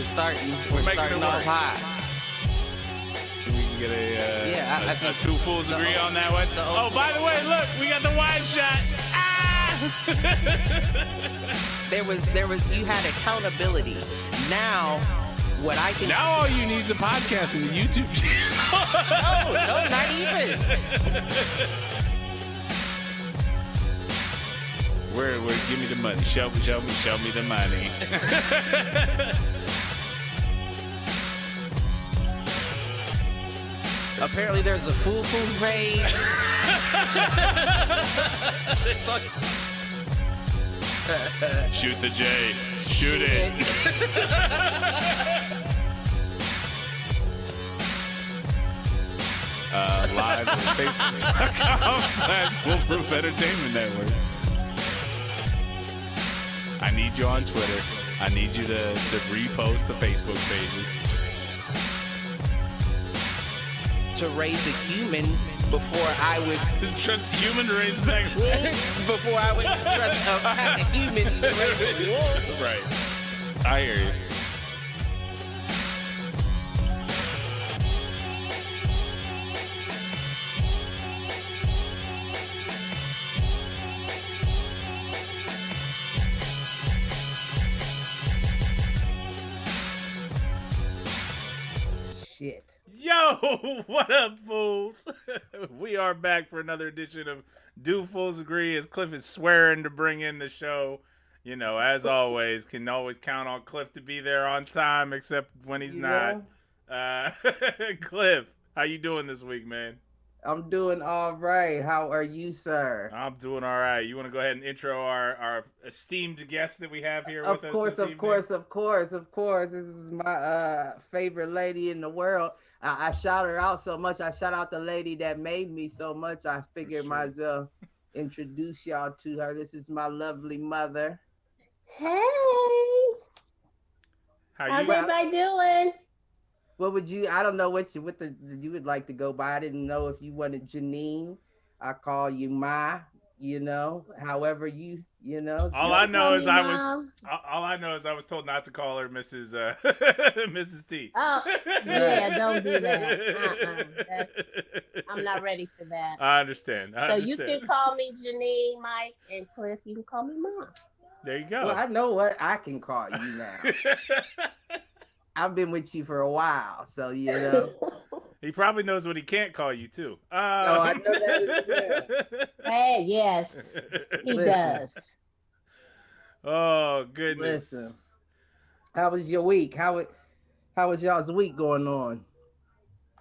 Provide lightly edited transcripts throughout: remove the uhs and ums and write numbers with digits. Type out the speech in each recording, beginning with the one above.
We're starting off high. We can get I a think two fools agree on that one. Oh, by the way, look, we got the wide shot. There was you had accountability. Now what I can Now all you need is a podcast and a YouTube channel. No, not even. Where give me the money. Show me the money. Apparently there's a fool page. Shoot the J. Shoot it. Live at Facebook.com/Foolproof Entertainment Network. I need you on Twitter. I need you to repost the Facebook pages. To raise a human before I would Trust human to raise back wolves? before I would trust a pack of humans to raise wolves. Right. I hear you. Shit. Yo, what up, fools? We are back for another edition of Do Fools Agree, as Cliff is swearing to bring in the show. You know, as always, can always count on Cliff to be there on time, except when he's not. Cliff, how you doing this week, man? I'm doing all right. How are you, sir? I'm doing all right. You want to go ahead and intro our esteemed guest that we have here with us this evening? Of course. This is my favorite lady in the world. I shout her out so much. I shout out the lady that made me so much. I figured might as well introduce y'all to her. This is my lovely mother. Hey. How's everybody doing? What would you? I don't know what you would like to go by. I didn't know if you wanted Janine. I call you Ma. You know, however you know. All I know is I was told not to call her Mrs. Mrs. T. Oh, yeah, don't do that. I'm not ready for that. I understand. You can call me Janine, Mike, and Cliff. You can call me Mom. There you go. Well, I know what I can call you now. I've been with you for a while, so you know. He probably knows what he can't call you too. I know that as well. Hey, yes, he does. Oh goodness! Listen, how was your week? How was y'all's week going on?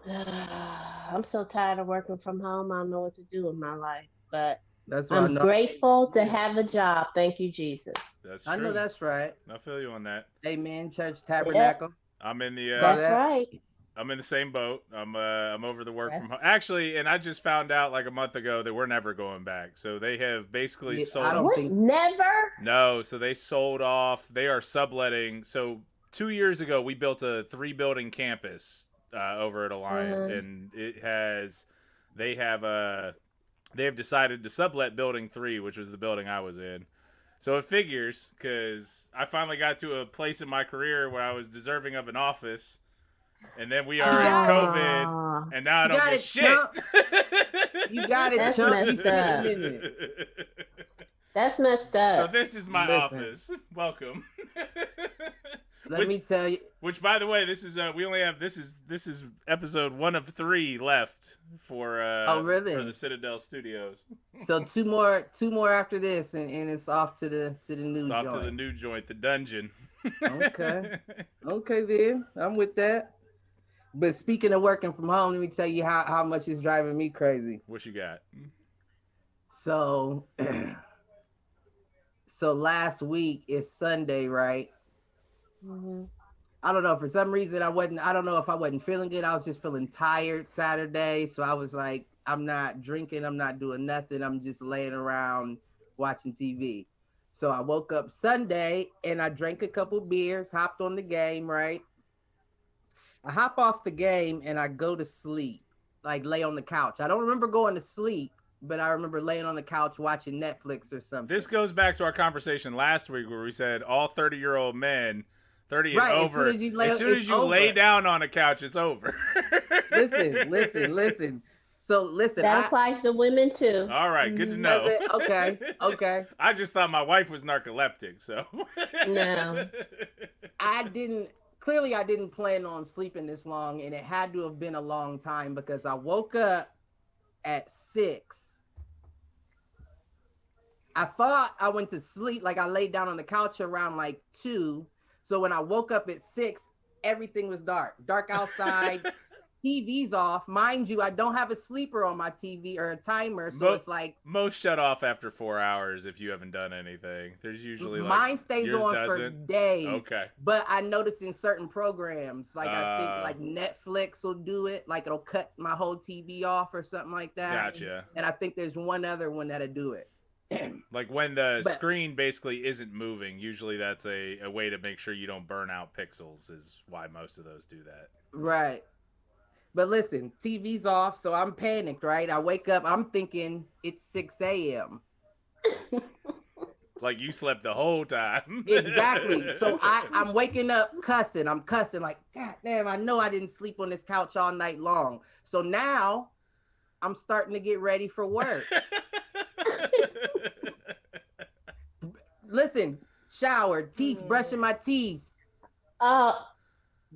I'm so tired of working from home. I don't know what to do with my life, but That's what I'm grateful to have a job. Thank you, Jesus. That's true. I know that's right. I feel you on that. Amen. Church Tabernacle. I'm in the. That's right. I'm in the same boat. I'm over the work from home. Actually, and I just found out like a month ago that we're never going back. So they have basically sold. Never? No. So they sold off. They are subletting. So 2 years ago, we built a 3-building campus over at Alliant, and they have decided to sublet building 3, which was the building I was in. So it figures, because I finally got to a place in my career where I was deserving of an office. And then we are in COVID, and now I don't get shit. You got it, That's Chump. messed up. That's messed up. So this is my office. Welcome. Let me tell you. Which, by the way, this is we only have this is episode 1 of 3 left for really? for the Citadel Studios. So two more after this, and it's off to the new joint. Off to the new joint, the dungeon. Okay then, I'm with that. But speaking of working from home, let me tell you how much it's driving me crazy. What you got? So last week is Sunday, right? Mm-hmm. I don't know. For some reason, I don't know if I wasn't feeling good. I was just feeling tired Saturday. So I was like, I'm not drinking. I'm not doing nothing. I'm just laying around watching TV. So I woke up Sunday and I drank a couple beers, hopped on the game, right? I hop off the game and I go to sleep, like lay on the couch. I don't remember going to sleep, but I remember laying on the couch watching Netflix or something. This goes back to our conversation last week where we said all 30-year-old men 30 Right, and as soon over. as you lay- As soon it's as you lay over. down on a couch, it's over. Listen. So listen, That applies to women too. All right, good to Mhm. know. Does it? Okay. I just thought my wife was narcoleptic, so. No. I didn't plan on sleeping this long, and it had to have been a long time because I woke up at 6. I thought I went to sleep, like I laid down on the couch around like 2. So when I woke up at 6, everything was dark outside. TV's off. Mind you, I don't have a sleeper on my TV or a timer, so it's like most shut off after 4 hours if you haven't done anything. There's usually like mine stays yours on doesn't. for days. Okay. But I notice in certain programs, like I think like Netflix will do it, like it'll cut my whole TV off or something like that. Gotcha. And I think there's one other one that'll do it. Like when the screen basically isn't moving, usually that's a way to make sure you don't burn out pixels is why most of those do that. Right. But listen, TV's off, so I'm panicked, right? I wake up, I'm thinking it's 6 a.m. Like you slept the whole time. Exactly. So I'm waking up cussing. I'm cussing like, God damn, I know I didn't sleep on this couch all night long. So now I'm starting to get ready for work. Listen, shower, teeth, brushing my teeth.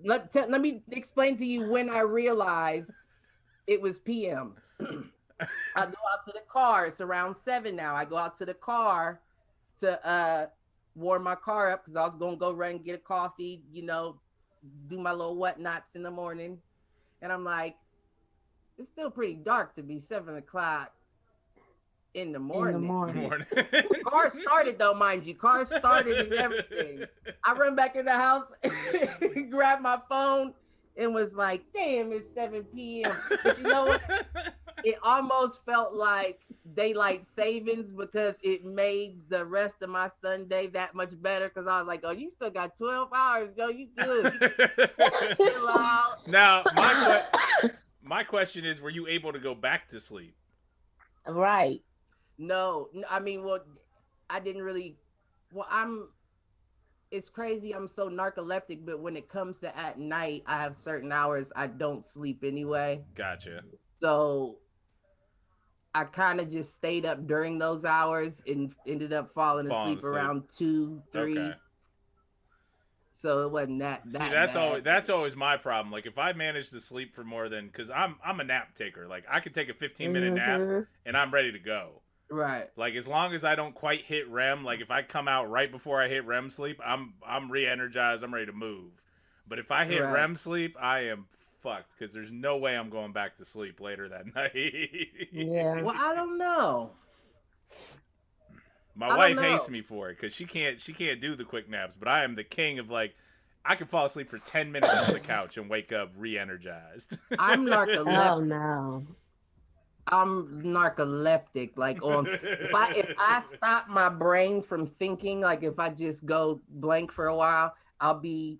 Let me explain to you when I realized it was PM. I go out to the car. It's around 7 now. I go out to the car to warm my car up because I was going to go run and get a coffee, do my little whatnots in the morning. And I'm like, it's still pretty dark to be 7 o'clock in the morning. Car started though, mind you. Car started and everything. I run back in the house, grabbed my phone, and was like, damn, it's 7 p.m. But you know what? It almost felt like daylight savings because it made the rest of my Sunday that much better because I was like, oh, you still got 12 hours. Yo, you good. Chill out. Now, my question is, were you able to go back to sleep? Right. No, I mean, well, I didn't really. Well, it's crazy. I'm so narcoleptic, but when it comes to at night, I have certain hours I don't sleep anyway. Gotcha. So I kind of just stayed up during those hours and ended up falling asleep around 2, 3. Okay. So it wasn't that. See, bad. that's always my problem. Like if I manage to sleep for more than, because I'm a nap taker. Like I could take a 15-minute nap and I'm ready to go. Right. Like as long as I don't quite hit REM, like if I come out right before I hit REM sleep, I'm re-energized, I'm ready to move. But if I hit REM sleep, I am fucked because there's no way I'm going back to sleep later that night. Yeah. Well, I don't know. My wife hates me for it because she can't do the quick naps, but I am the king of like I can fall asleep for 10 minutes on the couch and wake up re-energized. I'm narcoleptic. Oh no. I'm narcoleptic. Like if I stop my brain from thinking, like if I just go blank for a while, I'll be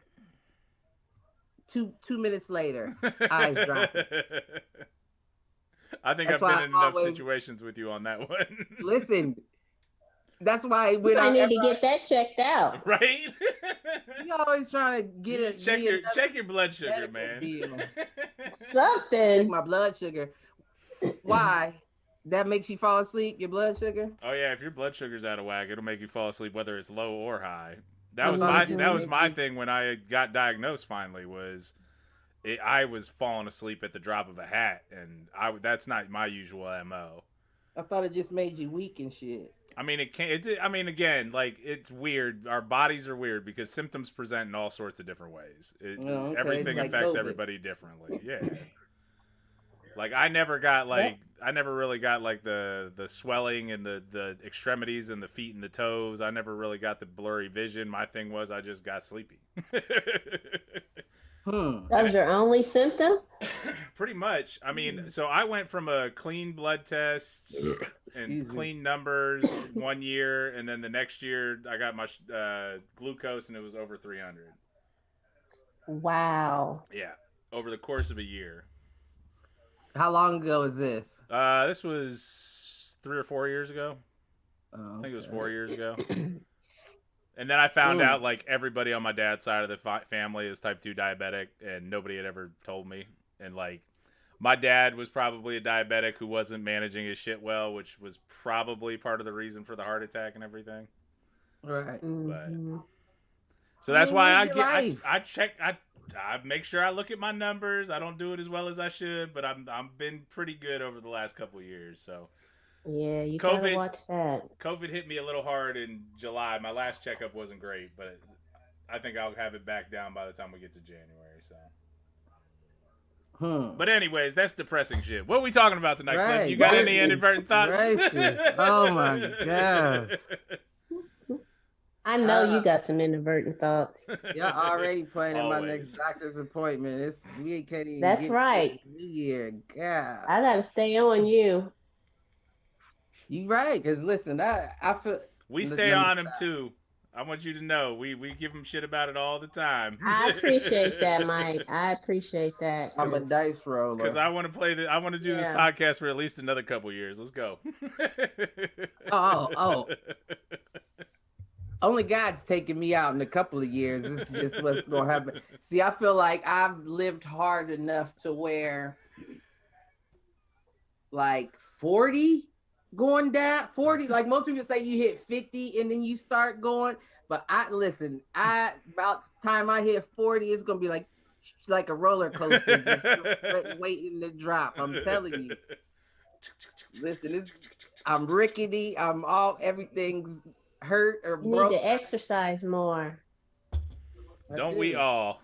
2 minutes later, eyes dropping. I think I've been in enough situations with you on that one. Listen, that's why when I need to get that checked out. Right? You always trying to get it. Check your blood sugar, man. Something. Check my blood sugar. Why? That makes you fall asleep, your blood sugar? Oh yeah, if your blood sugar's out of whack, it'll make you fall asleep whether it's low or high. That was my thing when I got diagnosed finally I was falling asleep at the drop of a hat, and that's not my usual MO. I thought it just made you weak and shit. I mean, again, like it's weird. Our bodies are weird because symptoms present in all sorts of different ways. Everything affects everybody differently. Yeah. Like I never really got like the swelling and the extremities and the feet and the toes. I never really got the blurry vision. My thing was I just got sleepy. That was your only symptom? Pretty much. I mean, so I went from a clean blood test and clean numbers 1 year, and then the next year I got my glucose and it was over 300. Wow. Yeah, over the course of a year. How long ago is this? This was 3 or 4 years ago. Oh, I think it was 4 years ago. And then I found out like everybody on my dad's side of the family is type 2 diabetic, and nobody had ever told me. And like my dad was probably a diabetic who wasn't managing his shit well, which was probably part of the reason for the heart attack and everything. Right. But so that's why I check I make sure I look at my numbers. I don't do it as well as I should, but I'm been pretty good over the last couple of years. So yeah, you gotta watch that. COVID hit me a little hard in July. My last checkup wasn't great, but I think I'll have it back down by the time we get to January. So. But anyways, that's depressing shit. What are we talking about tonight, Cliff? You got any inadvertent thoughts? Oh my god! I know you got some inadvertent thoughts. Y'all already planning my next doctor's appointment. We can't even. That's right. New Year, God. I gotta stay on you. You right? Because listen, I feel we stay on him too. I want you to know we give him shit about it all the time. I appreciate that, Mike. I appreciate that. I'm a dice roller because I want to play I want to do this podcast for at least another couple years. Let's go. Oh. Only God's taking me out in a couple of years. This is just what's gonna happen. See, I feel like I've lived hard enough to where, like 40. Going down 40, like most people say you hit 50 and then you start going, but about time I hit 40, it's gonna be like a roller coaster waiting to drop. I'm telling you. Listen, I'm rickety, everything's hurt or broke. You need to exercise more. Don't we all?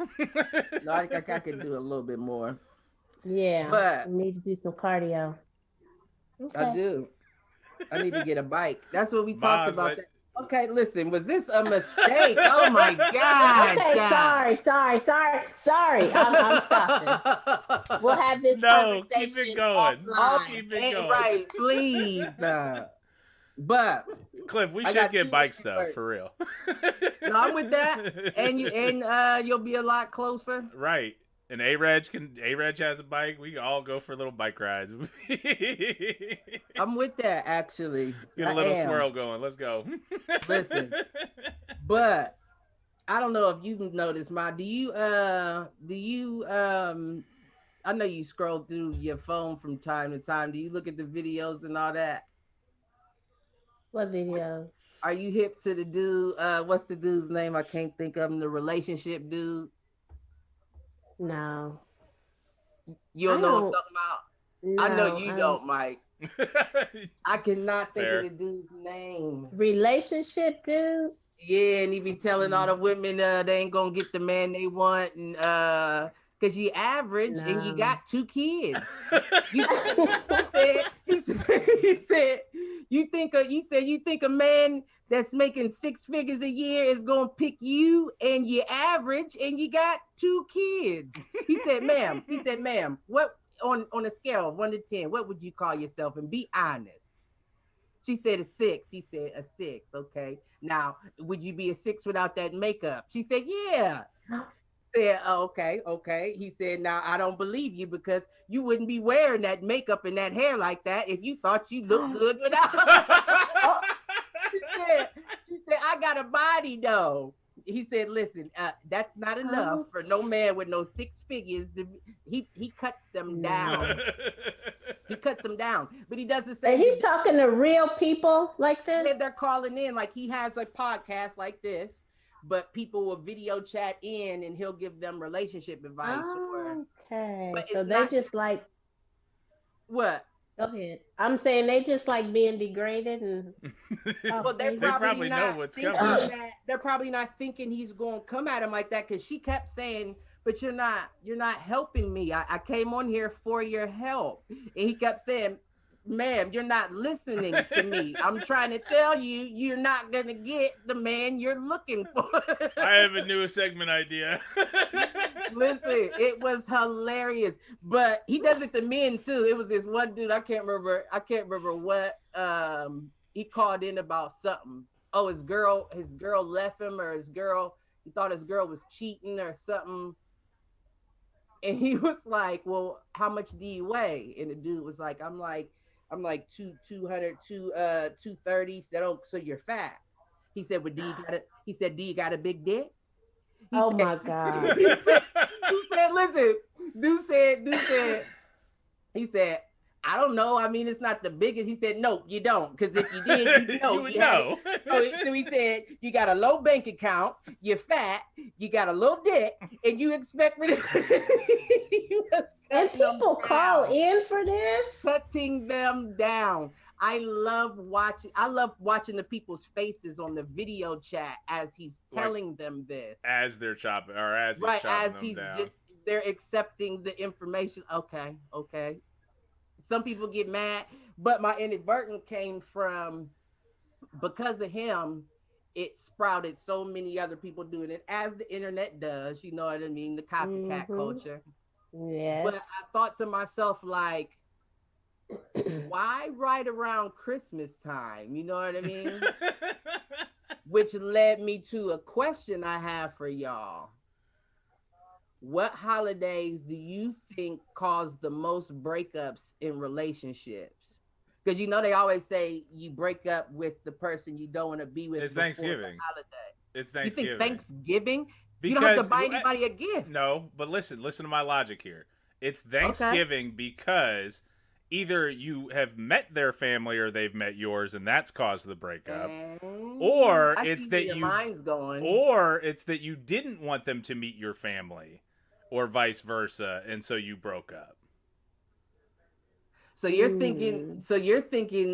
No, I think I could do a little bit more. Yeah, but you need to do some cardio. Okay. I do. I need to get a bike. That's what we talked about. Okay, listen, was this a mistake? Oh my God. Okay, God. sorry. I'm stopping. We'll have this conversation. Keep it going. Keep it going. Right, please. But Cliff, we should get bikes though, for real. No, I'm with that. And you'll be a lot closer. Right. And A-Reg has a bike. We can all go for little bike rides. I'm with that, actually. Get a little swirl going. Let's go. Listen, but I don't know if you've noticed, do you I know you scroll through your phone from time to time. Do you look at the videos and all that? What videos? Are you hip to the dude? What's the dude's name? I can't think of him. The relationship dude. No. You don't know what I'm talking about? No, I know you don't, Mike. I cannot think of the dude's name. Relationship dude? Yeah, and he be telling all the women they ain't gonna get the man they want, and cause you average and you got 2 kids. He said you think a man that's making 6 figures a year is gonna pick you, and you average and you got 2 kids. He said, ma'am, what on a scale of 1 to 10, what would you call yourself? And be honest. She said a 6. He said a 6. Okay. Now, would you be a 6 without that makeup? She said, yeah. Said, okay. He said, now I don't believe you, because you wouldn't be wearing that makeup and that hair like that if you thought you looked good without. She said, I got a body though. He said, listen, that's not enough for no man with no 6 figures. He cuts them down. He cuts them down, but he doesn't say. And he's talking to real people like this. They're calling in, like he has a podcast like this, but people will video chat in, and he'll give them relationship advice. Okay, so they just like what? Go ahead. I'm saying they just like being degraded and. Well, they probably know what's coming. They're probably not thinking he's going to come at him like that, because she kept saying, "But you're not helping me. I came on here for your help," and he kept saying, "Ma'am, you're not listening to me. I'm trying to tell you, you're not gonna get the man you're looking for." I have a new segment idea. Listen, it was hilarious, but he does it to men too. It was this one dude, I can't remember what he called in about something. Oh, his girl left him, or he thought his girl was cheating or something. And he was like, "Well, how much do you weigh?" And the dude was like, I'm like 200, 230. Said, "Oh, so you're fat." He said, "Well, do you got a big dick?" He Oh said, my God. he said, listen, dude said, he said, I don't know. I mean, it's not the biggest. He said, no, you don't. Because if you did, you know. You would know. So he said, you got a low bank account, you're fat, you got a little dick, and you expect me to. And people call in for this? Cutting them down. I love watching the people's faces on the video chat as he's telling them this. As they're chopping, or as he's chopping them down. Just, they're accepting the information. Okay. Some people get mad, but my inadvertent came from, because of him, it sprouted so many other people doing it, as the internet does. You know what I mean? The copycat culture. Yes. But I thought to myself, like, why right around Christmas time? You know what I mean? Which led me to a question I have for y'all. What holidays do you think cause the most breakups in relationships? Because you know they always say you break up with the person you don't want to be with. It's Thanksgiving. It's Thanksgiving. You think Thanksgiving? Because, you don't have to buy anybody a gift. No, but listen to my logic here. It's Thanksgiving because either you have met their family or they've met yours, and that's caused the breakup, or it's that you didn't want them to meet your family, or vice versa, and so you broke up. So you're thinking,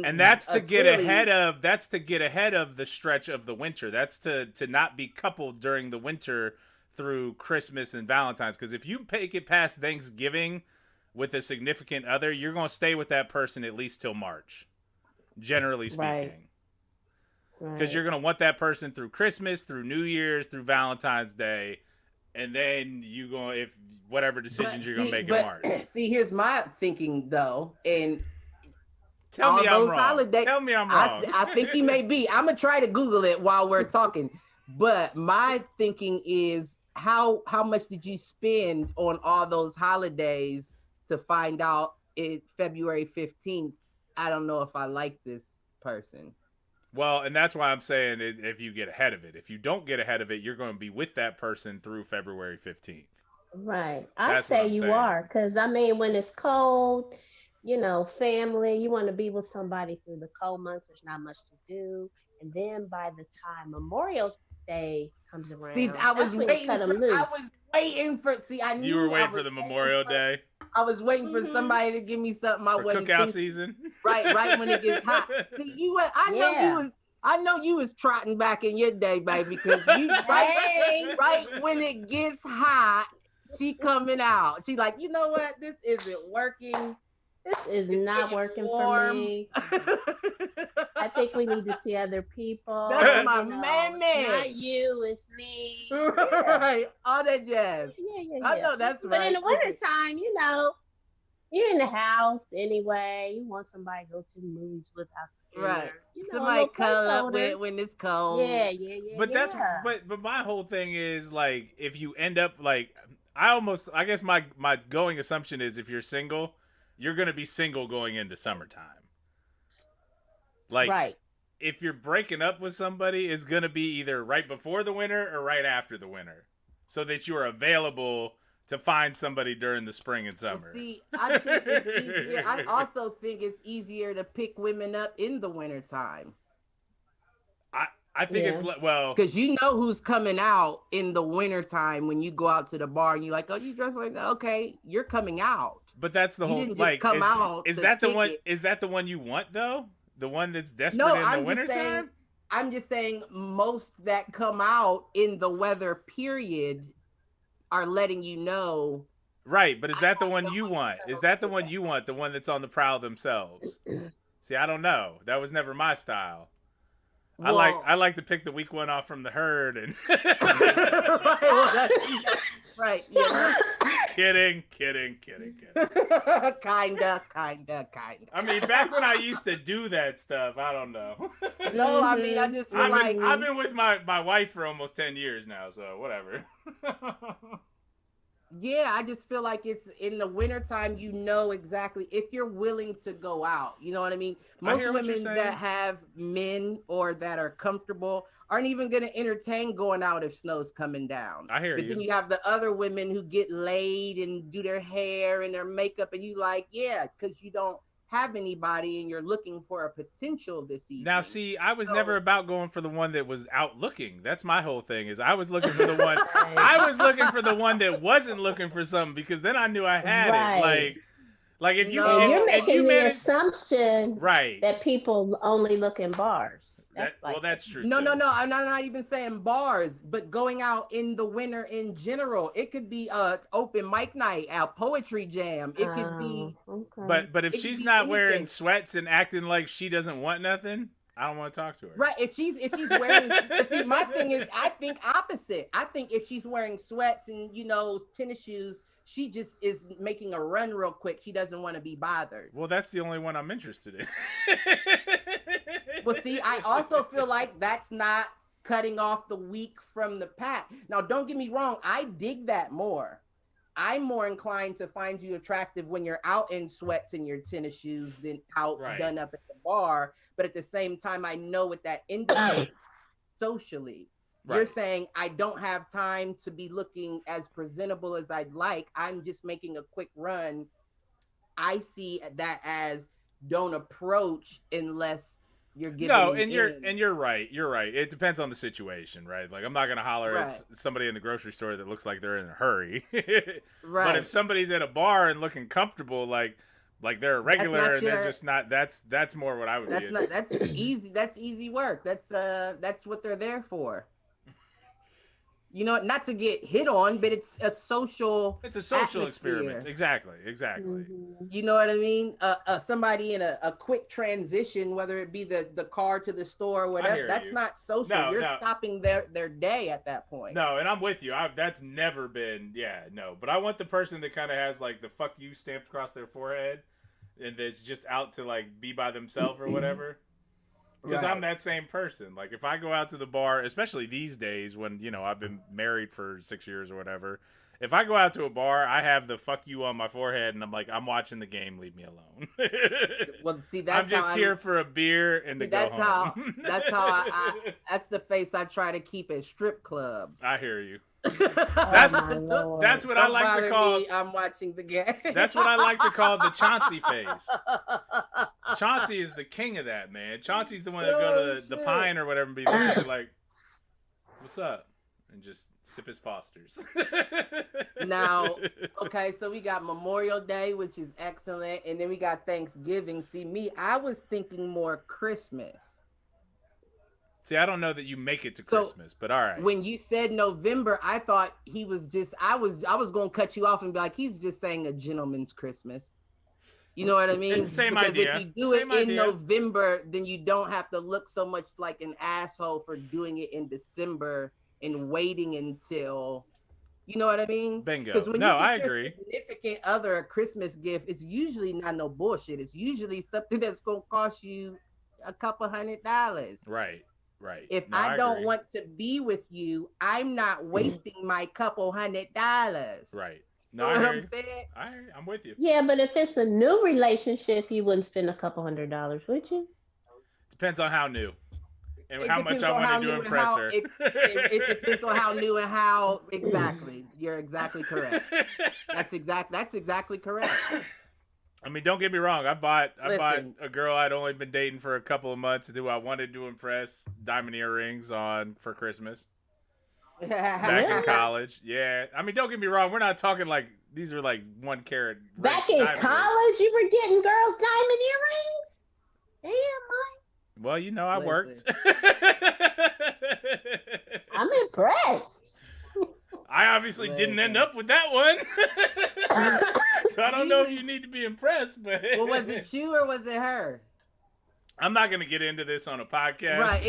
and that's to get ahead of the stretch of the winter. That's to not be coupled during the winter through Christmas and Valentine's. Because if you make it past Thanksgiving with a significant other, you're going to stay with that person at least till March, generally speaking. Because you're going to want that person through Christmas, through New Year's, through Valentine's Day, and then you go if whatever decisions you're going to make in March. See, here's my thinking though, and tell me I'm wrong. Tell me I'm wrong. I think he may be. I'm gonna try to Google it while we're talking. But my thinking is, how much did you spend on all those holidays to find out it February 15th? I don't know if I like this person. Well, and that's why I'm saying if you get ahead of it. If you don't get ahead of it, you're going to be with that person through February 15th. Right. I say you are, because I mean, when it's cold, you know, family, you want to be with somebody through the cold months. There's not much to do. And then by the time Memorial Day comes around, see, I was waiting for. See, I knew you were waiting for the Memorial Day. I was waiting for somebody to give me something I wasn't cookout season. Right when it gets hot. See, I know you was trotting back in your day, baby, because you right when it gets hot, she coming out. She like, you know what? This isn't working. This is not working for me. I think we need to see other people. That's my man. Not you, it's me. Right. All that jazz. Yeah. I know that's right. But in the wintertime, you know, you're in the house anyway. You want somebody to go to the movies without dinner. Right. You know, somebody cuddle up with when it's cold. Yeah. But that's but my whole thing is, like, if you end up like I guess my going assumption is if you're single, you're going to be single going into summertime. Like, right. If you're breaking up with somebody, it's going to be either right before the winter or right after the winter, so that you are available to find somebody during the spring and summer. See, I think it's easier. I also think it's easier to pick women up in the wintertime. I think it's, well, because you know who's coming out in the wintertime when you go out to the bar and you're like, oh, you dress like that? Okay, you're coming out. But that's the whole, like, is that the one? Is that the one you want though? The one that's desperate in the wintertime? I'm just saying most that come out in the weather period are letting you know. Right, but is that the one you want? Is that the one you want? The one that's on the prowl themselves? See, I don't know. That was never my style. Well, I like to pick the weak one off from the herd and right. Yeah. Kidding. Kinda. I mean, back when I used to do that stuff, I don't know. No, I mean, I just feel I've been with my wife for almost 10 years now, so whatever. Yeah, I just feel like it's in the wintertime, you know exactly if you're willing to go out. You know what I mean? Most women that have men or that are comfortable aren't even going to entertain going out if snow's coming down. I hear but you. Then you have the other women who get laid and do their hair and their makeup, and you like, yeah, because you don't have anybody and you're looking for a potential this evening. Now, see, I was never about going for the one that was out looking. That's my whole thing. Is I was looking for the one. I was looking for the one that wasn't looking for something, because then I knew I had it. Like if you, you're making the assumption, right, that people only look in bars. Well, that's true. No. I'm not even saying bars, but going out in the winter in general. It could be a open mic night, a poetry jam. It could be. Okay. But if she's not wearing sweats and acting like she doesn't want nothing, I don't want to talk to her. Right. If she's wearing, but see, my thing is, I think opposite. I think if she's wearing sweats and tennis shoes, she just is making a run real quick. She doesn't want to be bothered. Well, that's the only one I'm interested in. Well, see, I also feel like that's not cutting off the weak from the pack. Now, don't get me wrong. I dig that more. I'm more inclined to find you attractive when you're out in sweats and your tennis shoes than out done up at the bar. But at the same time, I know what that indicates socially. Right. You're saying I don't have time to be looking as presentable as I'd like. I'm just making a quick run. I see that as don't approach unless you're giving. No, and you're right. You're right. It depends on the situation, right? Like I'm not gonna holler at somebody in the grocery store that looks like they're in a hurry. Right. But if somebody's at a bar and looking comfortable, like they're a regular and they're just not. That's more what I would. That's easy. That's easy work. That's what they're there for. Not to get hit on, but it's a social. It's a social experiment. Exactly. Mm-hmm. You know what I mean? Somebody in a quick transition, whether it be the car to the store or whatever, that's not social. No, You're stopping their day at that point. No, and I'm with you. That's never been, But I want the person that kind of has like the fuck you stamped across their forehead and that's just out to like be by themselves or whatever. Because I'm that same person. Like, if I go out to the bar, especially these days when, I've been married for 6 years or whatever. If I go out to a bar, I have the fuck you on my forehead, and I'm like, I'm watching the game, leave me alone. Well, see, I'm just here for a beer and to go home. That's how that's the face I try to keep at strip clubs. I hear you. That's what I like to call. I'm watching the game. That's what I like to call the Chauncey face. Chauncey is the king of that, man. Chauncey's the one that go to the Pine or whatever and be like, "What's up?" and just sip his Fosters. Now, okay, so we got Memorial Day, which is excellent, and then we got Thanksgiving. See, I was thinking more Christmas. See, I don't know that you make it to Christmas, but all right. When you said November, I thought he was just. I was going to cut you off and be like, he's just saying a gentleman's Christmas. You know what I mean? It's the same idea. If you do it in November, then you don't have to look so much like an asshole for doing it in December and waiting until. You know what I mean? Bingo. Because when I agree. Significant other a Christmas gift, it's usually not no bullshit. It's usually something that's going to cost you a couple $100. Right. If I don't want to be with you, I'm not wasting my couple $100. Right. No, you know what I'm saying? I'm with you. Yeah, but if it's a new relationship, you wouldn't spend a couple $100, would you? Depends on how new and how much I want to impress her. It depends on how new and how exactly. You're exactly correct. That's exactly correct. I mean, don't get me wrong. I bought a girl I'd only been dating for a couple of months who I wanted to impress diamond earrings on for Christmas. Back in college. Yeah. I mean, don't get me wrong. We're not talking like these are like 1 carat. Back in college, you were getting girls diamond earrings? Damn, Mike. Well, I worked. I'm impressed. I obviously didn't end up with that one. So I don't know if you need to be impressed, but well, was it you or was it her? I'm not going to get into this on a podcast. Right,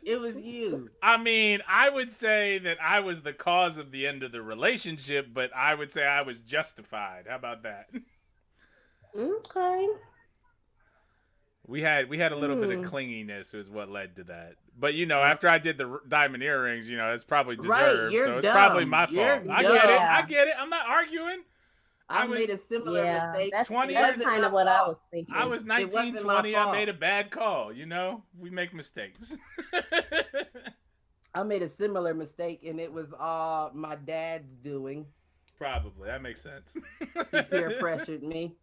it was you. I mean, I would say that I was the cause of the end of the relationship, but I would say I was justified. How about that? Okay. We had a little bit of clinginess is what led to that. But, after I did the diamond earrings, it's probably deserved. Right, so it's probably my fault. I get it. I'm not arguing. I made a similar mistake. That's 20 that's kind of what I was thinking. I was 19, 20. I made a bad call. You know, we make mistakes. I made a similar mistake, and it was all my dad's doing. Probably. That makes sense. He peer pressured me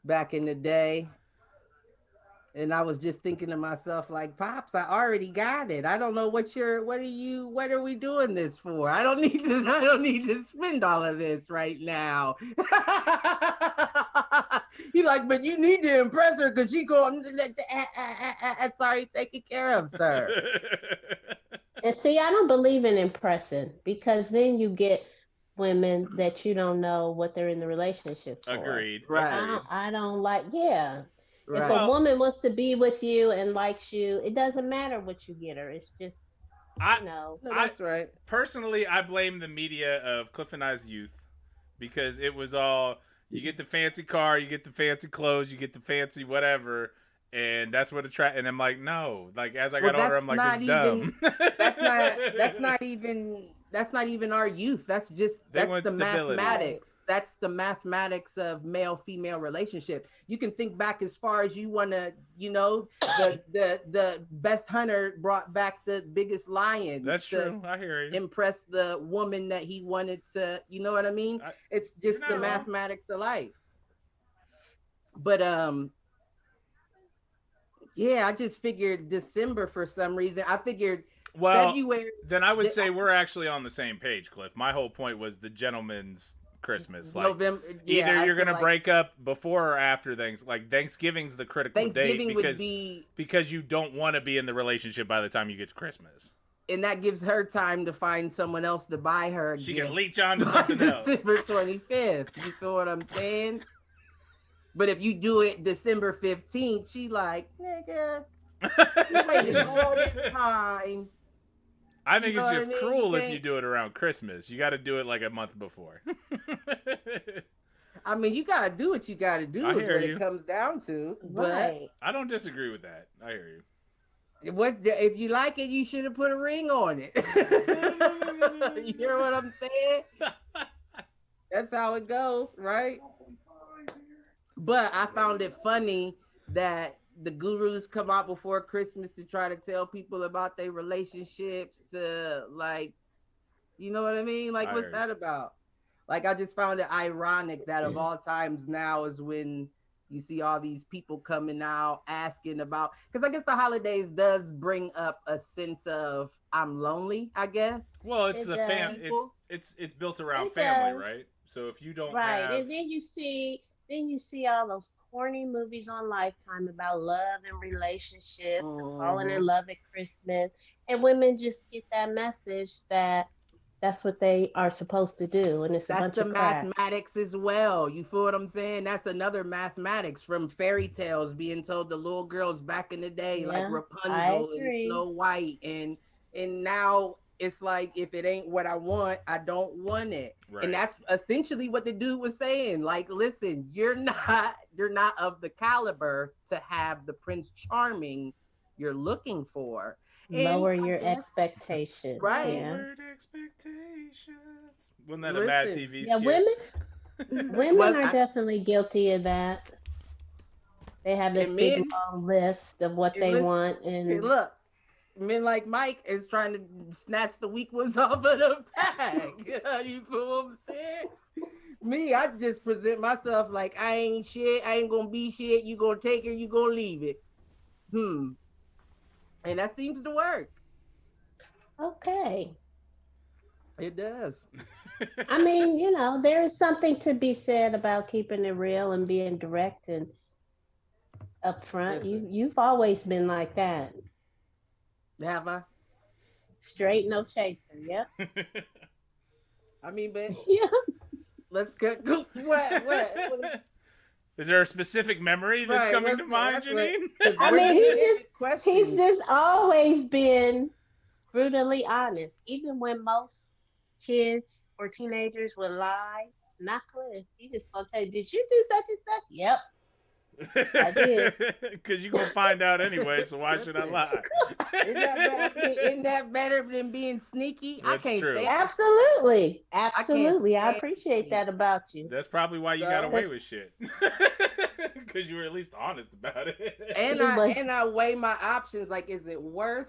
back in the day. And I was just thinking to myself, like, Pops, I already got it. I don't know what are we doing this for? I don't need to spend all of this right now. He's like, but you need to impress her because she going, it's already taken care of, sir. And see, I don't believe in impressing, because then you get women that you don't know what they're in the relationship for. Agreed. Right. I don't like, yeah. Right. If a woman wants to be with you and likes you, it doesn't matter what you get her. It's just, No, that's right. Personally, I blame the media of Cliff and I's youth, because it was all, you get the fancy car, you get the fancy clothes, you get the fancy whatever, and that's what attract. And I'm like, no. Like, as I got older, I'm like, it's dumb. That's not even our youth. That's the stability. mathematics. That's the mathematics of male-female relationship. You can think back as far as you want to, the best hunter brought back the biggest lion. That's true. I hear you. Impress the woman that he wanted to, you know what I mean? It's just the mathematics of life. But, yeah, I just figured December for some reason. I figured February. Then I would say we're actually on the same page, Cliff. My whole point was the gentleman's Christmas. Like, November. Either you're gonna break up before or after things. Like, Thanksgiving's the critical date because you don't want to be in the relationship by the time you get to Christmas. And that gives her time to find someone else to buy her. She can leech on to something else. December 25th. You feel what I'm saying? But if you do it December 15th, she like, nigga, you waited all this time. I think it's just cruel if you do it around Christmas. You got to do it like a month before. I mean, you got to do what you got to do is what it comes down to. Right. But I don't disagree with that. I hear you. If you like it, you should have put a ring on it. You hear what I'm saying? That's how it goes, right? But I found it funny that the gurus come out before Christmas to try to tell people about their relationships, to, like, you know what I mean? Like, what's that about? Like, I just found it ironic that of all times now is when you see all these people coming out asking about, because I guess the holidays does bring up a sense of I'm lonely, I guess. Well, it's it's built around family, right? So if you don't have... and then you see all those corny movies on Lifetime about love and relationships and falling in love at Christmas, and women just get that message that that's what they are supposed to do, and it's a bunch of crap. That's the mathematics as well. You feel what I'm saying? That's another mathematics from fairy tales being told to little girls back in the day, like Rapunzel and Snow White, and now it's like, if it ain't what I want, I don't want it. Right. And that's essentially what the dude was saying. Like, listen, you're not of the caliber to have the Prince Charming you're looking for. Lower your expectations. Right. Yeah. Lowered expectations. Wasn't that a Mad TV skit? Yeah, women are definitely guilty of that. They have this big long list of what they want. And look, men like Mike is trying to snatch the weak ones off of the bag. You feel what I'm saying? Me, I just present myself like I ain't shit. I ain't gonna be shit. You gonna take her. You gonna leave it. And that seems to work. Okay. It does. I mean, there is something to be said about keeping it real and being direct and upfront. You've always been like that. Have I? Straight, no chaser. Yep. I mean, but yeah. Let's go. What? Is there a specific memory that's coming to mind, Janine? I mean, he's just always been brutally honest, even when most kids or teenagers would lie. Not Cliff. He just gonna tell you, did you do such and such? Yep. I did. Because you're going to find out anyway, so why should I lie? Isn't that better than being sneaky? That's I can't true. stand Absolutely. Absolutely. I stand appreciate that about you. That's probably why you So- got away with shit. Because you were at least honest about it. and I weigh my options. Like, is it worth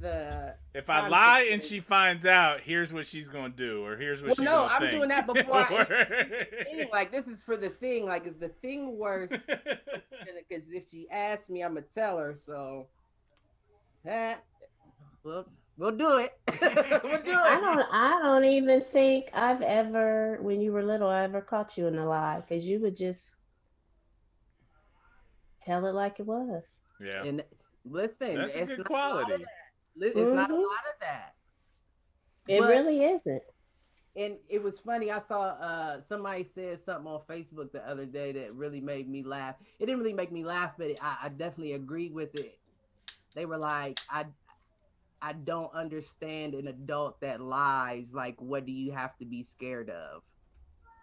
the? If I lie and she finds out, here's what she's gonna do, or here's what she's gonna think. I'm doing that before I. Like, this is for the thing. Like, is the thing worth? Because if she asks me, I'm gonna tell her. So, we'll do it. We'll do it. I don't even think I've ever, when you were little, I ever caught you in a lie, because you would just tell it like it was. Yeah. And listen, That's a it's good not quality. A lot of that. It's not a lot of that. It really isn't. And it was funny. I saw somebody said something on Facebook the other day that really made me laugh. It didn't really make me laugh, but I definitely agreed with it. They were like, I don't understand an adult that lies. Like, what do you have to be scared of?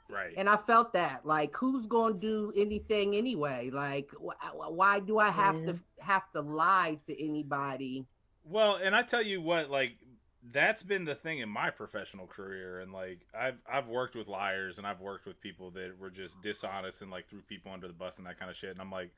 Right. And I felt that, like, who's going to do anything anyway? Like, why do I have to lie to anybody? Well, and I tell you what, like, that's been the thing in my professional career, and like I've worked with liars, and I've worked with people that were just dishonest and like threw people under the bus and that kind of shit. And I'm like,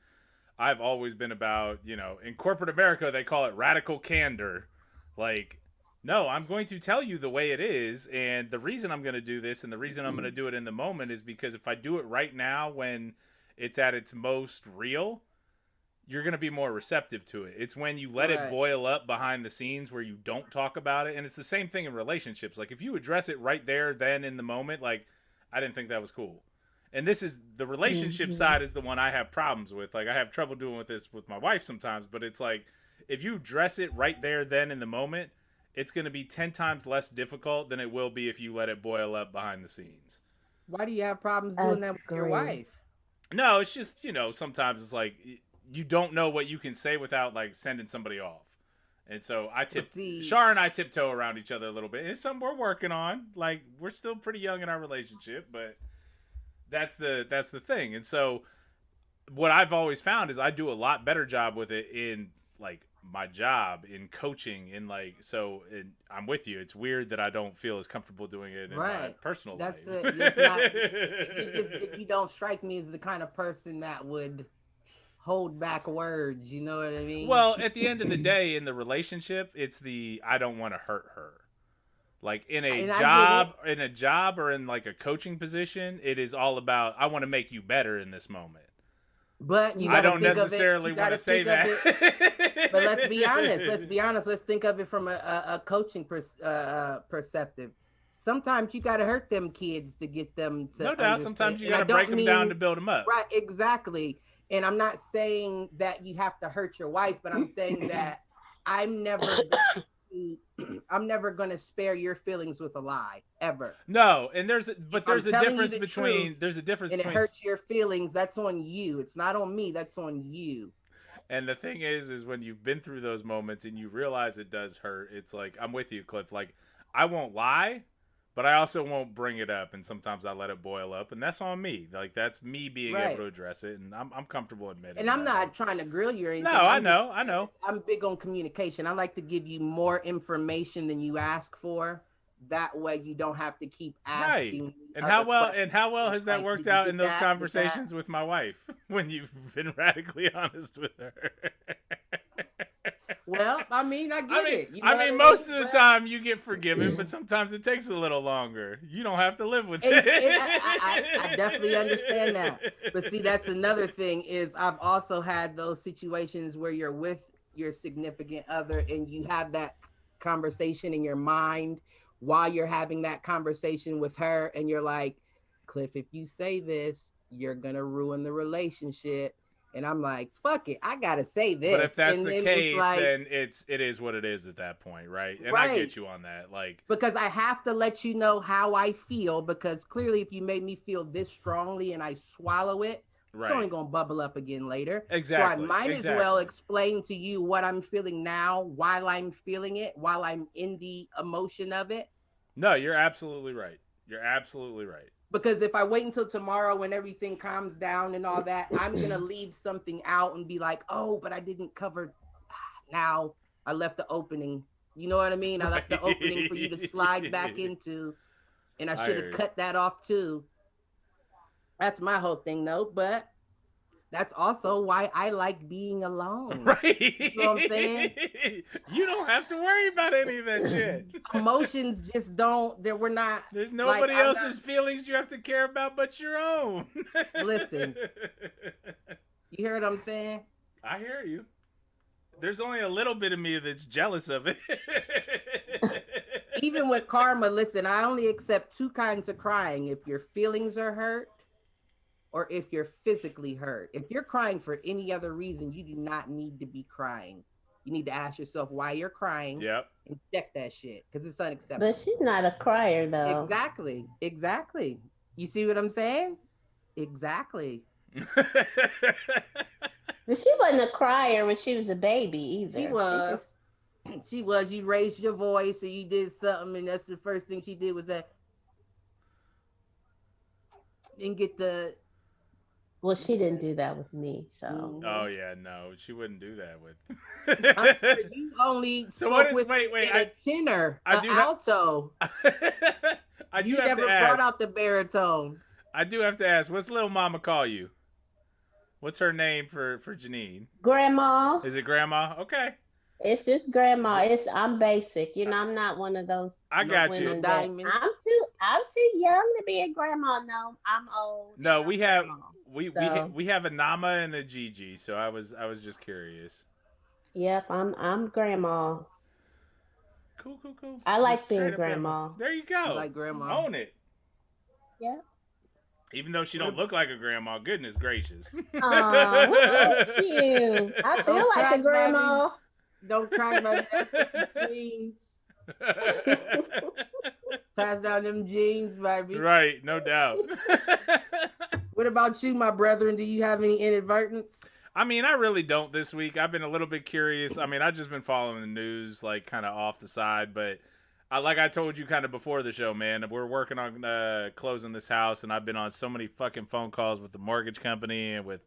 I've always been about, you know, in corporate America they call it radical candor. Like, no, I'm going to tell you the way it is, and the reason I'm going to do this and the reason I'm going to do it in the moment is because if I do it right now when it's at its most real, you're going to be more receptive to it. It's when you let it boil up behind the scenes where you don't talk about it. And it's the same thing in relationships. Like, if you address it right there, then in the moment, like, I didn't think that was cool. And this is the relationship side is the one I have problems with. Like, I have trouble doing with this with my wife sometimes, but it's like, if you address it right there, then in the moment, it's going to be 10 times less difficult than it will be if you let it boil up behind the scenes. Why do you have problems doing that with your wife? No, it's just, you know, sometimes it's like, you don't know what you can say without like sending somebody off. And so Shar and I tiptoe around each other a little bit. It's something we're working on. Like, we're still pretty young in our relationship, but that's the thing. And so what I've always found is I do a lot better job with it in like my job, in coaching, in like, so I'm with you. It's weird that I don't feel as comfortable doing it in my personal life. You don't strike me as the kind of person that would hold back words, you know what I mean? Well, at the end of the day, in the relationship, it's I don't want to hurt her. Like in a job or in like a coaching position, it is all about, I want to make you better in this moment. But I don't necessarily want to say that. But let's be honest. Let's think of it from a coaching perspective. Sometimes you got to hurt them kids to get them to. No doubt. Sometimes you got to break them down to build them up. Right. Exactly. And I'm not saying that you have to hurt your wife, but I'm saying that I'm never going to spare your feelings with a lie ever. No, and there's a difference between and it hurts your feelings. That's on you. It's not on me. That's on you. And the thing is when you've been through those moments and you realize it does hurt, it's like, I'm with you, Cliff. Like, I won't lie, but I also won't bring it up, and sometimes I let it boil up, and that's on me. Like, that's me being able to address it, and I'm comfortable admitting. And I'm not trying to grill you or anything. No, I know. I'm big on communication. I like to give you more information than you ask for. That way, you don't have to keep asking. Right. And how well has that worked out in those conversations with my wife when you've been radically honest with her? Well, I mean, I get it. You know I mean, most of the time you get forgiven, but sometimes it takes a little longer. You don't have to live with it. I definitely understand that. But see, that's another thing is I've also had those situations where you're with your significant other and you have that conversation in your mind while you're having that conversation with her. And you're like, Cliff, if you say this, you're going to ruin the relationship. And I'm like, fuck it, I gotta say this. But if that's the case, then it is what it is at that point, right? And I get you on that, like, because I have to let you know how I feel. Because clearly, if you made me feel this strongly and I swallow it, it's only gonna bubble up again later. Exactly. So I might as well explain to you what I'm feeling now, while I'm feeling it, while I'm in the emotion of it. No, you're absolutely right. You're absolutely right. Because if I wait until tomorrow when everything calms down and all that, I'm gonna leave something out and be like, oh, but I didn't cover. Now I left the opening. You know what I mean? I left the opening for you to slide back into, and I should have cut that off too. That's my whole thing, though. But that's also why I like being alone. Right. You know what I'm saying? You don't have to worry about any of that shit. Emotions just don't. We're not. There's nobody else's feelings you have to care about but your own. Listen. You hear what I'm saying? I hear you. There's only a little bit of me that's jealous of it. Even with karma, listen, I only accept two kinds of crying. If your feelings are hurt or if you're physically hurt. If you're crying for any other reason, you do not need to be crying. You need to ask yourself why you're crying. Yep. And check that shit because it's unacceptable. But she's not a crier, though. Exactly. Exactly. You see what I'm saying? Exactly. But she wasn't a crier when she was a baby either. She was. She was. You raised your voice or you did something, and that's the first thing she did was that. And get the. Well, she didn't do that with me, so. Oh yeah, no, she wouldn't do that with. You only so what is? With Wait, a tenor, an alto. I do you have never to ask. brought out the baritone. I do have to ask. What's little mama call you? What's her name for Janine? Grandma. Is it Grandma? Okay. It's just Grandma. I'm basic. You know, I'm not one of those. I got you. I'm too young to be a grandma. No, I'm old. No, we have grandma, we have a Nama and a Gigi. So I was just curious. Yep, I'm Grandma. Cool. I like Just being straight up grandma. There you go. You like grandma. Own it. Yeah. Even though she don't look like a grandma, goodness gracious. Aw, thank you. I feel Don't like cry, a grandma. baby. Don't cry about them jeans. Pass down them jeans, baby. Right, no doubt. What about you, my brethren? Do you have any inadvertence? I mean, I really don't this week. I've been a little bit curious. I mean, I've just been following the news, like, kind of off the side. But like I told you kind of before the show, man, we're working on closing this house. And I've been on so many fucking phone calls with the mortgage company and with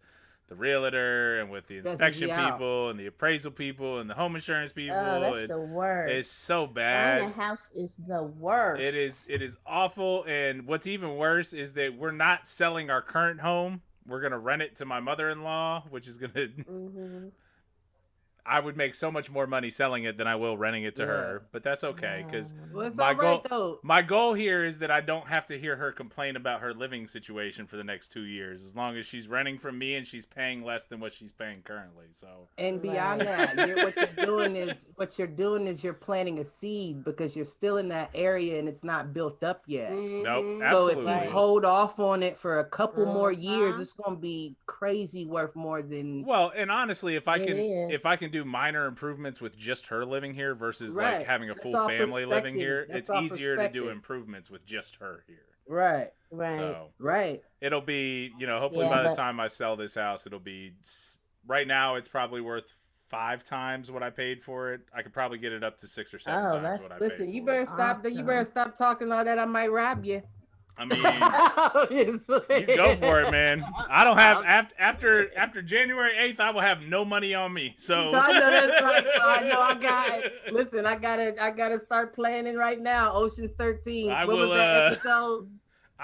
the realtor and with the inspection people and the appraisal people and the home insurance people. Oh, that's the worst. It's so bad. Buying a house is the worst. It is awful. And what's even worse is that we're not selling our current home. We're going to rent it to my mother-in-law, which is going to... Mm-hmm. I would make so much more money selling it than I will renting it to her. But that's okay, because my goal here is that I don't have to hear her complain about her living situation for the next 2 years, as long as she's renting from me and she's paying less than what she's paying currently. So and beyond that, what you're doing is you're planting a seed because you're still in that area and it's not built up yet. Nope, absolutely. So if you hold off on it for a couple more years, it's going to be crazy worth more than. Well, and honestly, if I can do minor improvements with just her living here versus like having a full family living here, it's easier to do improvements with just her here. Right. So, right. It'll be, hopefully by the time I sell this house, it'll be, right now it's probably worth 5 times what I paid for it. I could probably get it up to 6 or 7 times what I paid for it. Listen, you better stop talking all that. I might rob you. I mean, you go for it, man. I don't have after January 8th. I will have no money on me. So I know that's right. I know I got it. Listen, I gotta start planning right now. Ocean's 13. What was that episode?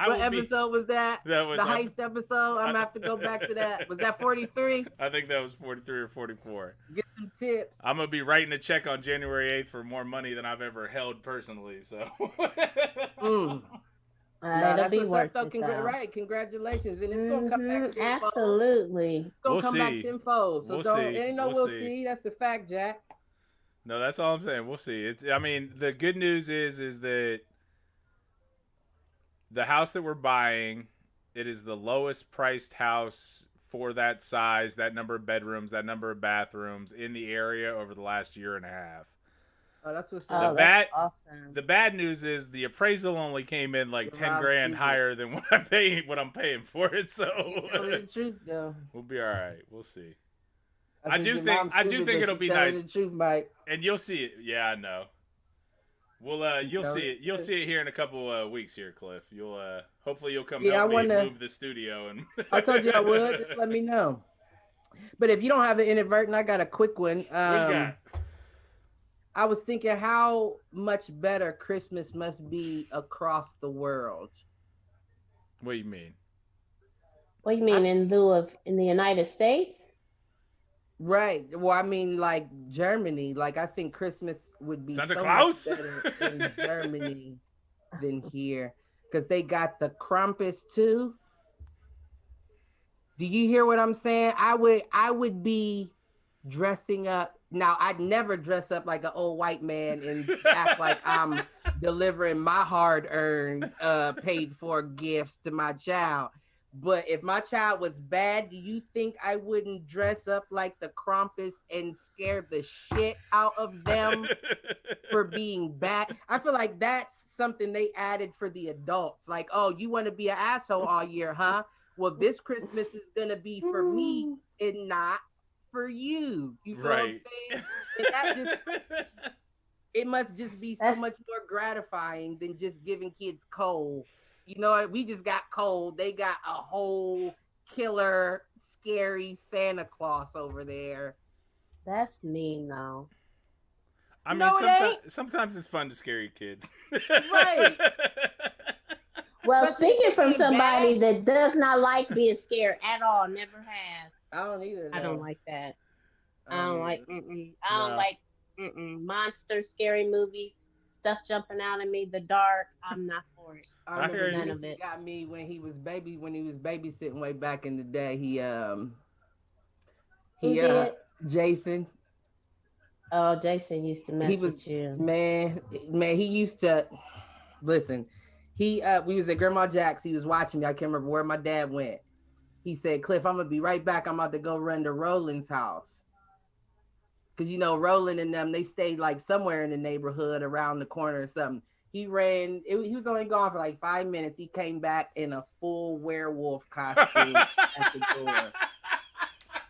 What episode was that? That was the heist episode. I'm gonna have to go back to that. Was that 43? I think that was 43 or 44. Get some tips. I'm gonna be writing a check on January 8th for more money than I've ever held personally. So. It'll be worth it, right, congratulations. And it's going to come back tenfold. Absolutely. It's going to come back tenfold. So we'll see. That's a fact, Jack. No, that's all I'm saying. We'll see. I mean, the good news is that the house that we're buying, it is the lowest priced house for that size, that number of bedrooms, that number of bathrooms in the area over the last year and a half. Oh, that's what's that's awesome. The bad news is the appraisal only came in like 10 grand higher than what I'm paying for it. So the truth, though. We'll be all right. We'll see. I do think it'll be nice. The truth, Mike. And you'll see it. Yeah, I know. Well, you'll see it. You'll see it here in a couple weeks here, Cliff. You'll hopefully you'll come Yeah, help I me wanna- move the studio. And I told you I would. Just let me know. But if you don't have an inadvertent, I got a quick one. What you got? I was thinking how much better Christmas must be across the world. What do you mean? What do you mean in the United States? Right. Well, I mean, like Germany. Like I think Christmas would be Santa so Claus? much better in Germany than here because they got the Krampus too. Do you hear what I'm saying? I would be dressing up. Now, I'd never dress up like an old white man and act like I'm delivering my hard-earned, paid-for gifts to my child. But if my child was bad, do you think I wouldn't dress up like the Krampus and scare the shit out of them for being bad? I feel like that's something they added for the adults. Like, oh, you want to be an asshole all year, huh? Well, this Christmas is going to be for me and not for you. You know what I'm saying? And that just, it must just be so much more gratifying than just giving kids coal. You know what? We just got cold. They got a whole killer, scary Santa Claus over there. That's mean, though. I mean, No, sometimes it's fun to scare your kids. Right. Well, Especially speaking if from they're somebody bad. that does not like being scared at all, never has. I don't either. I don't though. like that. I I don't either. like. I don't No. like monster, scary movies, stuff jumping out at me, the dark. I'm not for it. I hear remember you. None he of it. got me when he was babysitting way back in the day. Who did? Jason. Oh, Jason used to mess He was with you. man. He used to listen. We was at Grandma Jack's. He was watching me. I can't remember where my dad went. He said, "Cliff, I'm gonna be right back. I'm about to go run to Roland's house." Cause you know Roland and them, they stayed like somewhere in the neighborhood around the corner or something. He ran. He was only gone for like 5 minutes. He came back in a full werewolf costume at the door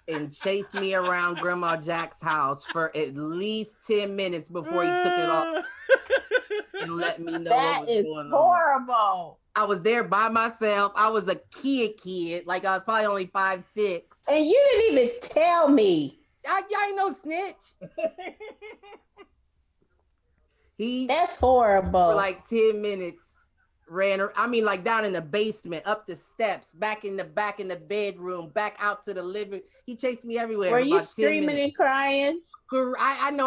and chased me around Grandma Jack's house for at least 10 minutes before he took it off and let me know That what was is going on. horrible. I was there by myself. I was a kid. Like I was probably only 5'6". And you didn't even tell me. I ain't no snitch. He That's horrible. for like 10 minutes like down in the basement, up the steps, back in the bedroom, back out to the living. He chased me everywhere. Were for you about 10 screaming minutes. and crying? I know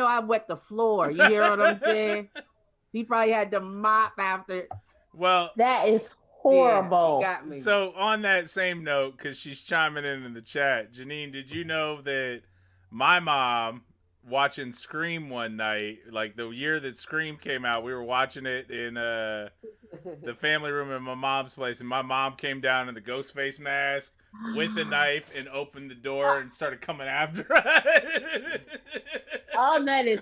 I wet the floor. You hear what I'm saying? He probably had to mop after. Well, That is horrible. Yeah, he got me. so on that same note, because she's chiming in the chat, Janine, did you know that my mom watching Scream one night, like the year that Scream came out, we were watching it in the family room in my mom's place, and my mom came down in the ghost face mask with a knife and opened the door and started coming after us. Oh, that is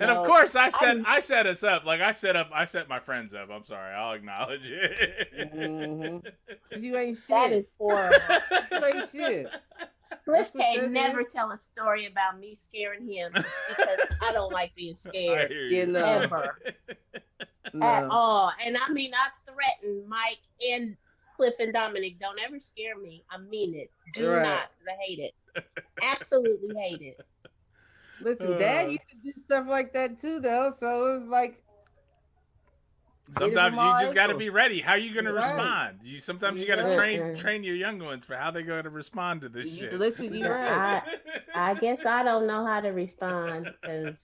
And of course, I set us up. Like I set my friends up. I'm sorry, I'll acknowledge it. Mm-hmm. You ain't shit. that is horrible. You ain't shit. Cliff That's what can that never is. tell a story about me scaring him because I don't like being I scared hear You you. know. ever at No. all. And I mean, I threaten Mike and Cliff and Dominic, don't ever scare me. I mean it. Do Right. not. 'Cause I hate it. Absolutely hate it. Listen, Dad used to do stuff like that too, though. So it was like Sometimes you just got to be ready. How you gonna Right. respond? Sometimes you got to Yeah. train your young ones for how they're going to respond to this You shit. listen, you right. I guess I don't know how to respond because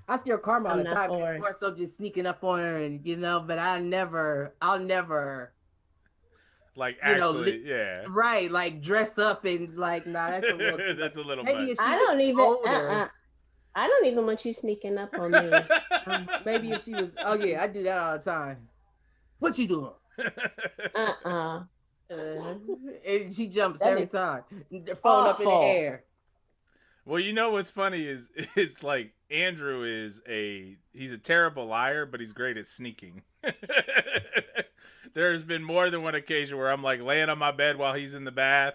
I scare Karma all I'm the not time. for it. Of course, I'm just sneaking up on her, and but I'll never, Like you know, actually, yeah. right, like dress up and like, nah, that's a little. too That's a much. little Maybe much. if she I don't was even. older, I don't even want you sneaking up on me. maybe if she was, oh yeah, I do that all the time. What you doing? And she jumps That every is time. The phone up in the awful. air. Well, you know what's funny is it's like Andrew he's a terrible liar, but he's great at sneaking. There's been more than one occasion where I'm like laying on my bed while he's in the bath,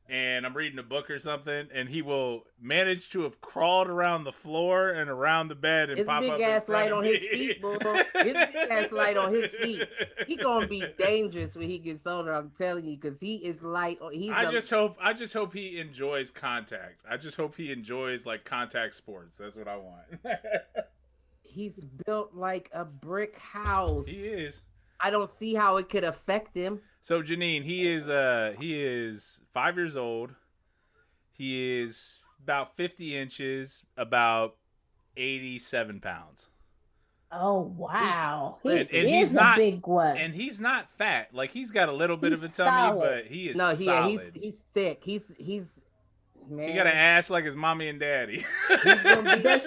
and I'm reading a book or something, and he will manage to have crawled around the floor and around the bed and his pop big up ass in front light of on me. his feet, boy. His big ass light on his feet. He gonna be dangerous when he gets older. I'm telling you, because he is light. I just hope he enjoys contact. I just hope he enjoys like contact sports. That's what I want. He's built like a brick house. He is. I don't see how it could affect him. So Janine, he is 5 years old. He is about 50 inches, about 87 pounds. Oh wow, he's a not big one, and he's not fat. Like he's got a little bit of a tummy, solid. but he is solid. He's thick. He's man. He got an ass like his mommy and daddy. Does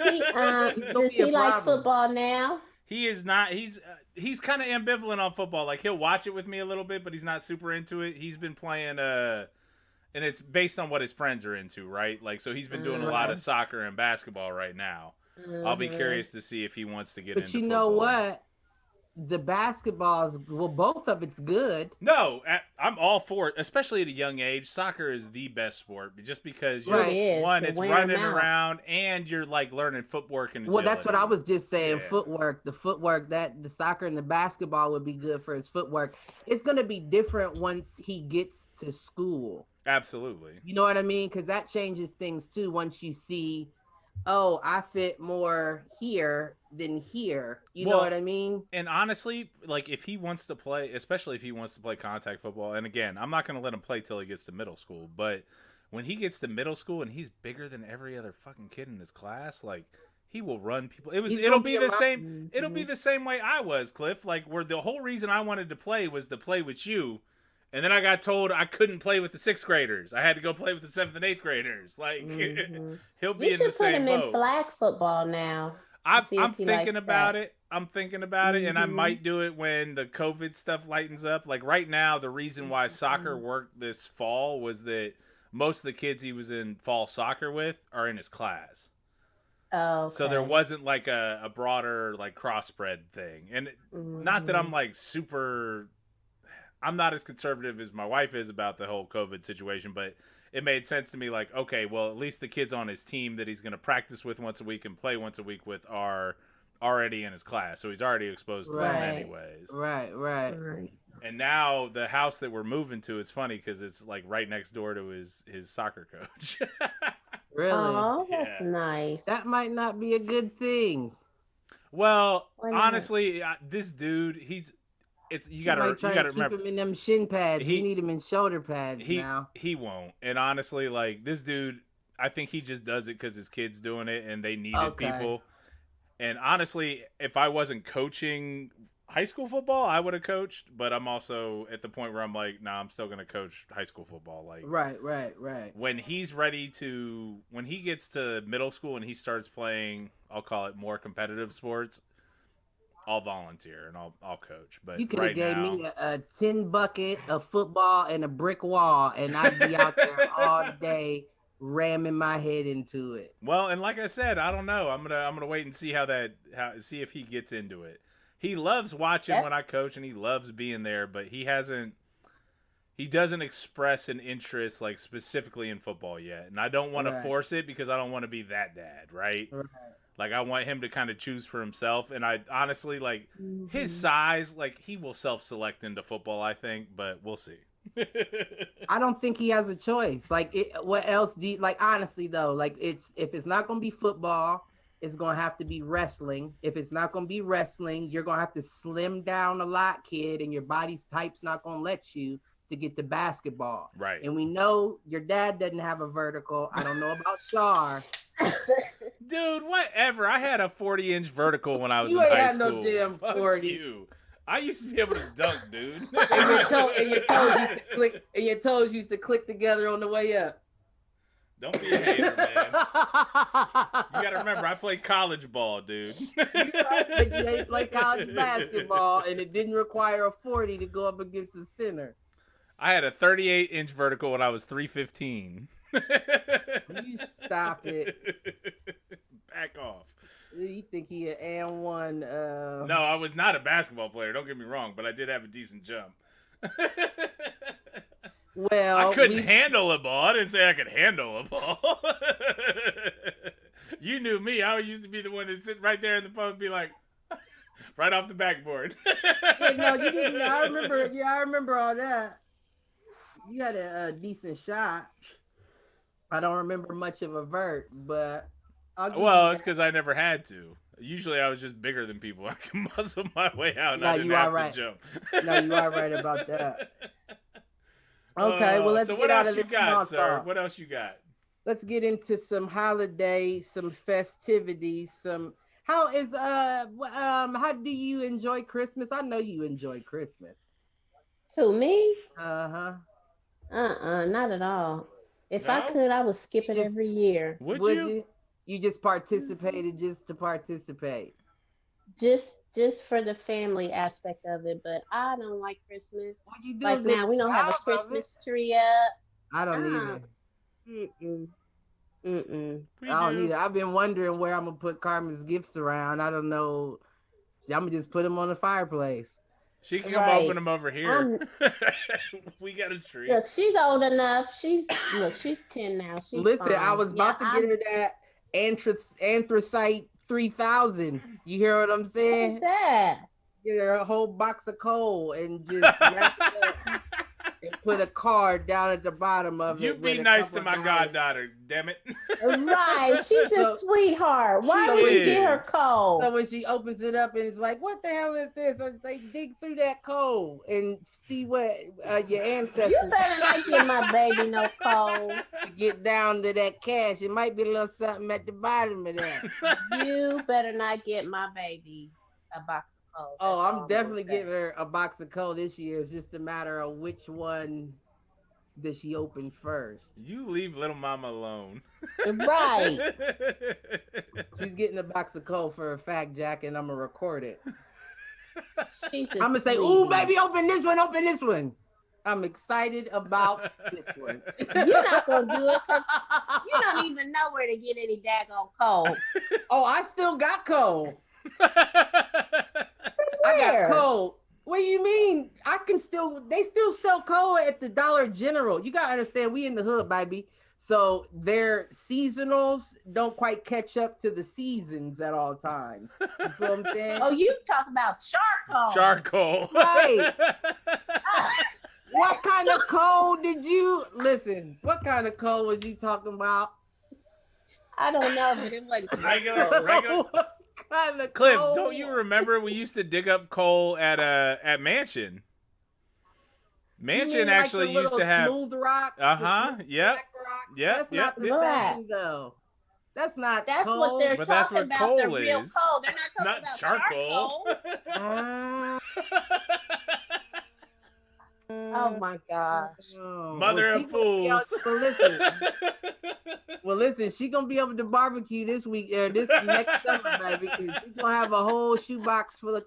he like football now? He is not. He's kind of ambivalent on football. Like he'll watch it with me a little bit, but he's not super into it. He's been playing and it's based on what his friends are into, right? Like so he's been doing a lot of soccer and basketball right now. I'll be curious to see if he wants to get into football. But you know what? The basketballs, both of it's good. No, I'm all for it, especially at a young age. Soccer is the best sport, just because it's running around and you're like learning footwork and agility. Well, that's what I was just saying. Yeah. Footwork, that the soccer and the basketball would be good for his footwork. It's going to be different once he gets to school. Absolutely. You know what I mean? Because that changes things too. Once you see, oh, I fit more here than here. You know what I mean? And honestly, like if he wants to play, especially if he wants to play contact football, and again, I'm not going to let him play till he gets to middle school, but when he gets to middle school and he's bigger than every other fucking kid in his class, like he will run people. It'll be the same. Mm-hmm. It'll be the same way I was, Cliff. Like where the whole reason I wanted to play was to play with you. And then I got told I couldn't play with the 6th graders. I had to go play with the 7th and 8th graders. Like he'll be in the same boat. You should put him in flag football now. I'm thinking about it. I'm thinking about it, and I might do it when the COVID stuff lightens up. Like right now, the reason why soccer worked this fall was that most of the kids he was in fall soccer with are in his class. Oh, okay. So there wasn't like a broader like cross-spread thing. And not that I'm like super... I'm not as conservative as my wife is about the whole COVID situation, but it made sense to me like, okay, well, at least the kids on his team that he's going to practice with once a week and play once a week with are already in his class. So he's already exposed to them anyways. Right. And now the house that we're moving to, it's funny because it's like right next door to his soccer coach. Really? Oh, that's nice. That might not be a good thing. Well, honestly, this dude, you gotta remember keep him in them shin pads. We need him in shoulder pads now. He won't. And honestly, like this dude, I think he just does it because his kid's doing it and they needed people. And honestly, if I wasn't coaching high school football, I would have coached. But I'm also at the point where I'm like, nah, I'm still gonna coach high school football. Like right. When he's when he gets to middle school and he starts playing, I'll call it more competitive sports, I'll volunteer and I'll coach. But you could have gave me a tin bucket, a football, and a brick wall, and I'd be out there all day ramming my head into it. Well, and like I said, I don't know. I'm gonna wait and see see if he gets into it. He loves watching when I coach, and he loves being there, but he doesn't express an interest like specifically in football yet, and I don't want to force it because I don't want to be that dad, right? Like, I want him to kind of choose for himself. And I honestly, like, his size, like, he will self-select into football, I think. But we'll see. I don't think he has a choice. Like, what else do you... Like, honestly, though, like, if it's not going to be football, it's going to have to be wrestling. If it's not going to be wrestling, you're going to have to slim down a lot, kid. And your body's type's not going to let you to get to basketball. Right. And we know your dad doesn't have a vertical. I don't know about Char. Dude, whatever. I had a 40-inch vertical when I was in high school. You ain't had no damn 40. You. I used to be able to dunk, dude. and your toes used to click together on the way up. Don't be a hater, man. You got to remember, I played college ball, dude. But you ain't played college basketball, and it didn't require a 40 to go up against the center. I had a 38-inch vertical when I was 315. You stop it. Back off. You think he an and one? No, I was not a basketball player. Don't get me wrong, but I did have a decent jump. Well, I couldn't handle a ball. I didn't say I could handle a ball. You knew me. I used to be the one that sit right there in the phone and be like, right off the backboard. Yeah, no, you didn't. I remember. Yeah, I remember all that. You had a decent shot. I don't remember much of a vert, but well, it's because I never had to. Usually, I was just bigger than people. I could muscle my way out, and I didn't have to jump. No, you are right about that. Okay, well, let's get out of this. So what else you got, sir? What else you got? Let's get into some holidays, some festivities, some. How how do you enjoy Christmas? I know you enjoy Christmas. Who, me? Uh-huh. Not at all. If I could, I would skip it every year. Would you? You just participated just to participate. Just for the family aspect of it, but I don't like Christmas. What you do? Like now, we don't have a Christmas tree up. I don't either. I don't either. I've been wondering where I'm gonna put Carmen's gifts around. I don't know. I'm gonna just put them on the fireplace. She can come open them over here. We got a tree. Look, she's old enough. She's 10 now. Listen, fine. I was about to get her that anthracite 3000. You hear what I'm saying? What's that? Get her a whole box of coal and just wrap it up and put a card down at the bottom of it. You be nice to my goddaughter, damn it. Right, she's a sweetheart. Why do we get her coal? So when she opens it up and it's like, what the hell is this? I say, dig through that coal and see what your ancestors. You better not give my baby no coal. To get down to that cash, it might be a little something at the bottom of that. You better not get my baby a box of coal. Oh, I'm definitely getting her a box of coal this year. It's just a matter of which one does she open first. You leave little mama alone. Right. She's getting a box of coal for a fact, Jack, and I'm going to record it. I'm going to say, ooh, baby, open this one. I'm excited about this one. You're not going to do it because you don't even know where to get any daggone coal. Oh, I still got coal. I got coal. What do you mean? They still sell coal at the Dollar General. You gotta understand, we in the hood, baby. So their seasonals don't quite catch up to the seasons at all times. You feel what I'm saying? Oh, you talk about charcoal. Charcoal. Right. What kind of coal did you listen? What kind of coal was you talking about? I don't know, but it was like regular. Kind of Cliff, coal? don't you remember we used to dig up coal at Mansion? Mansion actually used to have smooth rock. Yep. That's not the same though. That's not That's coal. what they're But talking that's what about. coal The real is. coal. They're not talking Not about charcoal. Oh my gosh. Mother of fools. Well, listen, she gonna be able to barbecue this next summer, baby. She's gonna have a whole shoebox full of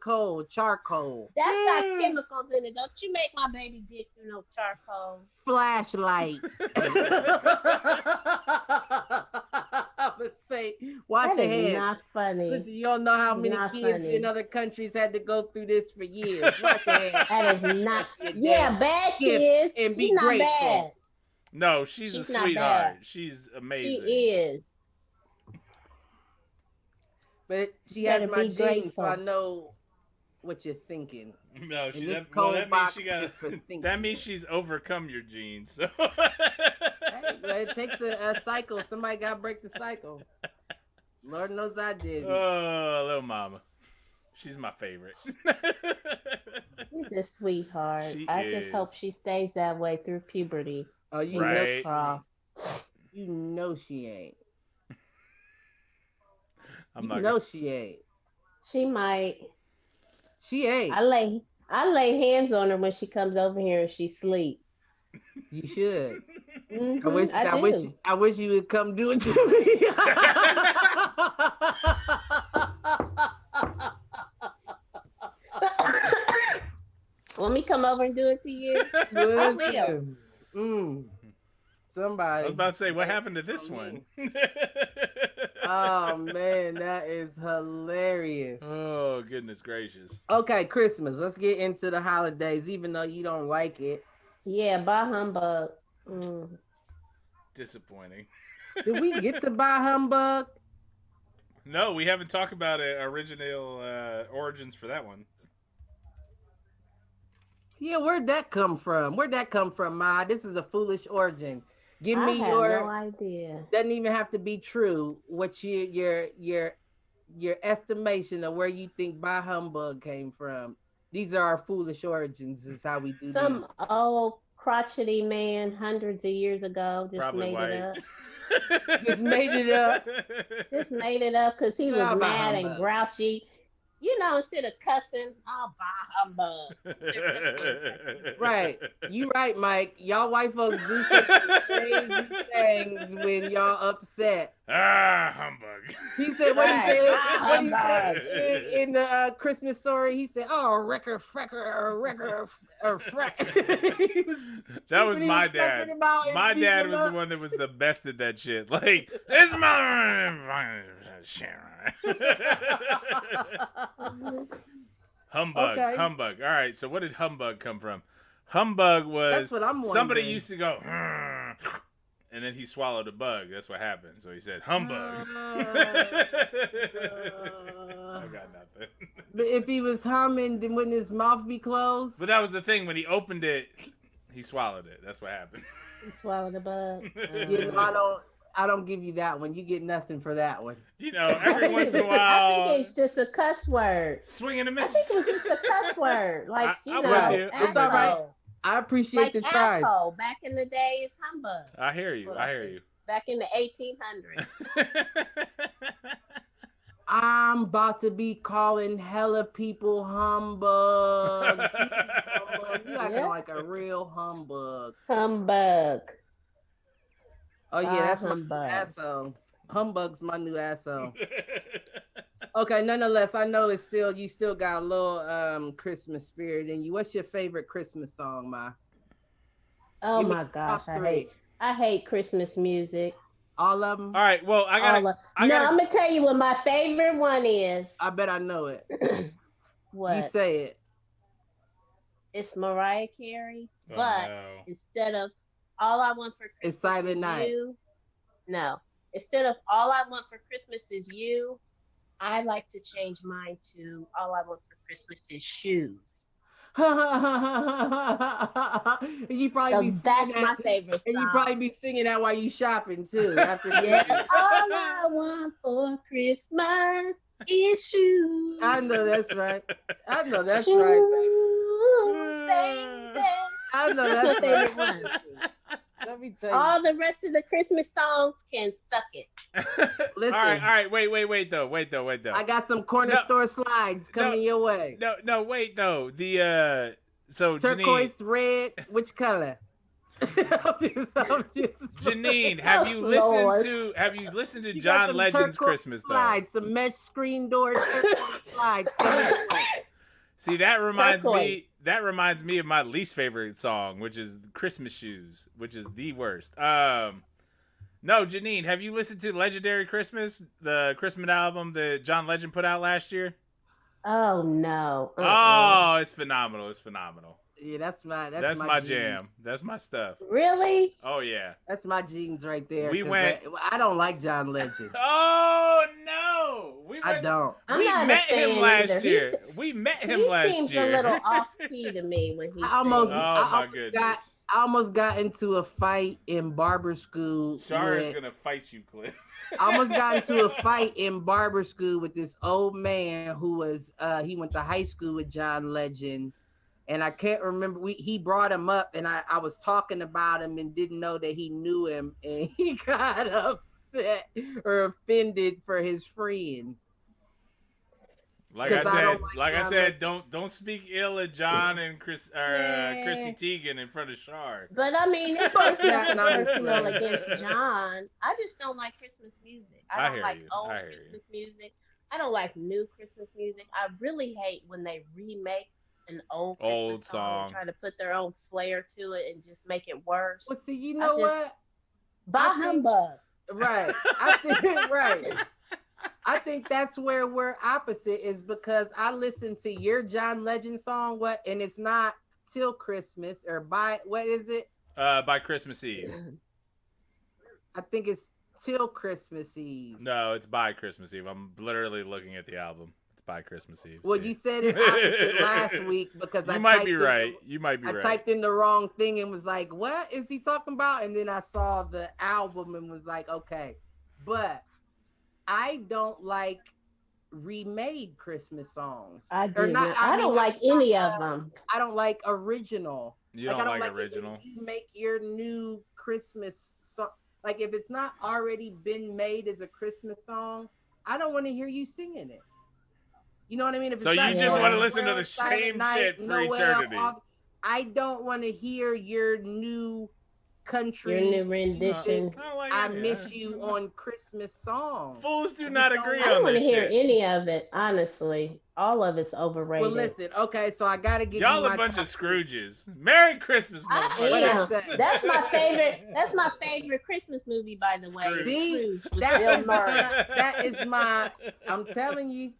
charcoal. That's got chemicals in it. Don't you make my baby dig through no charcoal. Flashlight. I would say, watch your hands. Not funny. Listen, you don't know how many kids in other countries had to go through this for years. Watch your hands. That is not. Yeah, bad kids. And be she's not grateful. bad. No, she's a sweetheart. She's amazing. She is. But she has my genes, so I know what you're thinking. No, that means she's overcome your genes. So. Hey, it takes a cycle. Somebody got to break the cycle. Lord knows I did. Oh, little mama. She's my favorite. She's a sweetheart. I just hope she stays that way through puberty. Oh, you know she ain't. She ain't. She might. She ain't. I lay hands on her when she comes over here and she sleep. You should. Mm-hmm, I wish you would come do it to me. Want me come over and do it to you? I will. Somebody. I was about to say, what happened to this one? Oh man, that is hilarious. Oh goodness gracious. Okay, Christmas. Let's get into the holidays. Even though you don't like it, Yeah, bah humbug. Mm. Disappointing. Did we get to Bah Humbug? No, we haven't talked about original origins for that one. Yeah, where'd that come from? Where'd that come from, Ma? This is a foolish origin. Give I me have no your. idea. Doesn't even have to be true. What's your estimation of where you think Bah Humbug came from? These are our foolish origins. Is how we do these. Some old crotchety man hundreds of years ago just Probably made it white. up. Just made it up. Just made it up because he was Bah mad and Humbug. grouchy. You know, instead of cussing, oh, bah humbug. Right. You right, Mike. Y'all white folks do such crazy things when y'all upset. Ah, humbug. He said what Right. he said. Ah, What he humbug. said in the Christmas story. He said, "Oh, wrecker, frecker, or wrecker, or freck." That was my dad. My dad was the one that was the best at that shit. Like, this mother. Humbug, Okay. humbug. All right, so what did humbug come from? Humbug was That's what I'm somebody wondering. used to go, and then he swallowed a bug. That's what happened. So he said humbug. I got nothing. But if he was humming, then wouldn't his mouth be closed? But that was the thing. When he opened it, he swallowed it. That's what happened. He swallowed a bug. You know, I don't give you that one. You get nothing for that one. You know, every once in a while, I think it's just a cuss word. swing and a I think miss. it was just a cuss word. Like, you I'm know, with you. It's all right. asshole. I appreciate Like the tries. asshole. Back in the day, it's humbug. I hear you. I hear you. Back in the 1800s. I'm about to be calling hella people humbug. You acting Yeah. like a real humbug. Humbug. Oh yeah, that's my new Humbug. asshole. Humbug's my new asshole. Okay, nonetheless, I know it's still you still got a little Christmas spirit in you. What's your favorite Christmas song, Ma? Oh Give me my the gosh, top three. I hate Christmas music. All of them? All right. Well, I All gotta. of- I no, gotta. I'm gonna tell you what my favorite one is. I bet I know it. What? You say it. It's Mariah Carey, Oh, but no. instead of All I Want for Christmas It's Silent is Night. You, no. Instead of All I Want for Christmas is You, I like to change mine to All I Want for Christmas is Shoes. You probably So be that's singing my that, favorite and song. you probably be singing that while you shopping too. After Yeah. All I want for Christmas is shoes. I know that's right. I know that's shoes, right. baby. I know That's that's my right. favorite one. Let me tell you. All the rest of the Christmas songs can suck it. Listen. All right. Wait though. I got some corner No. store slides coming your way. No, wait though. The so Turquoise, red, which color? I'm just- Janine, have you Lord. listened to You got John some Legend's turquoise Christmas though? slides, some mesh screen door turquoise slides coming your way. See, that reminds me. Turquoise. That reminds me of my least favorite song, which is Christmas Shoes, which is the worst. No, Janine, have you listened to Legendary Christmas, the Christmas album that John Legend put out last year? Oh no. Oh, it's phenomenal. It's phenomenal. Yeah, that's my Jeans. jam. That's my stuff. Really? Oh yeah. That's my jeans right there. We 'cause went- I don't like John Legend. Oh no. I don't. I'm We not a met him fan last either. year. We met him He last seems year. a little off key to me when he I almost- sings. Oh I my almost goodness. I almost got into a fight in barber school. Char is with- gonna fight you, Cliff. I almost got into a fight in barber school with this old man who was he went to high school with John Legend, and I can't remember. He brought him up, and I was talking about him and didn't know that he knew him, and he got upset or offended for his friend. Like I 'Cause I said, don't like John Legend. don't speak ill of John and Chrissy Teigen in front of Char. But I mean, it's Fuck not that, no, I'm just personal playing. against John. I just don't like Christmas music. I I don't hear like you. old I hear you. Christmas music. I don't like new Christmas music. I really hate when they remake an old Christmas song. and try to put their own flair to it and just make it worse. Well, see, you know just- what? Bah I think- humbug. Right. I think right. I think that's where we're opposite is because I listen to your John Legend song, and it's not Till Christmas or by what is it? By Christmas Eve. I think it's Till Christmas Eve. No, it's by Christmas Eve. I'm literally looking at the album. It's by Christmas Eve. Well, you said it opposite last week because you might be right. You might be right. I typed in the wrong thing and was like, "What is he talking about?" And then I saw the album and was like, "Okay," but I don't like remade Christmas songs. I don't like any of them. I don't like original. You don't like original. If you make your new Christmas song, like if it's not already been made as a Christmas song, I don't want to hear you singing it. You know what I mean? So you just want to listen to the same shit for eternity. I don't want to hear your new country. Your new rendition. I miss you on Christmas songs. Fools do not agree on this. I don't want to hear any of it, honestly. All of it's overrated. Well, listen, okay, so I gotta give y'all you a bunch of Scrooges. Merry Christmas, motherfuckers. That's my favorite. That's my favorite Christmas movie, by the way. Scrooge with Bill Murray. That is my. I'm telling you.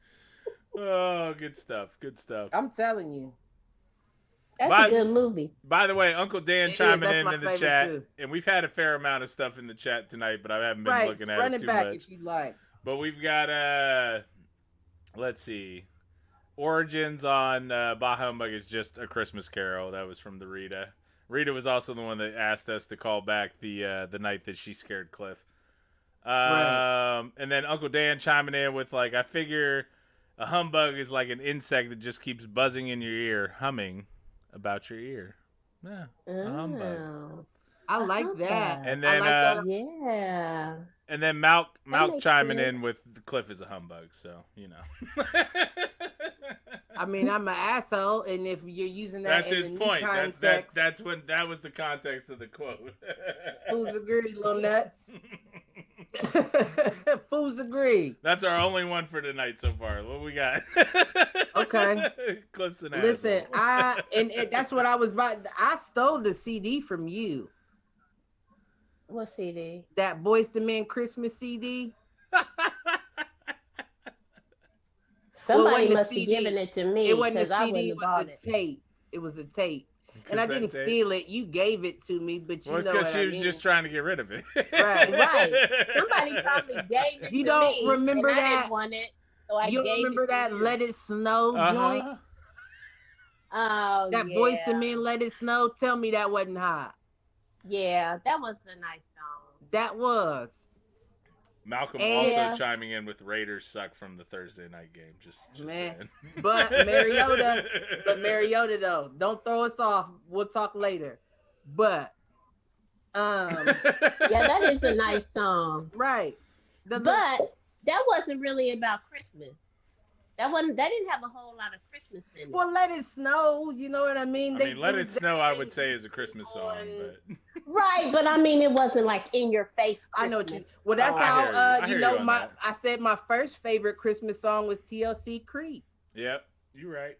Oh, good stuff. Good stuff. I'm telling you. That's a good movie. By the way, Uncle Dan chiming in the chat, and we've had a fair amount of stuff in the chat tonight, but I haven't been looking at it too back much. If you'd like. But we've got let's see, Origins on Bah Humbug is just a Christmas Carol. That was from the Rita. Rita was also the one that asked us to call back the night that she scared Cliff. Right. And then Uncle Dan chiming in with like, I figure a humbug is like an insect that just keeps buzzing in your ear, humming about your ear. Yeah, a humbug. I like that. And then yeah. And then Malk chiming in with Cliff is a humbug, so you know. I mean, I'm an asshole, and if you're using that, that's his point. Context, that's when that was the context of the quote. Fools agree, little nuts. Fools agree. That's our only one for tonight so far. What we got? Okay. Cliff's an Listen, asshole. and that's what I was about. I stole the CD from you. What CD? That Boyz II Men Christmas CD. Somebody must have given it to me. It wasn't a CD. It was a tape. It was a tape. And I didn't steal it. You gave it to me, but you know what I mean. It's because she was just trying to get rid of it. Right. Somebody probably gave it to me. You don't remember that? I didn't want it, so I you gave remember it that to Let It Snow joint? Oh, that Boyz II Men Let It Snow? Tell me that wasn't hot. Yeah, that was a nice song. That was. Malcolm also chiming in with Raiders suck from the Thursday night game. Just man. Saying. But Mariota though, don't throw us off. We'll talk later. But yeah, that is a nice song. Right. But that wasn't really about Christmas. That didn't have a whole lot of Christmas in it. Well, Let It Snow, you know what I mean? Let It Snow, I would say, is a Christmas song, but right, but I mean, it wasn't like in your face Christmas. I know what you. Well, that's how you know I said my first favorite Christmas song was TLC Creep. Yep, you're right.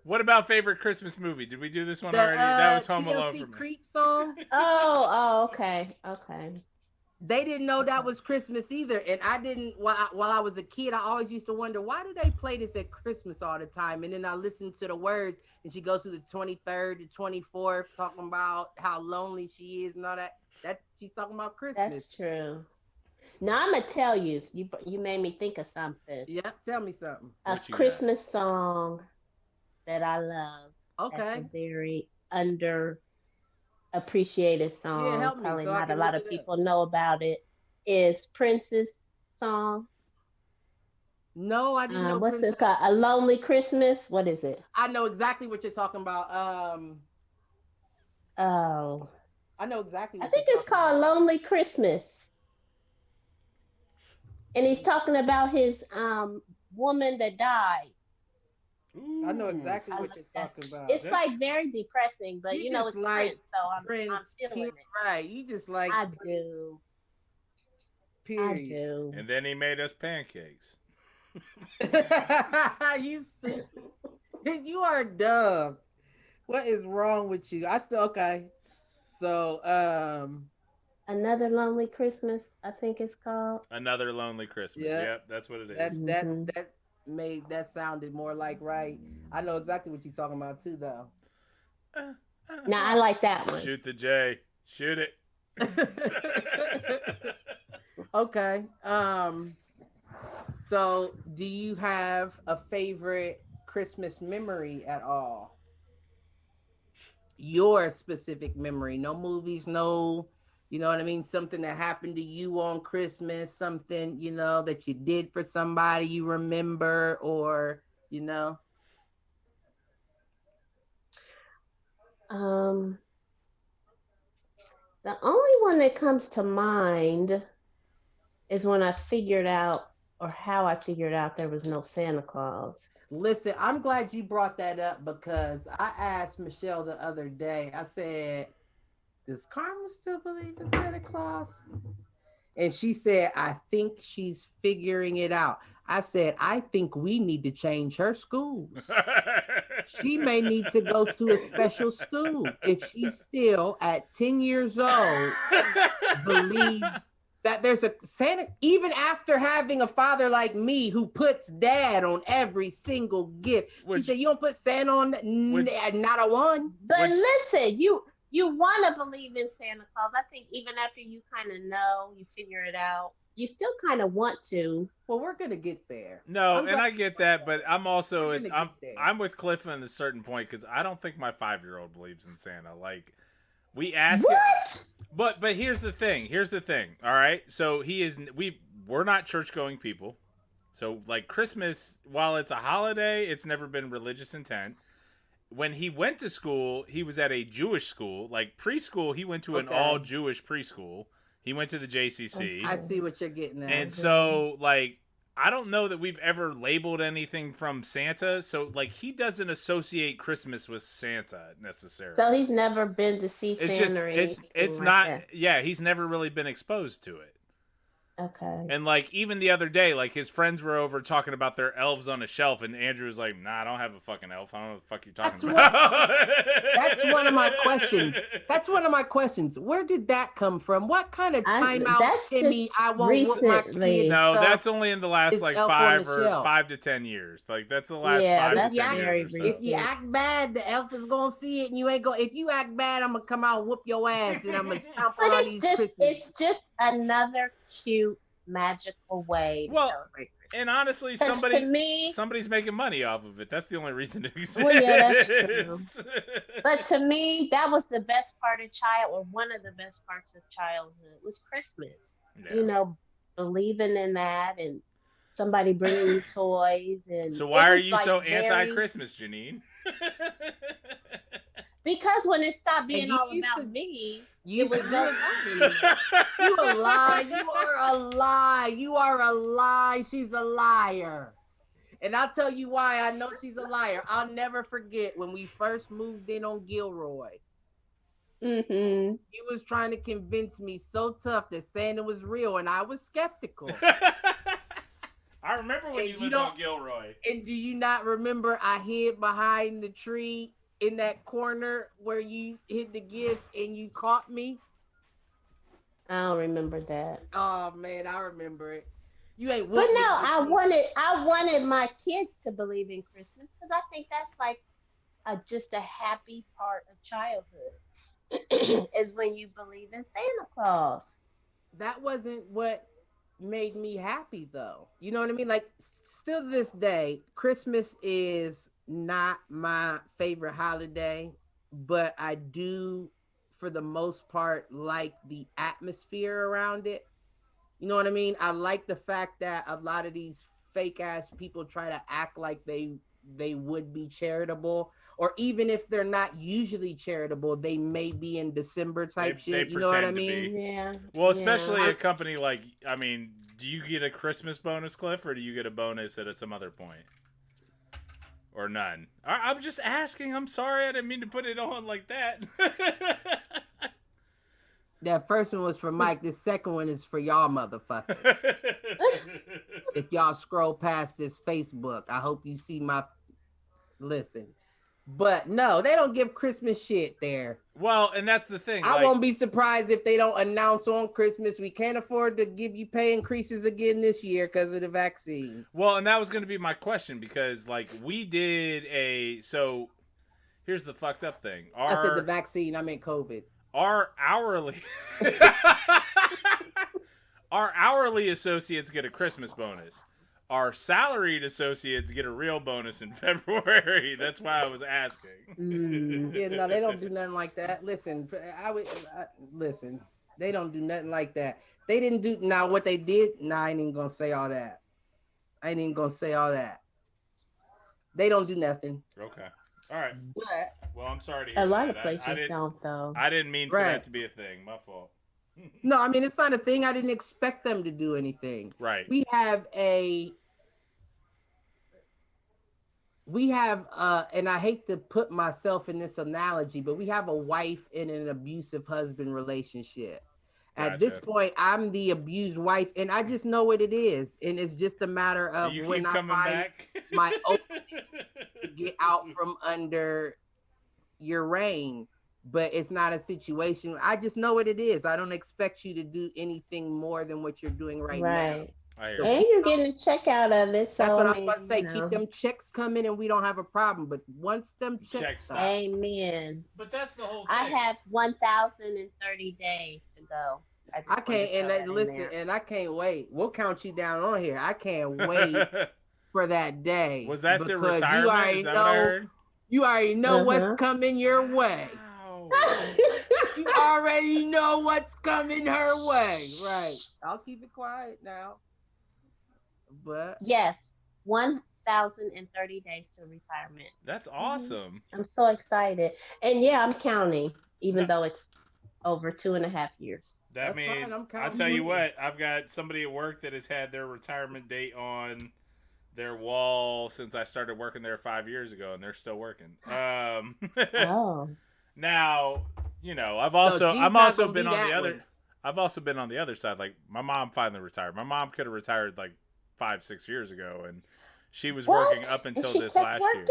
What about favorite Christmas movie? Did we do this one already? That was Home Alone for me. Creep song. Okay. They didn't know that was Christmas either, and I didn't. While I was a kid, I always used to wonder, why do they play this at Christmas all the time? And then I listened to the words, and she goes through the 23rd, the 24th, talking about how lonely she is and all that. That she's talking about Christmas. That's true. Now I'm gonna tell you. You made me think of something. Yeah, tell me something. A Christmas song that I love. Okay. That's a very underappreciated song. Yeah, Probably not a lot of people know about it. Is Prince's song? No, I didn't know. What's it called? A Lonely Christmas? What is it? I know exactly what you're talking about. Oh. I know exactly. I think it's called Lonely Christmas. And he's talking about his woman that died. Ooh, I know exactly what you're talking about. It's like very depressing, but you know it's Prince, so I'm feeling it. Right, you just like. I do. Period. I do. And then he made us pancakes. You are dumb. What is wrong with you? Okay. So Another Lonely Christmas, I think it's called. Another Lonely Christmas. Yeah. Yep, that's what it is. sounded more like right. I know exactly what you're talking about too, though. Now I like that one. Shoot the J. Shoot it. Okay. So do you have a favorite Christmas memory at all? Your specific memory, no movies, no, you know what I mean? Something that happened to you on Christmas, something, that you did for somebody you remember, or, Um, the only one that comes to mind is when I figured out, or how I figured out there was no Santa Claus. Listen, I'm glad you brought that up because I asked Michelle the other day, I said, does Karma still believe in Santa Claus? And she said, I think she's figuring it out. I said, I think we need to change her schools. She may need to go to a special school if she still, at 10 years old, believes that there's a Santa, even after having a father like me who puts dad on every single gift. She said, you don't put Santa on not a one. But listen, you want to believe in Santa Claus. I think even after you kind of know, you figure it out, you still kind of want to. Well, we're going to get there. No, and I get that, but I'm also, I'm with Cliff on a certain point because I don't think my 5-year-old believes in Santa. Like, we ask what? But here's the thing. All right. So we're not church going people. So like Christmas, while it's a holiday, it's never been religious intent. When he went to school, he was at a Jewish school. Like preschool, he went to an all Jewish preschool. He went to the JCC. I see what you're getting at. And so like, I don't know that we've ever labeled anything from Santa. So, like, he doesn't associate Christmas with Santa necessarily. So he's never been to see Santa or anything. It's like not, that. Yeah, he's never really been exposed to it. Okay. And, like, even the other day, like, his friends were over talking about their elves on a shelf, and Andrew was like, nah, I don't have a fucking elf. I don't know what the fuck you're talking about. That's one of my questions. Where did that come from? What kind of timeout, Timmy? I won't whoop my kids. No, that's only in the last, like, 5 to 10 years. Like, that's the last 5 to 10 years. If you act bad, the elf is going to see it, and you ain't going to. If you act bad, I'm going to come out and whoop your ass, and I'm going to stomp on all these Christmas. It's just another cute, magical way to celebrate Christmas. And honestly, somebody's making money off of it. That's the only reason it exists. Well, yeah, that's true. But to me, that was the best part of one of the best parts of childhood was Christmas. Yeah. Believing in that and somebody bringing you toys. And so why are you so anti-Christmas, Janine? Because when it stopped being all about me, it was no fun anymore. You a lie. You are a lie. You are a lie. She's a liar. And I'll tell you why I know she's a liar. I'll never forget when we first moved in on Gilroy. Mm-hmm. He was trying to convince me so tough that Santa was real, and I was skeptical. I remember when you lived on Gilroy. And do you not remember I hid behind the tree in that corner where you hid the gifts and you caught me? I don't remember that. Oh man, I remember it. You ain't. But no, I wanted my kids to believe in Christmas because I think that's like just a happy part of childhood is when you believe in Santa Claus. That wasn't what made me happy though. You know what I mean? Like still to this day, Christmas is not my favorite holiday, but I do for the most part like the atmosphere around it. You know what I mean? I like the fact that a lot of these fake ass people try to act like they would be charitable, or even if they're not usually charitable, they may be in December type shit. You know what I mean? Yeah. Well, especially a company like, I mean, do you get a Christmas bonus, Cliff, or do you get a bonus at some other point? Or none? I'm just asking. I'm sorry. I didn't mean to put it on like that. That first one was for Mike. The second one is for y'all motherfuckers. If y'all scroll past this Facebook, I hope you see my... Listen. But no, they don't give Christmas shit there. Well, and that's the thing. I won't be surprised if they don't announce on Christmas, we can't afford to give you pay increases again this year because of the vaccine. Well, and that was going to be my question because, like, we did so here's the fucked up thing. I said the vaccine, I meant COVID. Our hourly associates get a Christmas bonus. Our salaried associates get a real bonus in February. That's why I was asking. Yeah, no, they don't do nothing like that. Listen, listen. They don't do nothing like that. They didn't do now what they did. I ain't even gonna say all that. They don't do nothing. Okay. All right. But well, I'm sorry to hear a lot that. of places don't though. I didn't mean for that to be a thing. My fault. No, I mean it's not a thing. I didn't expect them to do anything. Right. We have and I hate to put myself in this analogy, but we have a wife in an abusive husband relationship. At this point, I'm the abused wife, and I just know what it is, and it's just a matter of when I find back? my opening to get out from under your reign. But it's not a situation. I just know what it is. I don't expect you to do anything more than what you're doing right now. And you're getting a check out of it. So that's what I was about to say. Keep them checks coming and we don't have a problem. But once them checks stop. Amen. But that's the whole thing. I have 1,030 days to go. I can't, and I can't wait. We'll count you down on here. I can't wait for that day. Was that to retirement? You already know what's coming your way. You already know what's coming her way. Right. I'll keep it quiet now. But yes, 1,030 days to retirement. That's awesome. I'm so excited. And yeah, I'm counting, even though it's over 2.5 years. That means I'll tell you what, I've got somebody at work that has had their retirement date on their wall since I started working there 5 years ago, and they're still working. Oh. Now, you know, I've also been on the other side. Like my mom finally retired. My mom could have retired like 5-6 years ago, and she was working up until this last year.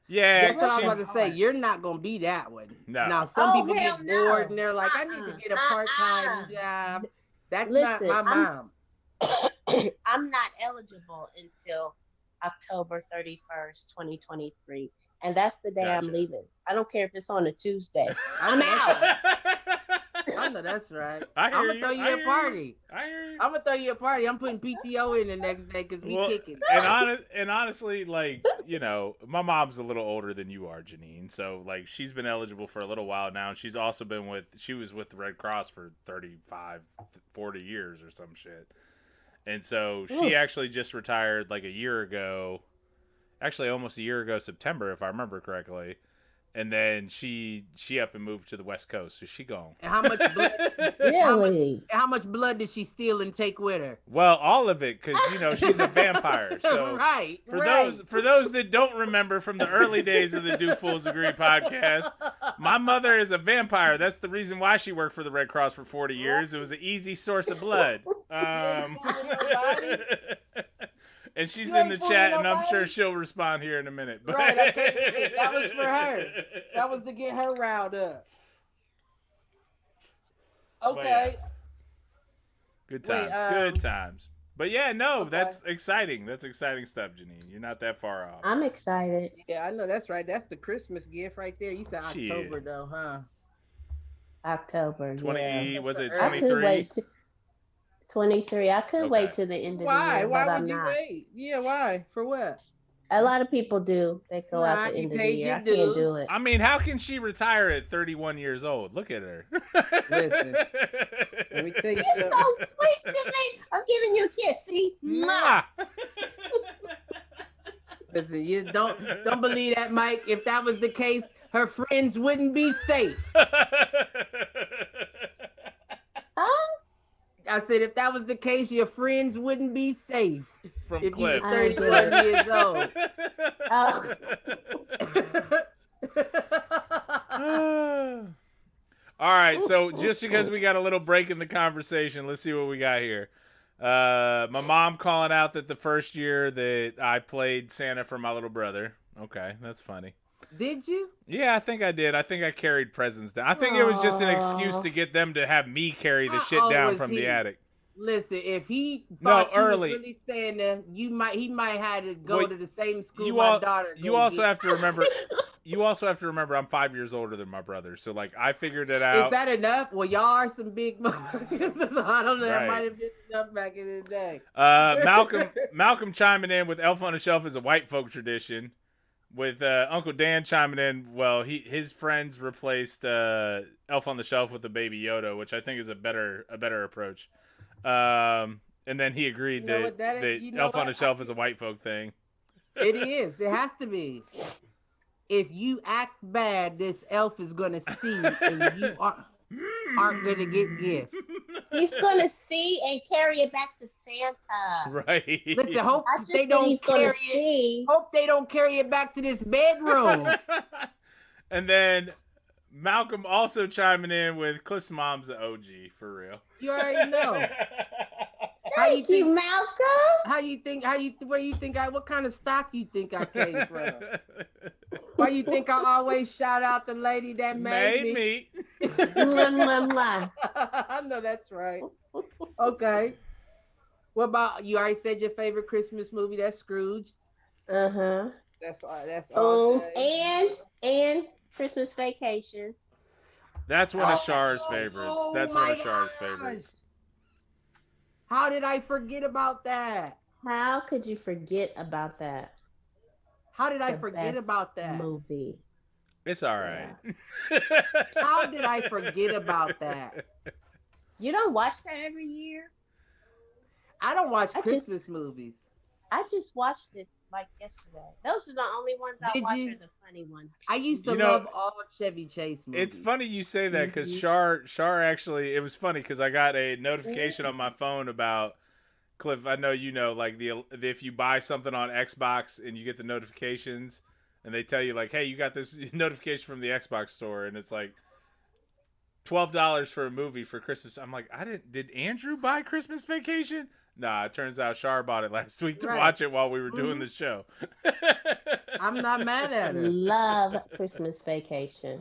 Yeah, that's what I was about to say. You're not gonna be that one. No. Now some people get bored and they're like, I need to get a part-time job. That's not my mom. I'm not eligible until October 31st, 2023. And that's the day I'm leaving. I don't care if it's on a Tuesday. I'm out. I know that's right. I'm gonna throw you a party. I hear you. I'm gonna throw you a party. I'm putting PTO in the next day because we kicking. And honestly, like, you know, my mom's a little older than you are, Janine. So like, she's been eligible for a little while now, and she's also been she was with the Red Cross for 35, 40 years or some shit. And so she actually just retired like a year ago. Actually, almost a year ago, September, if I remember correctly. And then she up and moved to the West Coast, so she gone. And how much blood? Really? How much blood did she steal and take with her? Well, all of it, because you know she's a vampire. So for those that don't remember from the early days of the Do Fools Agree podcast, my mother is a vampire. That's the reason why she worked for the Red Cross for 40 years. It was an easy source of blood. And she's in the chat, and I'm sure she'll respond here in a minute. But right, I can't wait. That was for her. That was to get her riled up. Okay. Yeah. Good times. Good times. But yeah, no, that's exciting. That's exciting stuff, Janine. You're not that far off. I'm excited. Yeah, I know. That's right. That's the Christmas gift right there. You said October, though, huh? October. 20, was it 23? I could wait 23. I could wait to the end of the year. Why would you wait? Yeah, why? For what? A lot of people do. They go out the end of the year. I can't do it. I mean, how can she retire at 31 years old? Look at her. Listen, let me tell you something. You're so sweet to me. I'm giving you a kiss. See? Mwah. Listen, you don't believe that, Mike. If that was the case, her friends wouldn't be safe. Huh? I said, if that was the case, your friends wouldn't be safe. From if Cliff. you were 31 years old. All right, so just because we got a little break in the conversation, let's see what we got here. My mom calling out that the first year that I played Santa for my little brother. Okay, that's funny. Did you? Yeah, I think I did. I think I carried presents down. I think it was just an excuse Aw. to get them to have me carry the How shit old down was from the he? attic. Listen, if he No, thought you early. was really saying that, he might have to go Well, to the same school You my all, daughter you go also get. have to remember. You also have to remember I'm 5 years older than my brother, so like I figured it Is out. that enough? Well, y'all are some big motherfuckers. I don't know. That Right. might have been enough back in the day. Malcolm chiming in with Elf on the Shelf is a white folk tradition. With Uncle Dan chiming in, well, his friends replaced Elf on the Shelf with the Baby Yoda, which I think is a better approach. And then he agreed You know that, what that is? that You know Elf on what? the Shelf is a white folk thing. It is. It has to be. If you act bad, this elf is gonna see, and you aren't gonna get gifts. He's gonna see and carry it back to Santa. Right. Listen, hope I just they said don't he's gonna carry it. see. Hope they don't carry it back to this bedroom. And then Malcolm also chiming in with Cliff's mom's the OG, for real. You already know. Thank you, Malcolm. Where you think what kind of stock you think I came from? Why you think I always shout out the lady that made me? Mwah, mwah, mwah. I know that's right. Okay. What about you? Already said your favorite Christmas movie. That's Scrooge. Uh-huh. That's all. And Christmas Vacation. That's one of Char's favorites. Oh That's one my of Char's gosh. favorites. How did I forget about that? How could you forget about that? How did I The forget best about that? movie? It's all right. How did I forget about that? You don't watch that every year? I don't watch I just- Christmas movies. I just watched it like yesterday. Those are the only ones I Did watch you? are the funny ones. I used to You know, love all Chevy Chase movies. It's funny you say that because Mm-hmm. Char actually, it was funny because I got a notification on my phone about Cliff. I know you know, like the if you buy something on Xbox and you get the notifications and they tell you like, hey, you got this notification from the Xbox store and it's like $12 for a movie for Christmas. I'm like, did Andrew buy Christmas Vacation? Nah, it turns out Char bought it last week to Right. watch it while we were doing the show. I'm not mad at her. Love Christmas Vacation.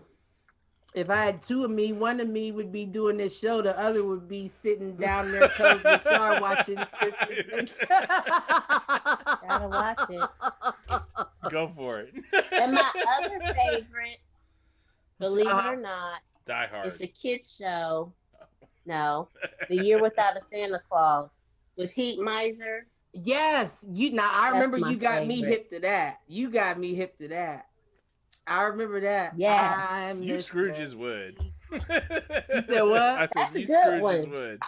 If I had two of me, one of me would be doing this show, the other would be sitting down there covered with Char watching Christmas. Gotta watch it. Go for it. And my other favorite, believe it or not, Die Hard. is a kids show. No, The Year Without a Santa Claus with Heath Miser. Yes, I remember my you got me favorite. hip to that. You got me hip to that. I remember that. Yes. You Scrooge's wood. You said what? I said That's a you good Scrooge's one. wood.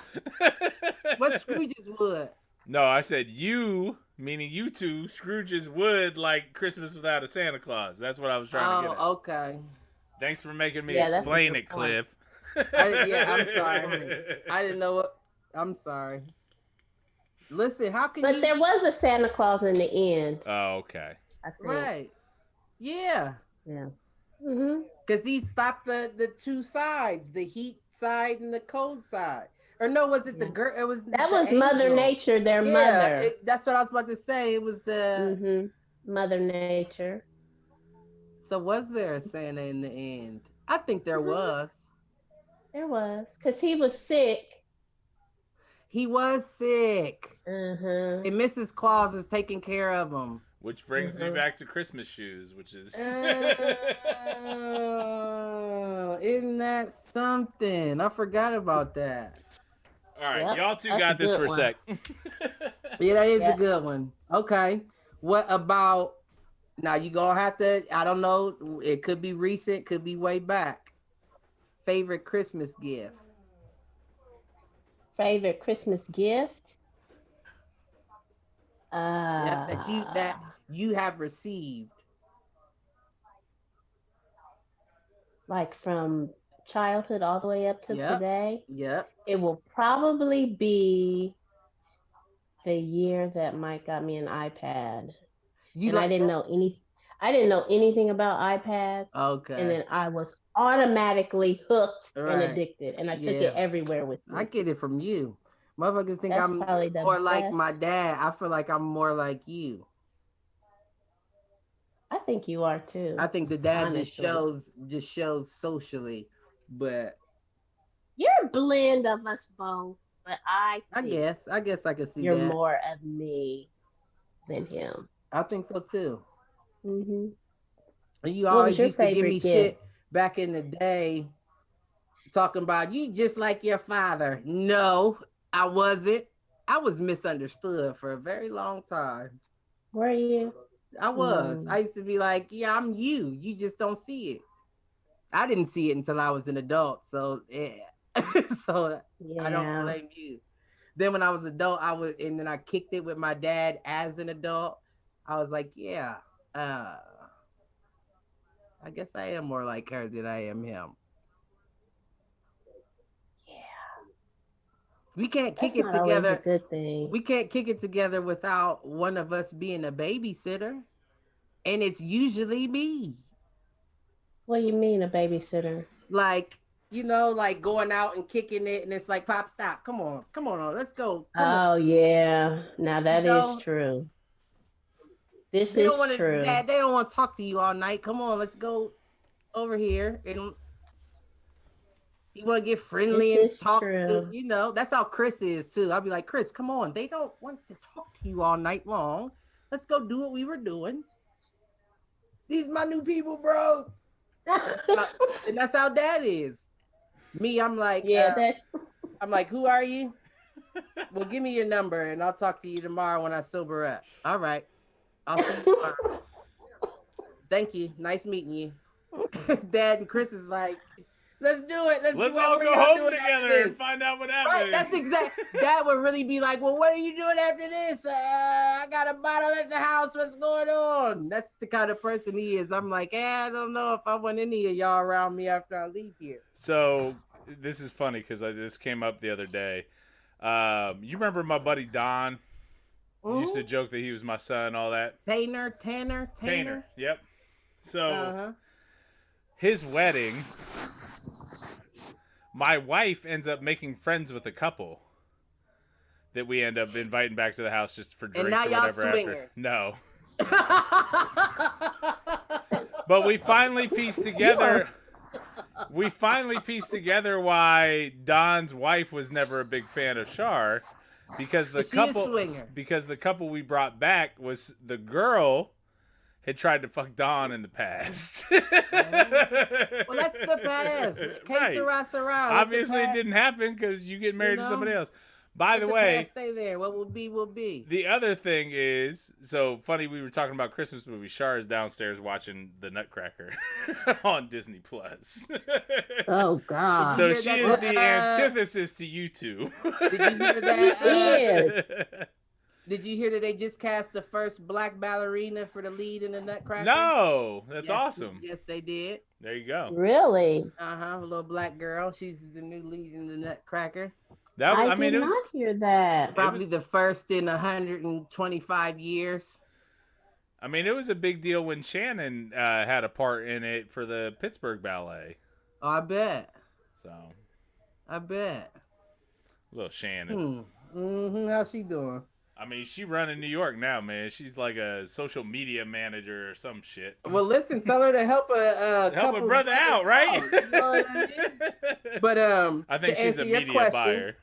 What Scrooge's wood? No, I said you, meaning you two, Scrooge's wood like Christmas without a Santa Claus. That's what I was trying to get at. Okay. Thanks for making me Yeah, that's a explain good it, point. Cliff. I'm sorry. I didn't know what. I'm sorry. Listen, how can But you? there was a Santa Claus in the end, Oh, okay. I think. Right. Yeah. Yeah. Mm-hmm. Because he stopped the two sides, the heat side and the cold side. Or no, was it the Yeah. girl? It was That the was Mother angel. Nature, their Yeah, mother. that's what I was about to say. It was the. Mm-hmm. Mother Nature. So was there a Santa in the end? I think there Mhm. was. There was. Because he was sick. He was sick, Mm-hmm. and Mrs. Claus was taking care of him. Which brings me Mhm. back to Christmas shoes, which is. Oh, isn't that something? I forgot about that. All right, Yep, y'all two that's got a this good for a one. sec. Yeah, that is Yeah. a good one. Okay. What about now? You gonna have to, I don't know. It could be recent, could be way back. Favorite Christmas gift. Favorite Christmas gift? Yeah, that you have received. Like from childhood all the way up to Yep. today. Yep. It will probably be the year that Mike got me an iPad. You And I like didn't that? know anything about iPads. Okay. And then I was automatically hooked and Right. addicted. And I took Yeah. it everywhere with me. I get it from you. Motherfuckers think That's I'm probably the more like best. my dad. I feel like I'm more like you. I think you are too. I think the dad honestly. just shows socially, but You're a blend of us both, but I think I guess I can see you're that. more of me than him. I think so too. Hmm. And you What was always your used to give me favorite gift? shit back in the day, talking about you just like your father. No, I wasn't. I was misunderstood for a very long time. Were you? I was. Mm, I used to be like, yeah, I'm you. You just don't see it. I didn't see it until I was an adult. So yeah. So I don't yeah, blame you. Then when I was adult, and then I kicked it with my dad as an adult. I was like, yeah, uh, I guess I am more like her than I am him. yeah. We can't kick That's it not always a together. good thing. We can't kick it together without one of us being a babysitter, and it's usually me. What do you mean, a babysitter? Like, like going out and kicking it, and it's like, Pop, stop, come on, let's go, come on. Oh yeah. Now You that is know, true. This they is don't want to, true. Dad. They don't want to talk to you all night. Come on, let's go over here, and you want to get This friendly and is talk to, true. That's how Chris is too. I'll be like, Chris, come on. They don't want to talk to you all night long. Let's go do what we were doing. These my new people, bro. And that's how Dad is. Me, Yeah, that I'm like, who are you? Well, give me your number and I'll talk to you tomorrow when I sober up. All right. I'll see you tomorrow. Thank you. Nice meeting you. Dad and Chris is like, let's do it. Let's all go home together and find out what happened. Right, that's exact. Dad would really be like, well, what are you doing after this? I got a bottle at the house. What's going on? That's the kind of person he is. I'm like, I don't know if I want any of y'all around me after I leave here. So this is funny because this came up the other day. You remember my buddy Don? Mm-hmm. Used to joke that he was my son, all that. Tanner. Yep. So his wedding, my wife ends up making friends with a couple that we end up inviting back to the house just for drinks or whatever. After. No. But we finally pieced together. We finally pieced together why Don's wife was never a big fan of Shar, because the couple we brought back was the girl had tried to fuck Don in the past. Well, that's the past. Right. Obviously, it didn't happen because you get married to somebody else. By the way, stay there. What will be, will be. The other thing is, so funny, we were talking about Christmas movies. Shar is downstairs watching The Nutcracker on Disney Plus. Oh God! So she is the antithesis to you two. Did you hear that? Is. Did you hear that they just cast the first black ballerina for the lead in The Nutcracker? No, that's awesome. Yes, they did. There you go. Really? A little black girl. She's the new lead in The Nutcracker. I did not hear that. Probably the first in 125 years. I mean, it was a big deal when Shannon had a part in it for the Pittsburgh Ballet. Oh, I bet. So. I bet. Little Shannon. How's she doing? I mean, she running New York now, man. She's like a social media manager or some shit. Well, listen, tell her to help a brother out, right? You know what I mean? But I think she's a media buyer.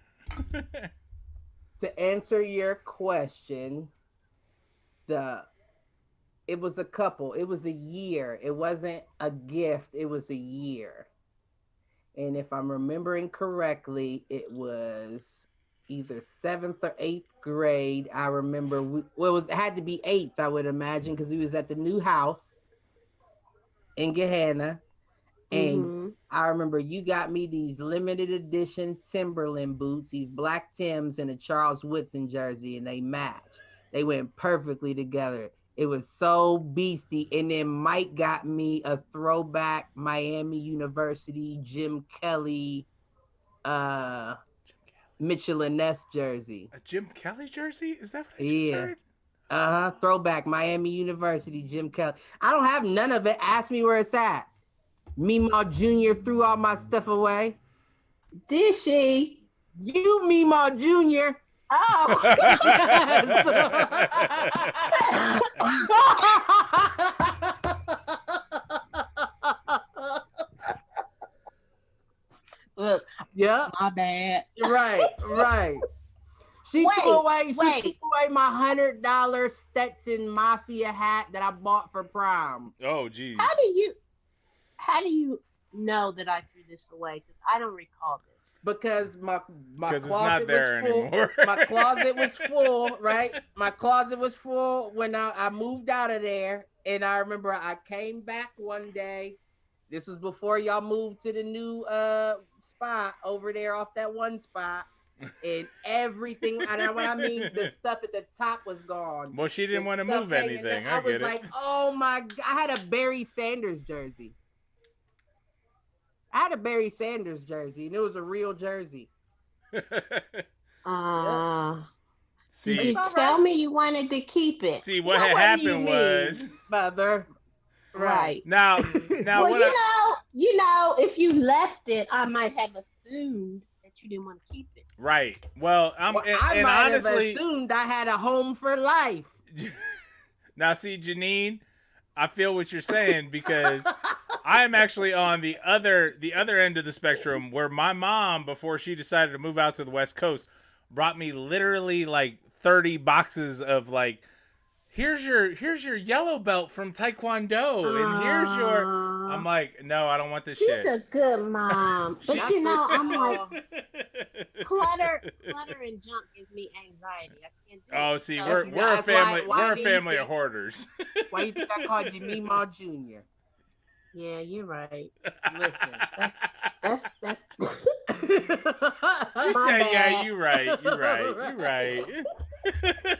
To answer your question, it was a couple. It was a year. It wasn't a gift. It was a year. And if I'm remembering correctly, it was either 7th or 8th grade. I remember it had to be 8th, I would imagine, because we was at the new house in Gahanna. And I remember you got me these limited edition Timberland boots, these black Tims and a Charles Woodson jersey, and they matched. They went perfectly together. It was so beastie. And then Mike got me a throwback Miami University Jim Kelly Mitchell and Ness jersey. A Jim Kelly jersey? Is that what I just heard? Throwback Miami University Jim Kelly. I don't have none of it. Ask me where it's at. Meemaw Jr. threw all my stuff away. Did she? You, Meemaw Jr. Oh. Yep. My bad. Right. She took away my $100 Stetson Mafia hat that I bought for prom. Oh, geez. How do you know that I threw this away? Because I don't recall this. Because my closet it's not there was full. Anymore. My closet was full, right? My closet was full when I moved out of there. And I remember I came back one day. This was before y'all moved to the new spot over there off that one spot. And everything, and when I mean the stuff at the top was gone. Well, she didn't want to move anything. I was like, oh my God. I had a Barry Sanders jersey. And it was a real jersey. Did you tell me you wanted to keep it? See, what had happened was, mother. Right. Now, well, you know, if you left it, I might have assumed that you didn't want to keep it. Right. Well, I might honestly have assumed I had a home for life. Now, see, Janine, I feel what you're saying because I'm actually on the other end of the spectrum where my mom, before she decided to move out to the West Coast, brought me literally like 30 boxes of like, here's your yellow belt from Taekwondo, and here's your. I'm like, no, I don't want this shit. She's a good mom, but you know, I'm like, clutter and junk gives me anxiety. I can't do it. Oh, see, we're a family. We're a family of hoarders. Why you think I called you Meemaw Jr.? Yeah, you're right. Listen, that's. She said, "Yeah, you're right. You're right.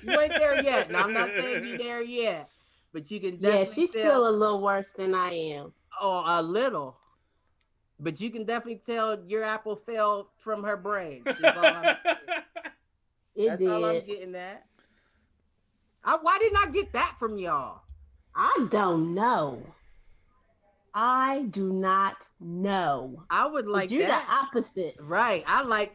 You ain't there yet. Now I'm not saying you there yet, but you can definitely. Yeah, she's still a little worse than I am. Oh, a little. But you can definitely tell your apple fell from her brain. That's all I'm getting at. Why didn't I get that from y'all? I don't know. I do not know. I would like you're that. The opposite. Right. I like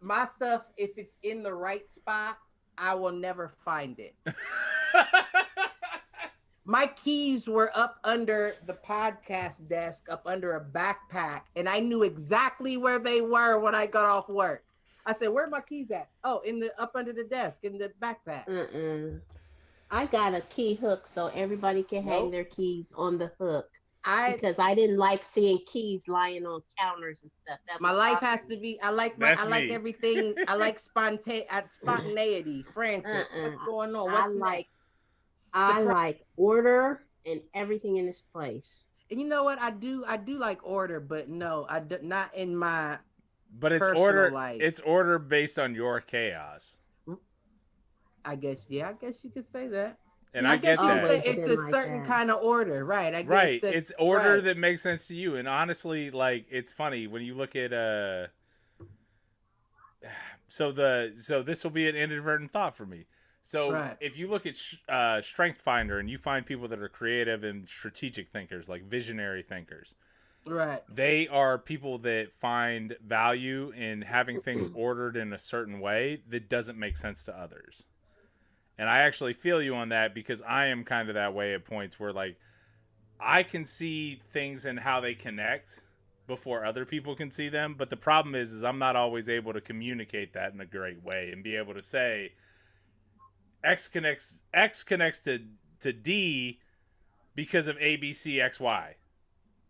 my stuff, if it's in the right spot, I will never find it. My keys were up under the podcast desk, up under a backpack, and I knew exactly where they were when I got off work. I said, "Where are my keys at?" Oh, up under the desk in the backpack. I got a key hook so everybody can hang their keys on the hook. Because I didn't like seeing keys lying on counters and stuff. My life has to be. I like everything. I like spontaneity, frantic. What's going on? What's next? I like order and everything in its place. And you know what? I do like order, but no, not in my. But it's order. Life. It's order based on your chaos. I guess you could say that. And I get that. It's a certain kind of order, right? I guess it's order that makes sense to you. And honestly, like, it's funny when you look at So this will be an inadvertent thought for me. So if you look at Strength Finder and you find people that are creative and strategic thinkers, like visionary thinkers, right? They are people that find value in having things ordered in a certain way that doesn't make sense to others. And I actually feel you on that because I am kind of that way at points where, like, I can see things and how they connect before other people can see them. But the problem is I'm not always able to communicate that in a great way and be able to say X connects to D because of A, B, C, X, Y.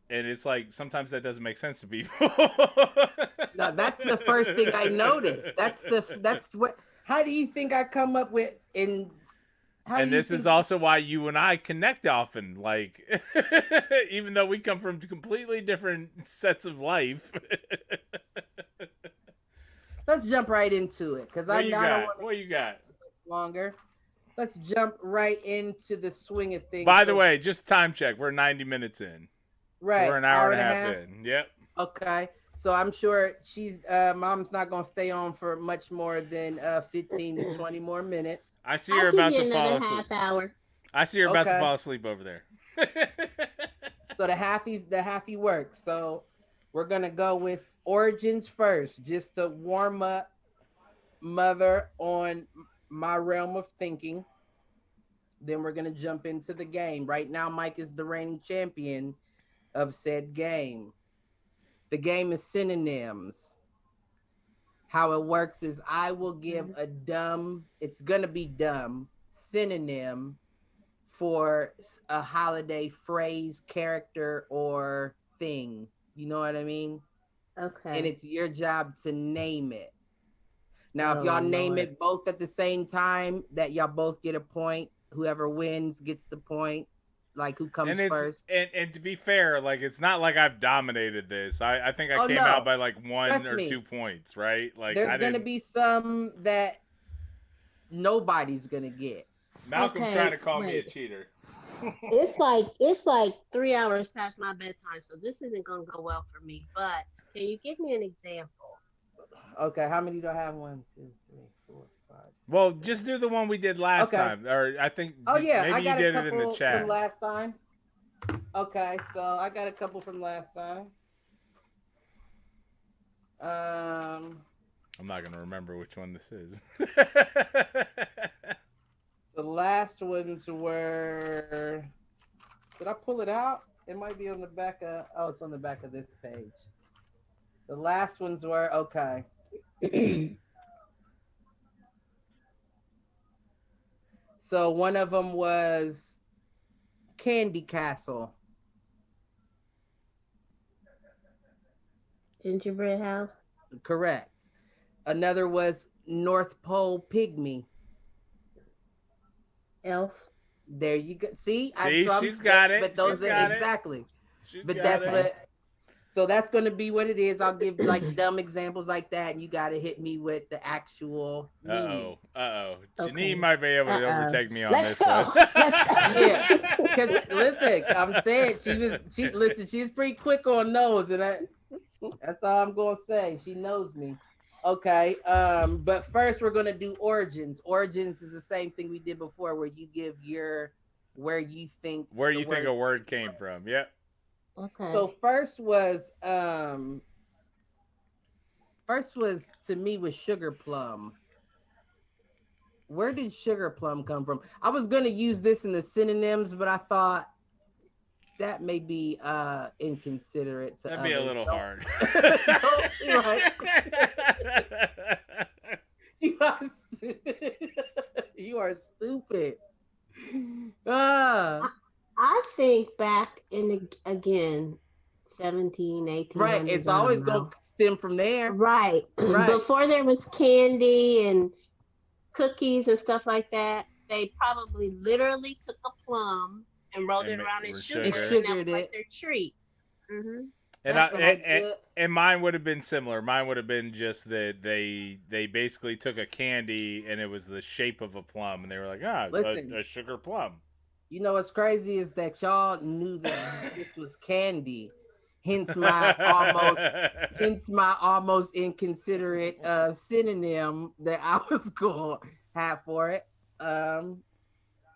And it's like, sometimes that doesn't make sense to people. No, that's the first thing I noticed. That's what. How do you think I come up with and this is also why you and I connect often, like, even though we come from completely different sets of life. Let's jump right into it, because I don't want to. What you got? Longer. Let's jump right into the swing of things. By the way, just time check. We're 90 minutes in. Right. So we're an hour and a half in. Yep. Okay. So I'm sure mom's not going to stay on for much more than 15 to 20 more minutes. I see her about to fall asleep. Half hour. I see her about to fall asleep over there. So the halfie works. So we're going to go with origins first, just to warm up mother on my realm of thinking. Then we're going to jump into the game. Right now, Mike is the reigning champion of said game. The game is synonyms. how it works is I will give a dumb, it's going to be dumb, synonym for a holiday phrase, character, or thing. You know what I mean? Okay. And it's your job to name it. Now, if Oh, y'all name Lord. it both at the same time, that y'all both get a point. Whoever wins gets the point. Like who comes And it's first? and to be fair, like it's not like I've dominated this. I think I Oh came out no, by like 1 trust or me. 2 points, right? Like There's I gonna didn't. be some that nobody's gonna get. Malcolm Okay, trying to call me a wait. cheater. It's like 3 hours past my bedtime, so this isn't gonna go well for me. But can you give me an example? Okay, how many do I have? 1, 2, 3, 4, 5, 6, Well, 7. just do the one we did last Okay. time, or I think Oh yeah, I maybe you got a did it in the couple from chat. last time. Okay, so I got a couple from last time. I'm not gonna remember which one this is. The last ones were. Did I pull it out? It might be on the back of. Oh, it's on the back of this page. The last ones were okay. So one of them was Candy Castle. Gingerbread house. Correct. Another was North Pole Pygmy. Elf. There you go. See, she's got it. But those She's are got it. exactly. She's But got that's it. what. So that's going to be what it is. I'll give like dumb examples like that, and you got to hit me with the actual meaning. Okay. Okay. Janine might be able to overtake me on Let's this go. one. Let's go. Yeah, because listen, I'm saying she's pretty quick on those, and that's all I'm gonna say. She knows me. Okay. But first we're gonna do origins. Origins is the same thing we did before, where you give where you think a word came from. Yep. Okay. So first was to me was sugar plum. Where did sugar plum come from? I was gonna use this in the synonyms, but I thought that may be inconsiderate to That'd be a little hard. Right. You are stupid. I think back in again 17, 18. Right. It's always going to stem from there. Right. Before there was candy and cookies and stuff like that, they probably literally took a plum and rolled it around in sugar, and that was like their treat. Mm-hmm. And mine would have been similar. Mine would have been just that they basically took a candy and it was the shape of a plum, and they were like, a sugar plum. You know what's crazy is that y'all knew that this was candy. Hence my almost inconsiderate synonym that I was going to have for it.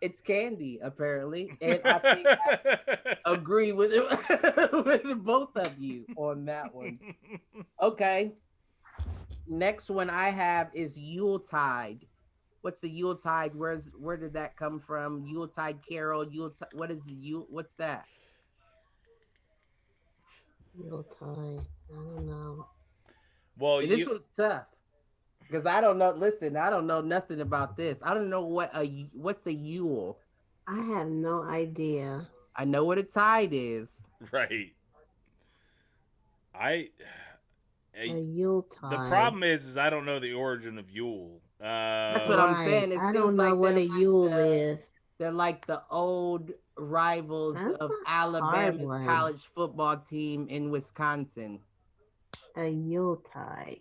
It's candy, apparently, and I think I agree with with both of you on that one. Okay. Next one I have is Yuletide. What's the Yuletide? Where did that come from? Yuletide Carol. Yuletide. What is what's that? Yuletide. I don't know. Well, this was tough because I don't know. Listen, I don't know nothing about this. I don't know what's a Yule. I have no idea. I know what a tide is. Right. A Yuletide. The problem is I don't know the origin of Yule. That's what I'm saying. I don't know what a Yule is. They're like the old rivals of Alabama's college football team in Wisconsin. A Yuletide.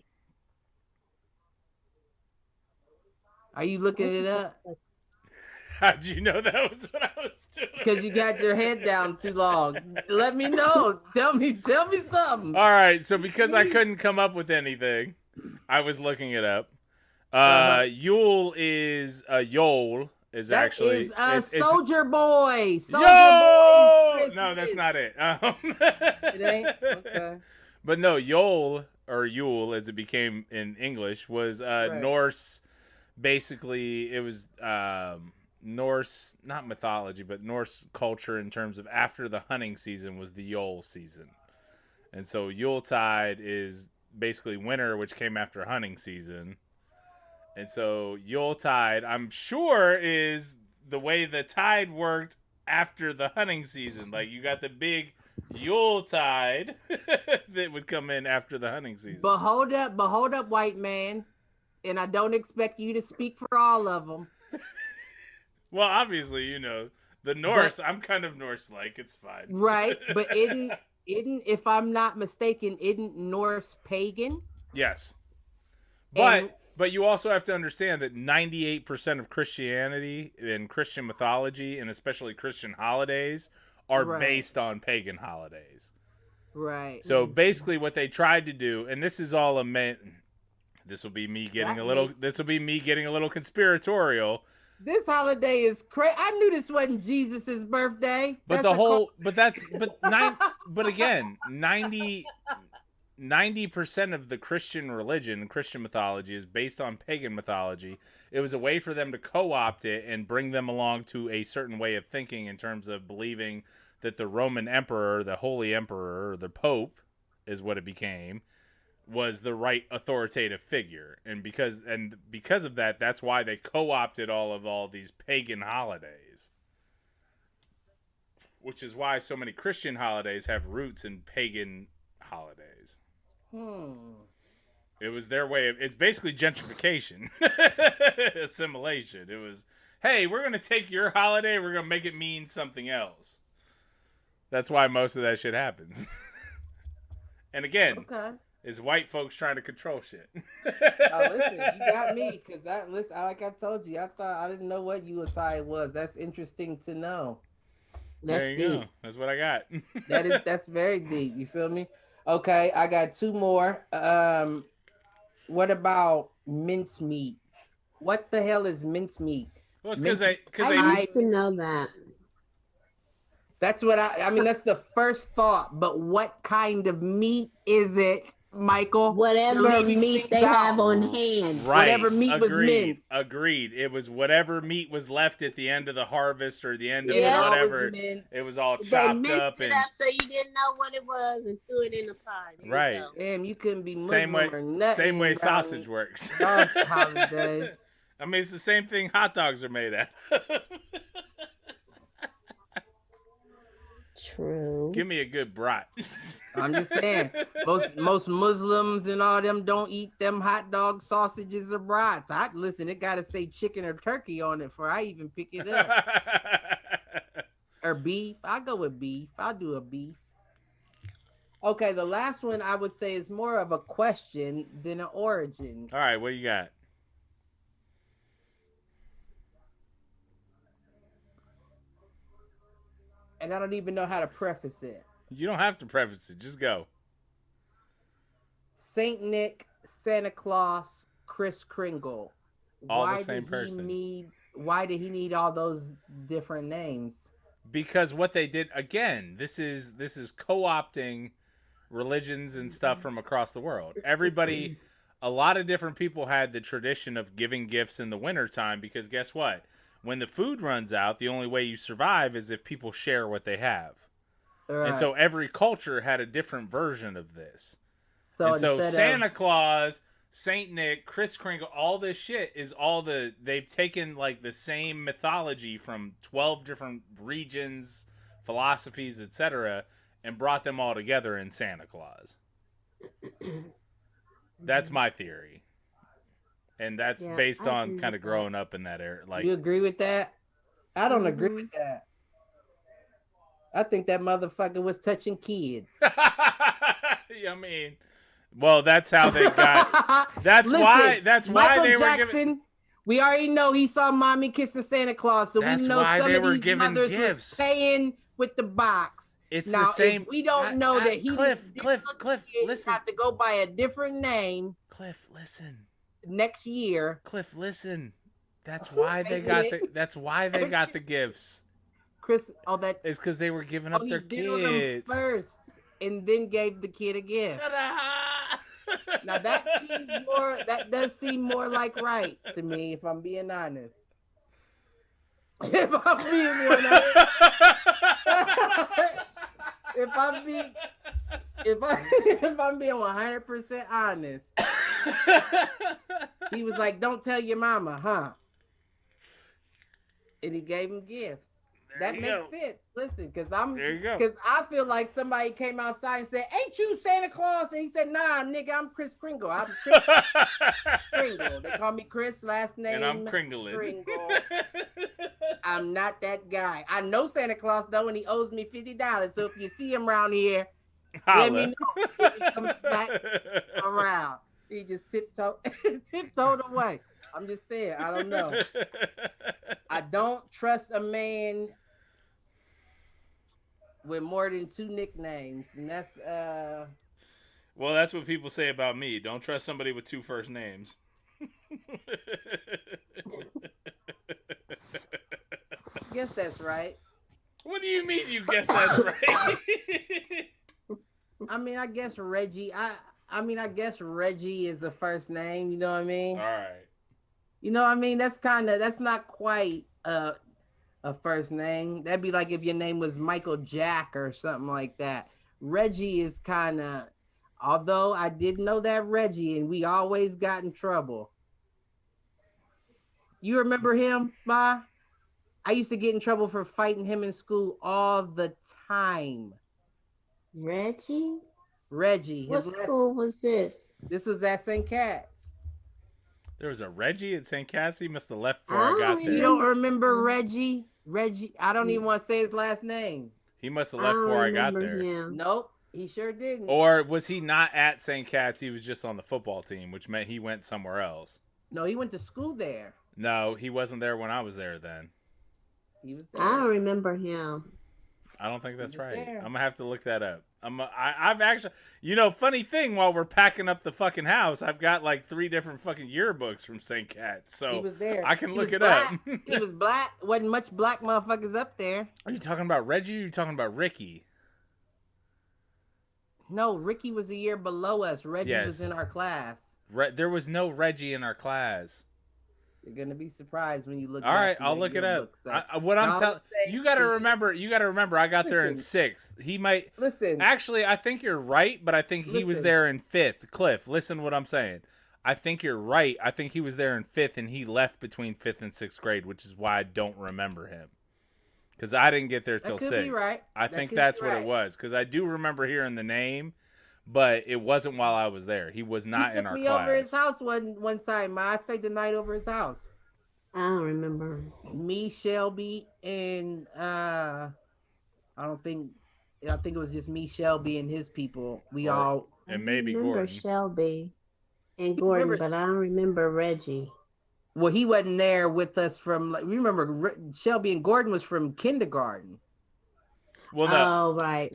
Are you looking it up? How'd you know that was what I was doing? Because you got your head down too long. Let me know. Tell me something. All right. So because I couldn't come up with anything, I was looking it up. Yule is Yule is that actually is Soldier Boy. Soldier Boy. No, that's not it. It ain't okay. But no, Yule or Yule, as it became in English, was Norse. Basically, it was Norse, not mythology, but Norse culture in terms of after the hunting season was the Yule season, and so Yuletide is basically winter, which came after hunting season. And so Yuletide, I'm sure, is the way the tide worked after the hunting season. Like, you got the big Yuletide that would come in after the hunting season. But hold up, white man. And I don't expect you to speak for all of them. Well, obviously, you know, the Norse, I'm kind of Norse-like. It's fine. Right, but isn't, if I'm not mistaken, isn't Norse pagan? Yes. And, But you also have to understand that 98% of Christianity and Christian mythology, and especially Christian holidays, are based on pagan holidays. Right. So basically what they tried to do, and this is all this will be me getting a little conspiratorial. This holiday is crazy. I knew this wasn't Jesus's birthday. But again, 90% of the Christian religion, Christian mythology, is based on pagan mythology. It was a way for them to co-opt it and bring them along to a certain way of thinking in terms of believing that the Roman emperor, the Holy Emperor, or the Pope, is what it became, was the right authoritative figure. And because of that, that's why they co-opted all these pagan holidays. Which is why so many Christian holidays have roots in pagan holidays. It was their way of, it's basically gentrification. Assimilation. It was, hey, we're going to take your holiday, we're going to make it mean something else. That's why most of that shit happens. And again, is white folks trying to control shit. Listen, you got me, because like I told you, I didn't know what Yuletide was. That's interesting to know. There you go. That's what I got. That's very deep. You feel me? Okay, I got two more. What about mincemeat? What the hell is mincemeat? Well, it's because they used to know that. That's what I mean, that's the first thought. But what kind of meat is it, Michael? Whatever meat they have on hand. Right. Whatever meat was minced. Agreed. It was whatever meat was left at the end of the harvest or the end of whatever. It was all chopped up. It up so you didn't know what it was and threw it in the pot. Right. Damn, you couldn't be Same way sausage works. Holidays. I mean, it's the same thing hot dogs are made out of. True. Give me a good brat. I'm just saying, most Muslims and all them don't eat them hot dog sausages or brats. Listen, it gotta say chicken or turkey on it for I even pick it up. Or beef. I go with beef. I'll do a beef. Okay, the last one I would say is more of a question than an origin. All right, what do you got? And I don't even know how to preface it. You don't have to preface it. Just go. Saint Nick, Santa Claus, Kris Kringle. All the same person. Why did he need all those different names? Because what they did, again, this is co-opting religions and stuff from across the world. Everybody, a lot of different people had the tradition of giving gifts in the wintertime because guess what? When the food runs out, the only way you survive is if people share what they have. Right. And so every culture had a different version of this. So Santa Claus, Saint Nick, Kris Kringle, all this shit is they've taken like the same mythology from 12 different regions, philosophies, etc., and brought them all together in Santa Claus. That's my theory. And that's based on kind of growing up in that era. Like, you agree with that? I don't agree with that. I think that motherfucker was touching kids. I mean, well, that's how they got. That's why they were giving. We already know he saw mommy kissing Santa Claus, so we know some of these mothers were paying with the box. It's now, the same. If we don't know that he Cliff, listen. Have to go by a different name. Cliff, listen. Next year. Cliff, listen. That's why they got the gifts. Chris, it's because they were giving up their kids first, and then gave the kid a gift. Ta-da! Now that does seem more like right to me, if I'm being honest. If I'm being if I'm being 100% honest, he was like, "Don't tell your mama, huh?" And he gave him gifts. That makes sense. Listen, because I feel like somebody came outside and said, "Ain't you Santa Claus?" And he said, "Nah, nigga, I'm Chris Kringle. I'm Chris Kringle. They call me Chris, last name, and I'm Kringle. I'm not that guy. I know Santa Claus though, and he owes me $50. So if you see him around here, let me know if he comes back around." He just tiptoed away. I'm just saying, I don't know. I don't trust a man with more than 2 nicknames, and that's well, that's what people say about me. Don't trust somebody with 2 first names. Guess that's right. What do you mean you guess that's right? I mean, I guess Reggie. I mean, I guess Reggie is a first name. You know what I mean? All right. You know what I mean? That's not quite a first name. That'd be like if your name was Michael Jack or something like that. Reggie is kind of, although I did know that Reggie, and we always got in trouble. You remember him, Ma? I used to get in trouble for fighting him in school all the time. Reggie? What school was this? This was at St. Cat's. There was a Reggie at St. Cat's. He must have left before I got there. You don't remember Reggie? I don't even want to say his last name. He must have left before I got there. Nope, he sure didn't. Or was he not at St. Cat's? He was just on the football team, which meant he went somewhere else. No, he went to school there. No, he wasn't there when I was there then. He was there. I don't remember him. I don't think that's right. There. I'm gonna have to look that up. I've actually, funny thing, while we're packing up the fucking house, I've got like 3 different fucking yearbooks from St. Cat's, so he was there. I can look it up. He was black. Wasn't much black motherfuckers up there. Are you talking about Reggie or are you talking about Ricky? No, Ricky was a year below us. Reggie was in our class. There was no Reggie in our class. You're gonna be surprised when you look. All right, I'll look it up. What I'm telling you, got to remember. I got there in 6th. He might listen. Actually, I think you're right, but I think he was there in 5th. Cliff, listen what I'm saying. I think you're right. I think he was there in 5th, and he left between 5th and 6th grade, which is why I don't remember him. Because I didn't get there till 6th. Right. I think that's what it was. Because I do remember hearing the name, but it wasn't while I was there. He was not in our class. He took me over his house one time. I stayed the night over his house. I don't remember. Me, Shelby, and I think it was just me, Shelby, and his people. And maybe Gordon. Shelby and Gordon, but I don't remember Reggie. Well, he wasn't there with us from. Remember, Shelby and Gordon was from kindergarten. Well, no. Oh, right.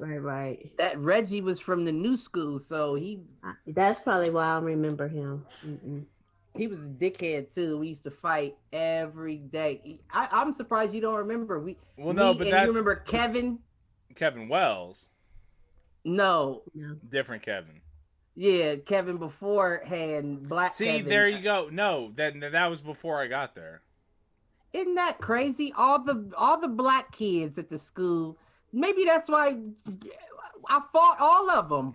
That Reggie was from the new school, so he. That's probably why I remember him. Mm-mm. He was a dickhead too. We used to fight every day. I'm surprised you don't remember. You remember Kevin? Kevin Wells. No. Different Kevin. Yeah, Kevin beforehand. Black. See, Kevin. there you go. No, that was before I got there. Isn't that crazy? All the black kids at the school. Maybe that's why I fought all of them.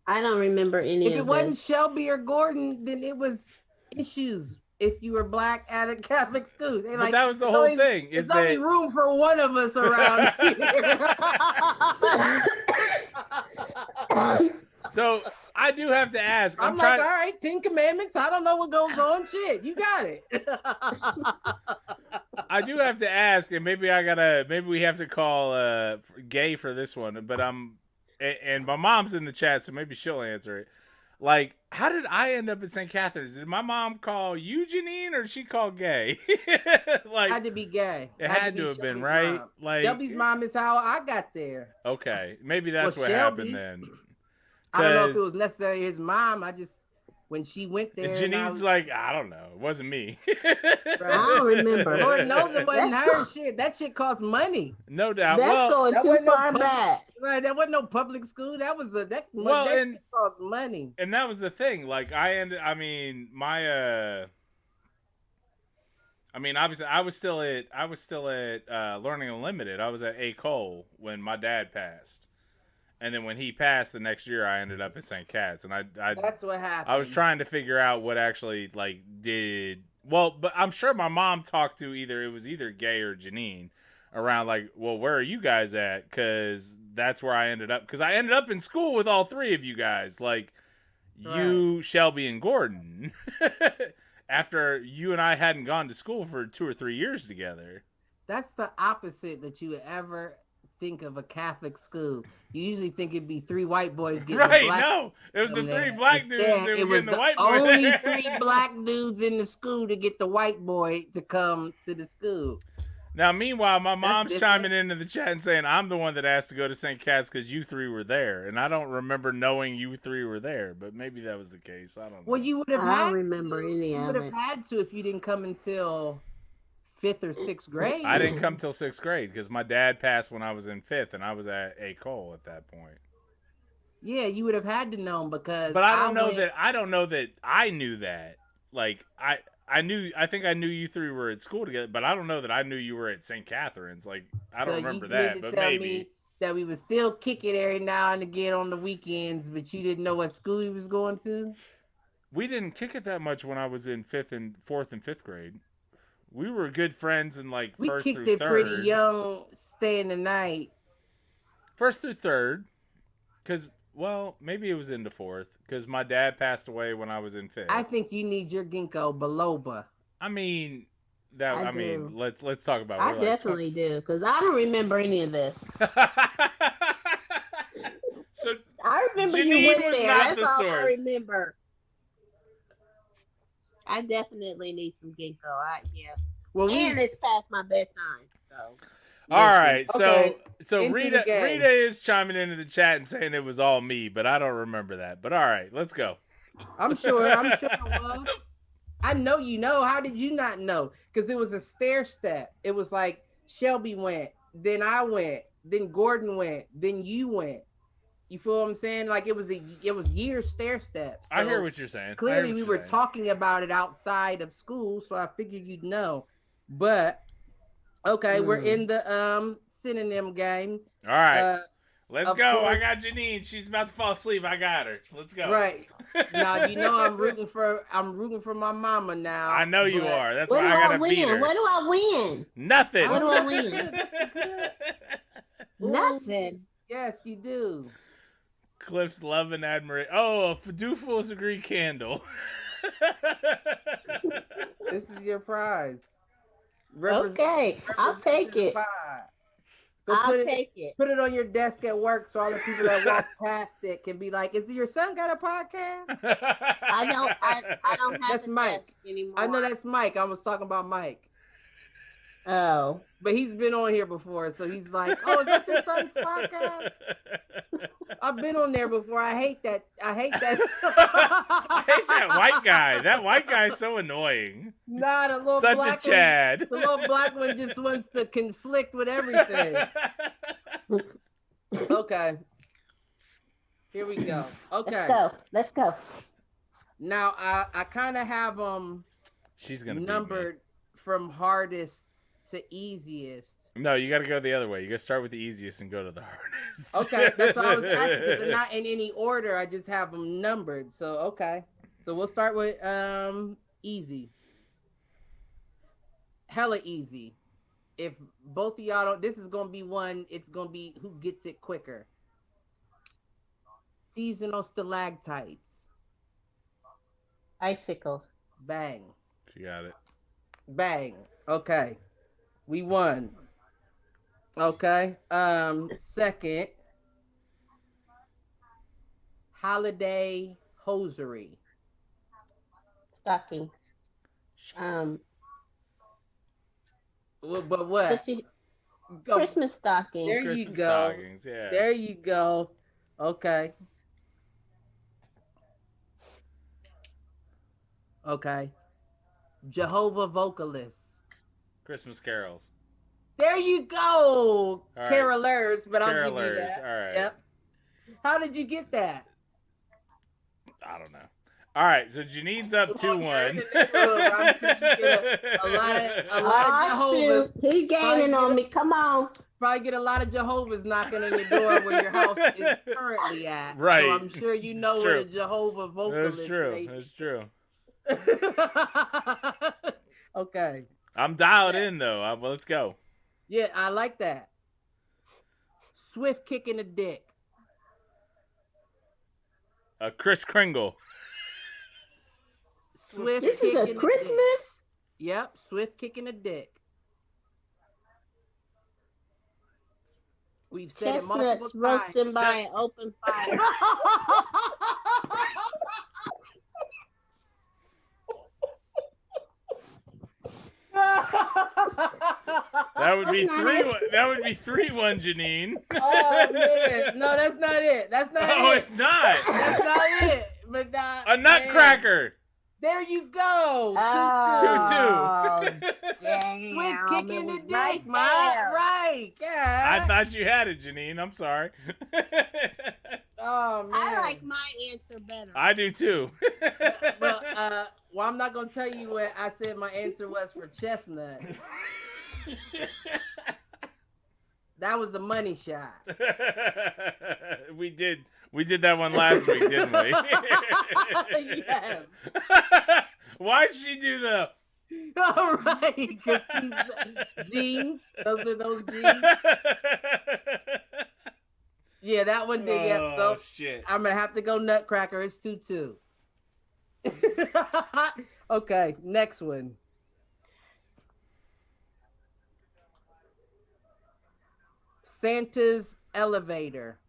I don't remember any of If it wasn't Shelby or Gordon, then it was issues if you were black at a Catholic school. But that was the whole thing. There's only room for one of us around here. So I do have to ask. I'm like, all right, 10 Commandments. I don't know what goes on. Shit, you got it. I do have to ask, and maybe we have to call Gay for this one, but and my mom's in the chat, so maybe she'll answer it. Like, how did I end up at St. Catherine's? Did my mom call you Janine, or did she call Gay? Like, had to be Gay. It had to have been, right? Mom. Like, Shelby's mom is how I got there. Okay, maybe that's what Shelby, happened then. I don't know if it was necessarily his mom. When she went there. Janine's like, I don't know. It wasn't me. I don't remember. Lord knows it wasn't her shit. That shit cost money. No doubt. That's going too far back. Right, that wasn't no public school. That was that shit cost money. And that was the thing. Like obviously I was still at Learning Unlimited. I was at A. Cole when my dad passed. And then when he passed the next year, I ended up at St. Cat's, and that's what happened. I was trying to figure out what actually did well, but I'm sure my mom talked to either Gay or Janine around well, where are you guys at? Because that's where I ended up. Because I ended up in school with all three of you guys, you, Shelby, and Gordon. After you and I hadn't gone to school for 2 or 3 years together. That's the opposite that you would ever think of a Catholic school. You usually think it'd be 3 white boys getting right. the black. No, it was the 3 black dudes that were getting the white boy. Only 3 black dudes in the school to get the white boy to come to the school. Now, meanwhile, my mom's chiming into the chat and saying I'm the one that asked to go to St. Cat's because you 3 were there, and I don't remember knowing you 3 were there, but maybe that was the case. I don't know. Well, you would have. I don't remember any of it. You would have had to if you didn't come until 5th or 6th grade. I didn't come till 6th grade because my dad passed when I was in 5th, and I was at A. Cole at that point. Yeah, you would have had to know because. But I don't know that I knew that. I think I knew you 3 were at school together, but I don't know that I knew you were at St. Catherine's. I don't remember that, but maybe. That we would still kick it every now and again on the weekends, but you didn't know what school he was going to? We didn't kick it that much when I was in 4th and 5th grade. We were good friends in first through third. We kicked it pretty young, staying the night. 1st through 3rd, because... Well, maybe it was into 4th because my dad passed away when I was in 5th. I think you need your ginkgo biloba. I mean, let's talk about. I definitely do because I don't remember any of this. So I remember Janine you went was there. not That's the all source. I remember. I definitely need some ginkgo. Well, and it's past my bedtime, so. All right, okay. So Rita is chiming into the chat and saying it was all me, but I don't remember that. But all right, let's go. I'm sure it was. I know you know. How did you not know? Because it was a stair step. It was like Shelby went, then I went, then Gordon went, then you went. You feel what I'm saying? It was years stair steps. So I hear what you're saying. Clearly, we were talking about it outside of school, so I figured you'd know. But okay, we're in the synonym game. All right. Let's go. Course. I got Janine. She's about to fall asleep. I got her. Let's go. Right. Now you know I'm rooting for my mama now. I know you are. That's why I gotta beat her. What do I win? Nothing. What do I win? Nothing. Yes, you do. Cliff's love and admiration. Oh, a Do Fools Agree candle. This is your prize. Okay, I'll take it. Take it. Put it on your desk at work so all the people that walk past it can be like, "Is your son got a podcast?" I don't have that's Mike anymore. I know that's Mike. I was talking about Mike. Oh. But he's been on here before, so he's like, "Oh, is that your son's podcast?" I've been on there before. I hate that. I hate that white guy. That white guy's so annoying. Nah, the little Such black a Chad. The little black one just wants to conflict with everything. Okay. Here we go. Okay. Let's go. Now I kind of have She's gonna numbered from hardest to easiest. No, you got to go the other way. You got to start with the easiest and go to the hardest. Okay, that's what I was asking. Because they're not in any order. I just have them numbered. So okay, so we'll start with easy. Hella easy. If both of y'all don't, this is gonna be one. It's gonna be who gets it quicker. Seasonal stalactites. Icicles. Bang. She got it. Bang. Okay. We won. Okay. Second. Holiday hosiery. Stocking. But what? Christmas stocking. There Christmas you go. Stockings, yeah. There you go. Okay. Okay. Jehovah vocalists. Christmas carols. There you go. All right. Carolers, but I'll give you Carolers, that. all right. Yep. How did you get that? I don't know. All right, so Janine's up 2-1. A lot of Jehovah's. He's gaining on me. Come on. probably get a lot of Jehovah's knocking on your door where your house is currently at. Right. So I'm sure you know where the Jehovah vocalist That's true. may... That's true. Okay. I'm dialed in though. Well, let's go. Yeah, I like that. Swift kicking a dick. Kris Kringle. Swift. This is a Christmas? Yep, Swift kicking a dick. We've said it multiple Chestnuts times. roasting by an open fire. That would be 3-1. That would be 3-1, Janine. Oh man, no, that's not it. That's not it. Oh, it's not. That's not it. But A nutcracker. There you go. 2-2. Damn, Swift kicking the dick, right man. there. Right. Yeah. I thought you had it, Janine. I'm sorry. Oh man. I like my answer better. I do too. Well, I'm not gonna tell you what I said my answer was for chestnut. That was the money shot. We did that one last week, didn't we? Yes. Why'd she do the? All right. 'Cause jeans. Those are those jeans. Yeah, that one did. Yeah. So shit. I'm gonna have to go Nutcracker. It's 2-2. Okay, next one. Santa's elevator.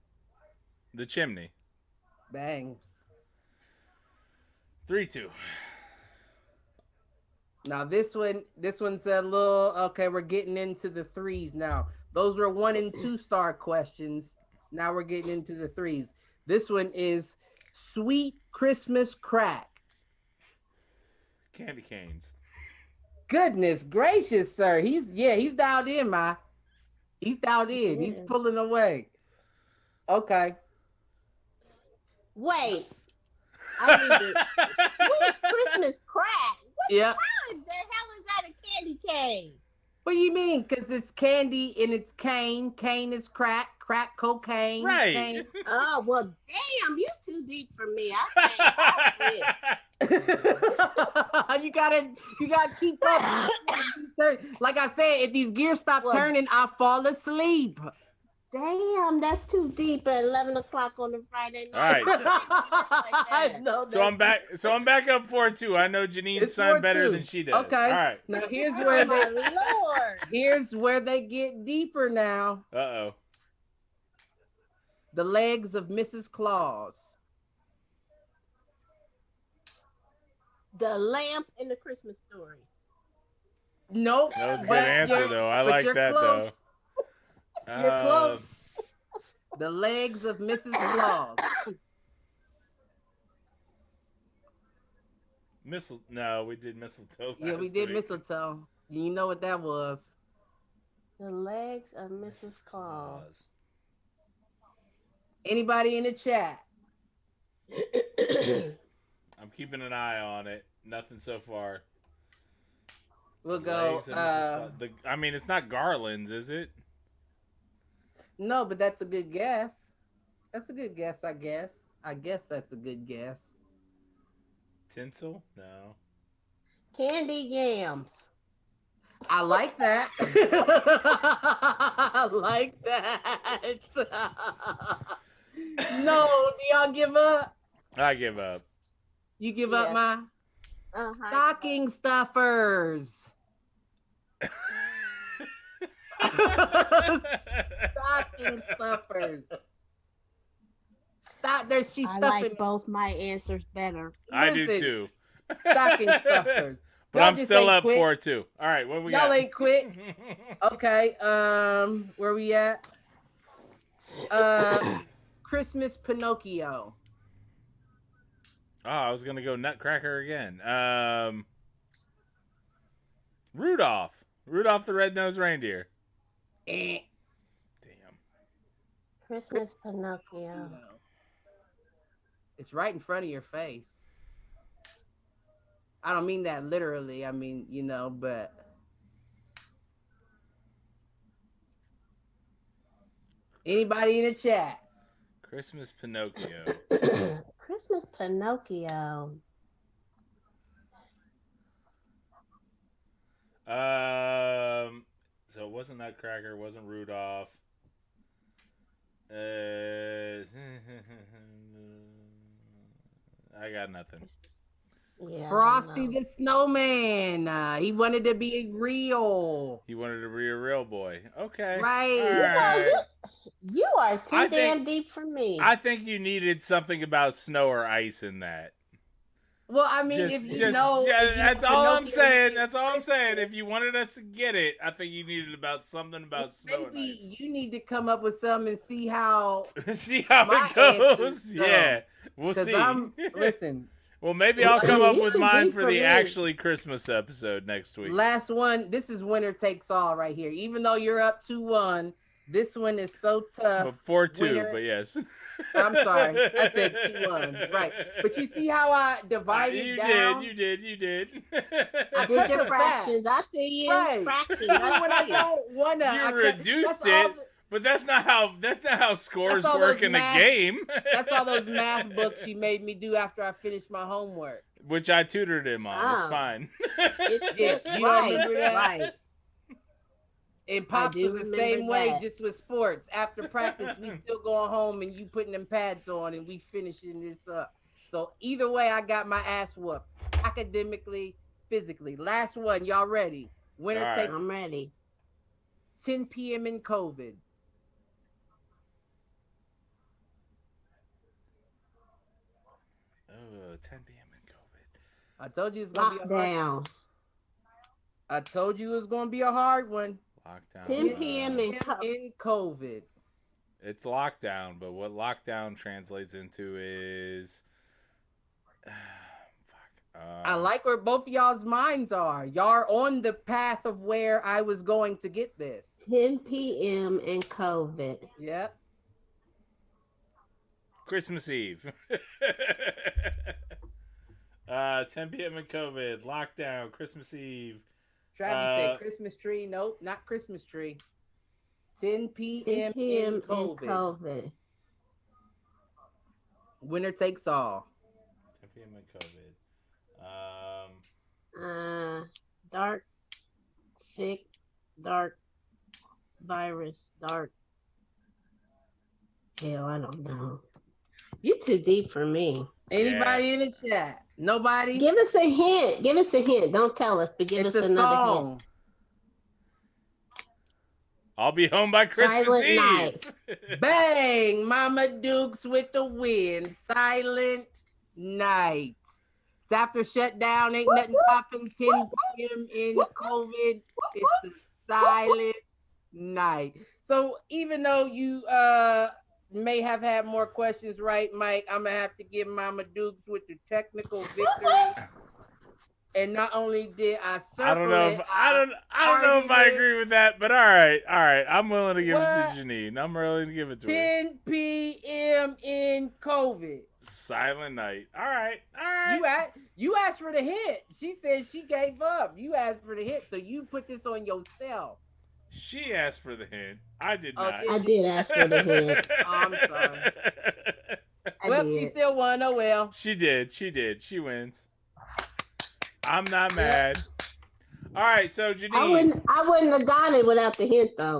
The chimney. Bang. 3-2. Now this one's a little okay. We're getting into the threes now. Those were 1 and 2 star questions. Now we're getting into the threes. This one is sweet Christmas crack. Candy canes. Goodness gracious, sir. He's dialed in, He's dialed in. He's pulling away. Okay. Wait. I need to... Sweet Christmas crack. What Yeah. kind the hell is that a candy cane? What do you mean? Because it's candy and it's cane. Cane is crack. Crack cocaine. Right. Cane. Oh, well, damn, you too deep for me. I think you gotta keep up. Like I said, if these gears stop turning, I'll fall asleep. damn, that's too deep at 11 o'clock on a Friday All night. right. So I'm back up 4-2. I know Janine's son better than she does. Okay. All right. Now Lord. here's where they get deeper now. Uh-oh. The legs of Mrs. Claus. The lamp in the Christmas Story. Nope. That was a good answer, though. I like that, close. though. You're close. The legs of Mrs. Claus. No, we did mistletoe. Yeah, we did mistletoe. You know what that was. The legs of Mrs. Claus. Anybody in the chat? I'm keeping an eye on it. Nothing so far. We'll go. It's not garlands, is it? No, but that's a good guess. That's a good guess, I guess. I guess that's a good guess. Tinsel? No. Candy yams. I like that. I like that. No, do y'all give up? I give up. You give up, Ma? Uh-huh. Stocking stuffers. Stocking stuffers. She's I stuffing. like both my answers better. I do too. Stocking stuffers. But Y'all I'm just still ain't up quit. 4-2. All right, what we Y'all got? ain't quit. Okay. Where we at? Christmas Pinocchio. Oh, I was gonna go Nutcracker again. Rudolph the Red-Nosed Reindeer. Eh. Damn. Christmas Pinocchio. It's right in front of your face. I don't mean that literally. I mean, but Anybody in the chat? Christmas Pinocchio. Christmas Pinocchio. So it wasn't Nutcracker, it wasn't Rudolph. I got nothing. Yeah, Frosty the Snowman. He wanted to be real. He wanted to be a real boy. Okay. Right. All right. You are too damn deep for me. I think you needed something about snow or ice in that. Well, I mean, that's all I'm saying. That's all I'm saying. If you wanted us to get it, I think you needed something about snow and ice. Maybe you need to come up with some and see how it goes. Yeah, we'll see. Listen. Well, maybe I'll come up with mine for the actually Christmas episode next week. Last one. This is winner takes all right here. Even though you're up 2-1, this one is so tough. 4-2, but yes. I'm sorry. I said 2-1. Right. But you see how I divided down? You did. I did your fractions. I see you. Right. Fractions. When I don't want to. You reduced it. But that's not how scores work in a game. That's all those math books you made me do after I finished my homework. Which I tutored him on. It's fine. You don't remember that? Right. And Pops was the same way, just with sports. After practice, we still going home and you putting them pads on and we finishing this up. So either way, I got my ass whooped. Academically, physically. Last one. Y'all ready? Winner takes. I'm ready. 10 p.m. in COVID. Oh, 10 p.m. in COVID. I told you it's going to be a hard one. I told you it was going to be a hard one. Lockdown. 10 p.m. in COVID. It's lockdown, but what lockdown translates into is... I like where both of y'all's minds are. Y'all are on the path of where I was going to get this. 10 p.m. in COVID. Yep. Christmas Eve. 10 p.m. in COVID. Lockdown. Christmas Eve. Travis said Christmas tree. Nope, not Christmas tree. 10 p.m. in COVID. Winner takes all. 10 p.m. in COVID. Dark, sick, dark, virus, dark. Hell, I don't know. You too deep for me. Anybody in the chat? Nobody? Give us a hint. Give us a hint. Don't tell us, but give us another hint. I'll be home by Christmas Silent Eve. Night. Bang! Mama Dukes with the win. Silent Night. It's after shutdown. Ain't nothing popping. 10 p.m. in COVID. It's a silent night. So even though you may have had more questions right, Mike, I'm going to have to give Mama Dukes with the technical victory. And not only did I circle I don't know if I agree with that, but all right. I'm willing to give it to Janine. I'm willing to give it to her. 10 p.m. in COVID. Silent night. All right. You asked for the hint. She said she gave up. You asked for the hint, so you put this on yourself. She asked for the hint. I did not. I did ask for the hint. Oh, I'm sorry. She still won. Oh well. She did. She wins. I'm not mad. All right, so Janine. I wouldn't have gotten it without the hint, though.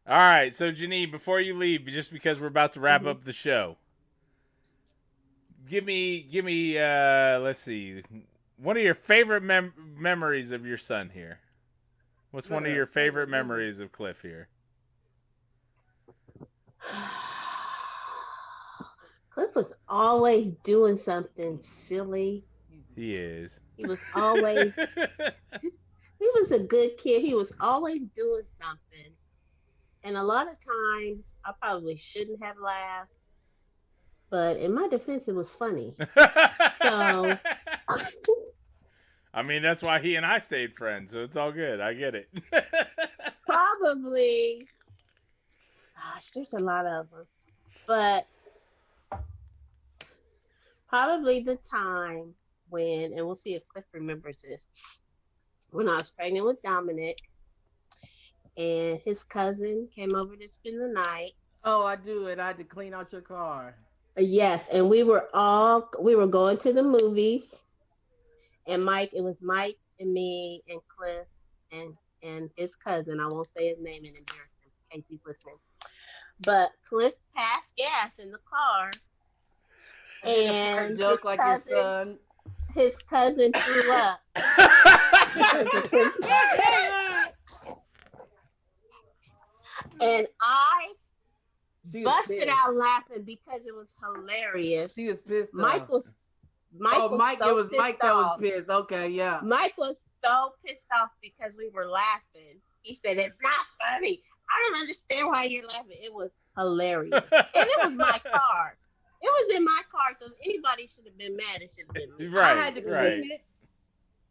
All right, so Janine, before you leave, just because we're about to wrap up the show, give me. Let's see, one of your favorite memories of your son here. What's one of your favorite memories of Cliff here? Cliff was always doing something silly. He is. He was always, he was a good kid. He was always doing something. And a lot of times, I probably shouldn't have laughed. But in my defense, it was funny. So. I mean, that's why he and I stayed friends. So it's all good. I get it. Probably. Gosh, there's a lot of them. But probably the time when, and we'll see if Cliff remembers this, when I was pregnant with Dominic and his cousin came over to spend the night, Oh, I do it. I had to clean out your car. Yes, and we were going to the movies, and it was Mike and me and Cliff and his cousin. I won't say his name and embarrass him in case he's listening. But Cliff passed gas in the car, I did a fart and joke like your son. his cousin threw up because of Cliff's and I She was busted pissed. out laughing because it was hilarious. She was pissed Mike off. was Oh, Mike, so it was pissed Mike that was off. pissed. Okay, yeah. Mike was so pissed off because we were laughing. He said, "It's not funny. I don't understand why you're laughing." It was hilarious. And it was my car. It was in my car, so if anybody should have been mad, it should have been me. Right, I had to clean right. it.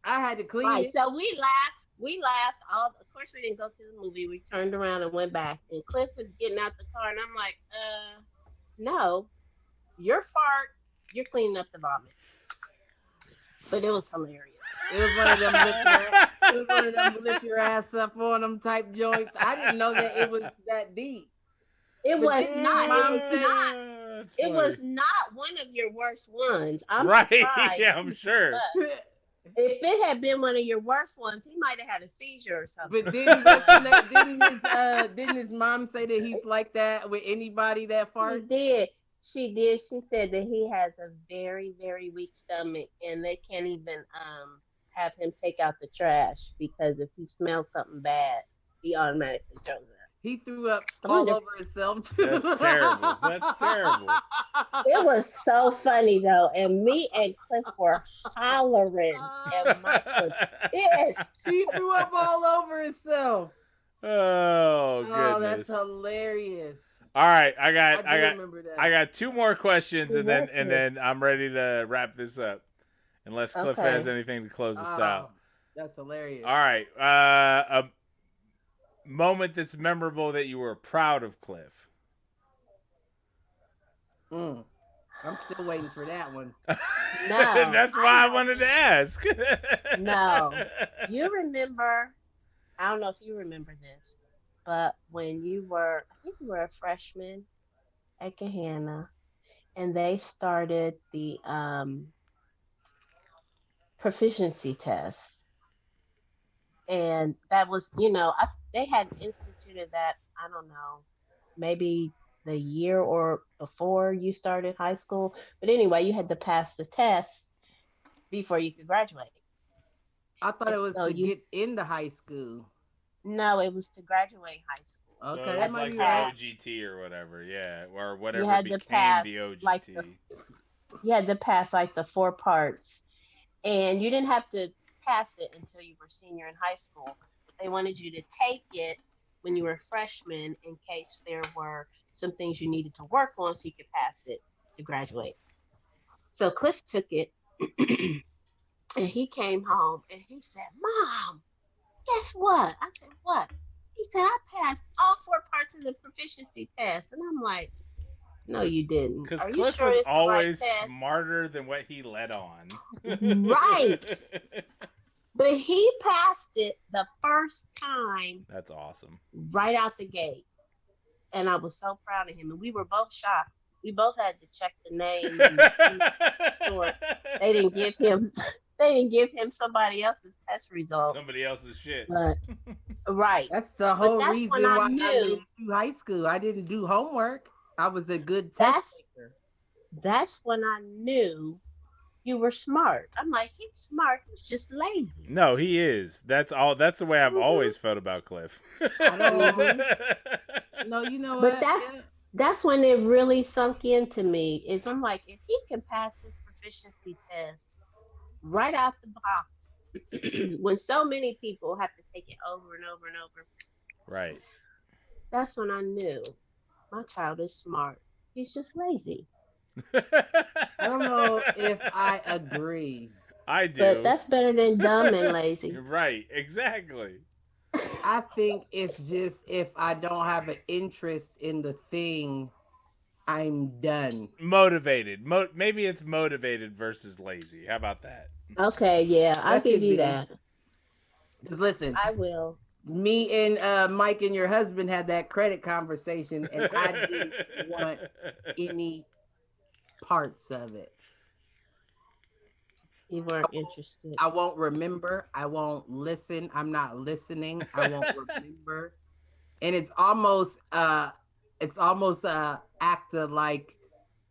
I had to clean Right. it. So we laughed. We laughed. Of course, we didn't go to the movie. We turned around and went back. And Cliff was getting out the car, and I'm like, no, your fart, you're cleaning up the vomit. But it was hilarious. It was one of them lift your ass up on them type joints. I didn't know that it was that deep. It But was didn't not. Mom It was say- not. That's It funny. was not one of your worst ones. I'm Right, surprised. yeah, I'm sure. But if it had been one of your worst ones, he might have had a seizure or something. But didn't his mom say that he's like that with anybody that She farts? did. She did. She said that he has a very, very weak stomach, and they can't even have him take out the trash because if he smells something bad, he automatically throws up. He threw up I all wonder- over himself too. That's terrible. That's terrible. It was so funny though, and me and Cliff were hollering, and Mike was pissed. He threw up all over himself. Oh Oh, that's goodness. hilarious. All right, I I got do remember that. I got two more questions and Yes, then I'm ready to wrap this up. Unless Cliff Okay. has anything to close us out. That's hilarious. All right. A moment that's memorable that you were proud of Cliff. I'm still waiting for that one. No, That's why I wanted to ask. No. You remember? I don't know if you remember this, but when I think you were a freshman at Gahanna, and they started the proficiency test, and that was, they had instituted that. I don't know, maybe the year or before you started high school, but anyway, you had to pass the test before you could graduate. I thought it was So to get into high school. No, it was to graduate high school. So Okay, it that was might like be the right. OGT or whatever, yeah, or whatever had to became pass, the OGT. like, You had to pass like the 4 parts, and you didn't have to pass it until you were senior in high school. They wanted you to take it when you were a freshman in case there were some things you needed to work on so you could pass it to graduate. So Cliff took it, and he came home and he said, "Mom, guess what?" I said, "What?" He said, "I passed all 4 parts of the proficiency test." And I'm like, "No, you didn't." Because Are you Cliff sure was it's the right always test? smarter than what he let on. Right. But he passed it the first time That's awesome. right out the gate. And I was so proud of him. And we were both shocked. We both had to check the name. And sure they didn't give him somebody else's test result. Somebody else's shit. But right. That's the whole that's reason when I why I knew- made it through high school. I didn't do homework. I was a good test taker. That's when I knew you were smart. I'm like, he's smart. He's just lazy. No, he is. That's the way I've always felt about Cliff. I don't- No, you know But what? that's- Yeah. That's when it really sunk into me. Is I'm like, if he can pass this proficiency test right out the box, when so many people have to take it over and over and over, Right. that's when I knew my child is smart. He's just lazy. I don't know if I agree. I do. But that's better than dumb and lazy. Right, exactly. I think it's just if I don't have an interest in the thing, I'm done. Motivated. Maybe it's motivated versus lazy. How about that? Okay, yeah, I'll That give could you be. that. Because listen, I will. Me and Mike and your husband had that credit conversation, and I didn't want any parts of it. You weren't interested. I won't remember. I won't listen. I'm not listening. I won't remember. And it's almost act of like,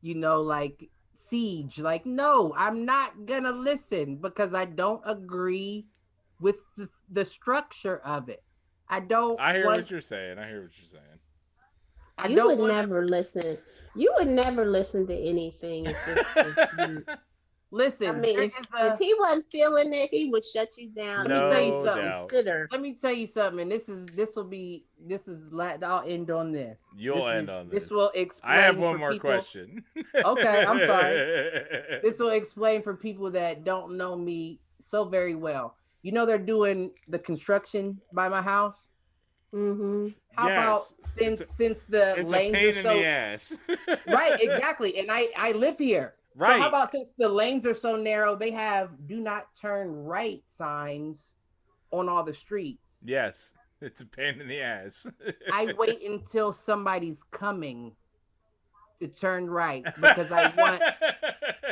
like siege. Like, no, I'm not gonna listen because I don't agree with the structure of it. I hear what you're saying. You would never listen. You would never listen to anything if listen. I mean, if he wasn't feeling it, he would shut you down. No Let me tell you something. doubt. Let me tell you something. I'll end on this. You'll end on this. This will explain. I have one more question. Okay, I'm sorry. This will explain for people that don't know me so very well. They're doing the construction by my house. Mm-hmm. How about since the lanes a pain are in the ass. Right, exactly. And I live here. Right. So how about since the lanes are so narrow, they have do not turn right signs on all the streets. Yes, it's a pain in the ass. I wait until somebody's coming to turn right because I want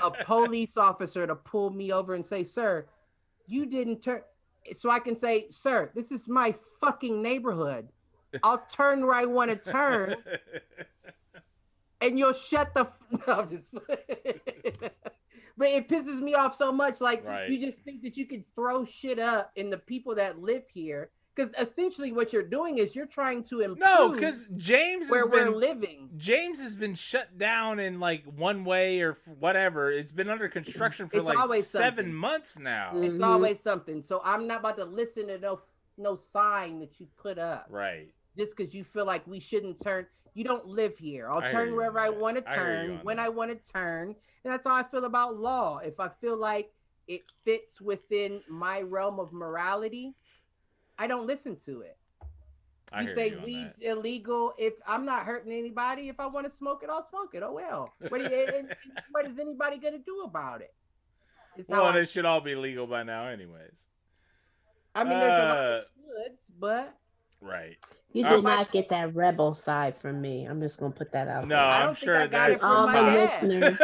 a police officer to pull me over and say, "Sir, you didn't turn." So I can say, "Sir, this is my fucking neighborhood. I'll turn where I want to turn." And you'll shut the. No, I'm just. But it pisses me off so much. Like, You just think that you could throw shit up in the people that live here. Because essentially what you're doing is you're trying to improve. No, because we're living. James has been shut down in like one way or whatever. It's been under construction for like 7 months now. It's always something. So I'm not about to listen to no sign that you put up. Right. Just because you feel like we shouldn't turn. You don't live here. I'll turn wherever I want to turn, when I want to turn. And that's how I feel about law. If I feel like it fits within my realm of morality, I don't listen to it. You say weed's illegal. If I'm not hurting anybody, if I want to smoke it, I'll smoke it. Oh, well. What is anybody going to do about it? Well, it should all be legal by now anyways. I mean, there's a lot of shoulds, but... Right. You did not get that rebel side from me. I'm just gonna put that out. No, I'm sure that's all my listeners.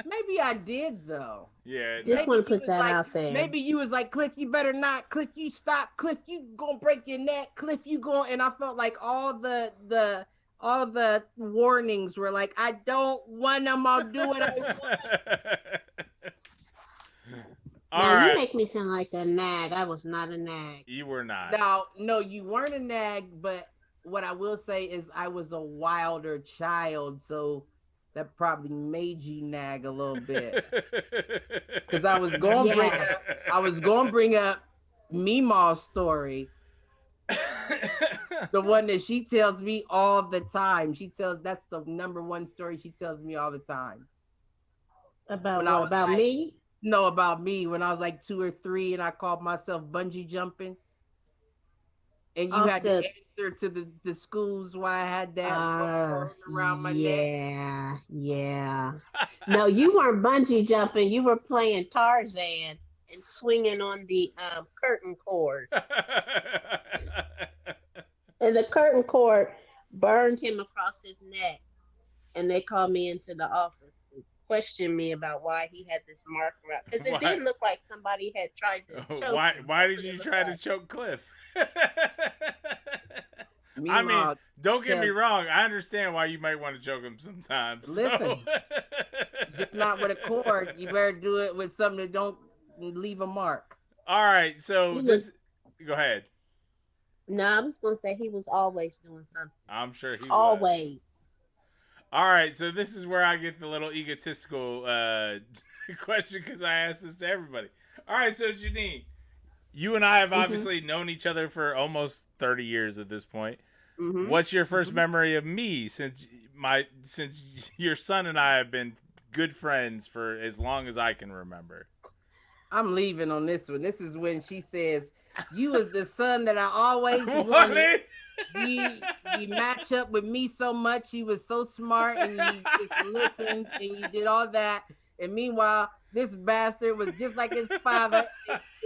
Maybe I did though. Yeah. Just want to put that out there. Maybe you was like, Cliff, you better not. Cliff, you stop. Cliff, you gonna break your neck. Cliff, you going. And I felt like all the warnings were like, I don't want them. I'll do what I want. Now, you make me sound like a nag. I was not a nag. You were not. Now, no, you weren't a nag, but what I will say is I was a wilder child, so that probably made you nag a little bit. Because I was going to bring up Meemaw's story. The one that she tells me all the time. That's the number one story she tells me all the time. About me? No, about me when I was like 2 or 3 and I called myself bungee jumping. And you had to answer to the schools why I had that around my neck. Yeah. No, you weren't bungee jumping. You were playing Tarzan and swinging on the curtain cord. And the curtain cord burned him across his neck. And they called me into the office. Questioned me about why he had this mark around, because it did look like somebody had tried to choke him. Why did you try to choke Cliff? I mean, don't get me wrong. I understand why you might want to choke him sometimes. Listen, just not with a cord. You better do it with something that don't leave a mark. All right, so go ahead. No, I was going to say he was always doing something. I'm sure he always. Was. All right, so this is where I get the little egotistical question because I asked this to everybody. All right, so Janine, you and I have obviously known each other for almost 30 years at this point. Mm-hmm. What's your first memory of me since your son and I have been good friends for as long as I can remember? I'm leaving on this one. This is when she says, "You was the son that I always wanted." You match up with me so much. You was so smart and you just listened and you did all that. And meanwhile, this bastard was just like his father.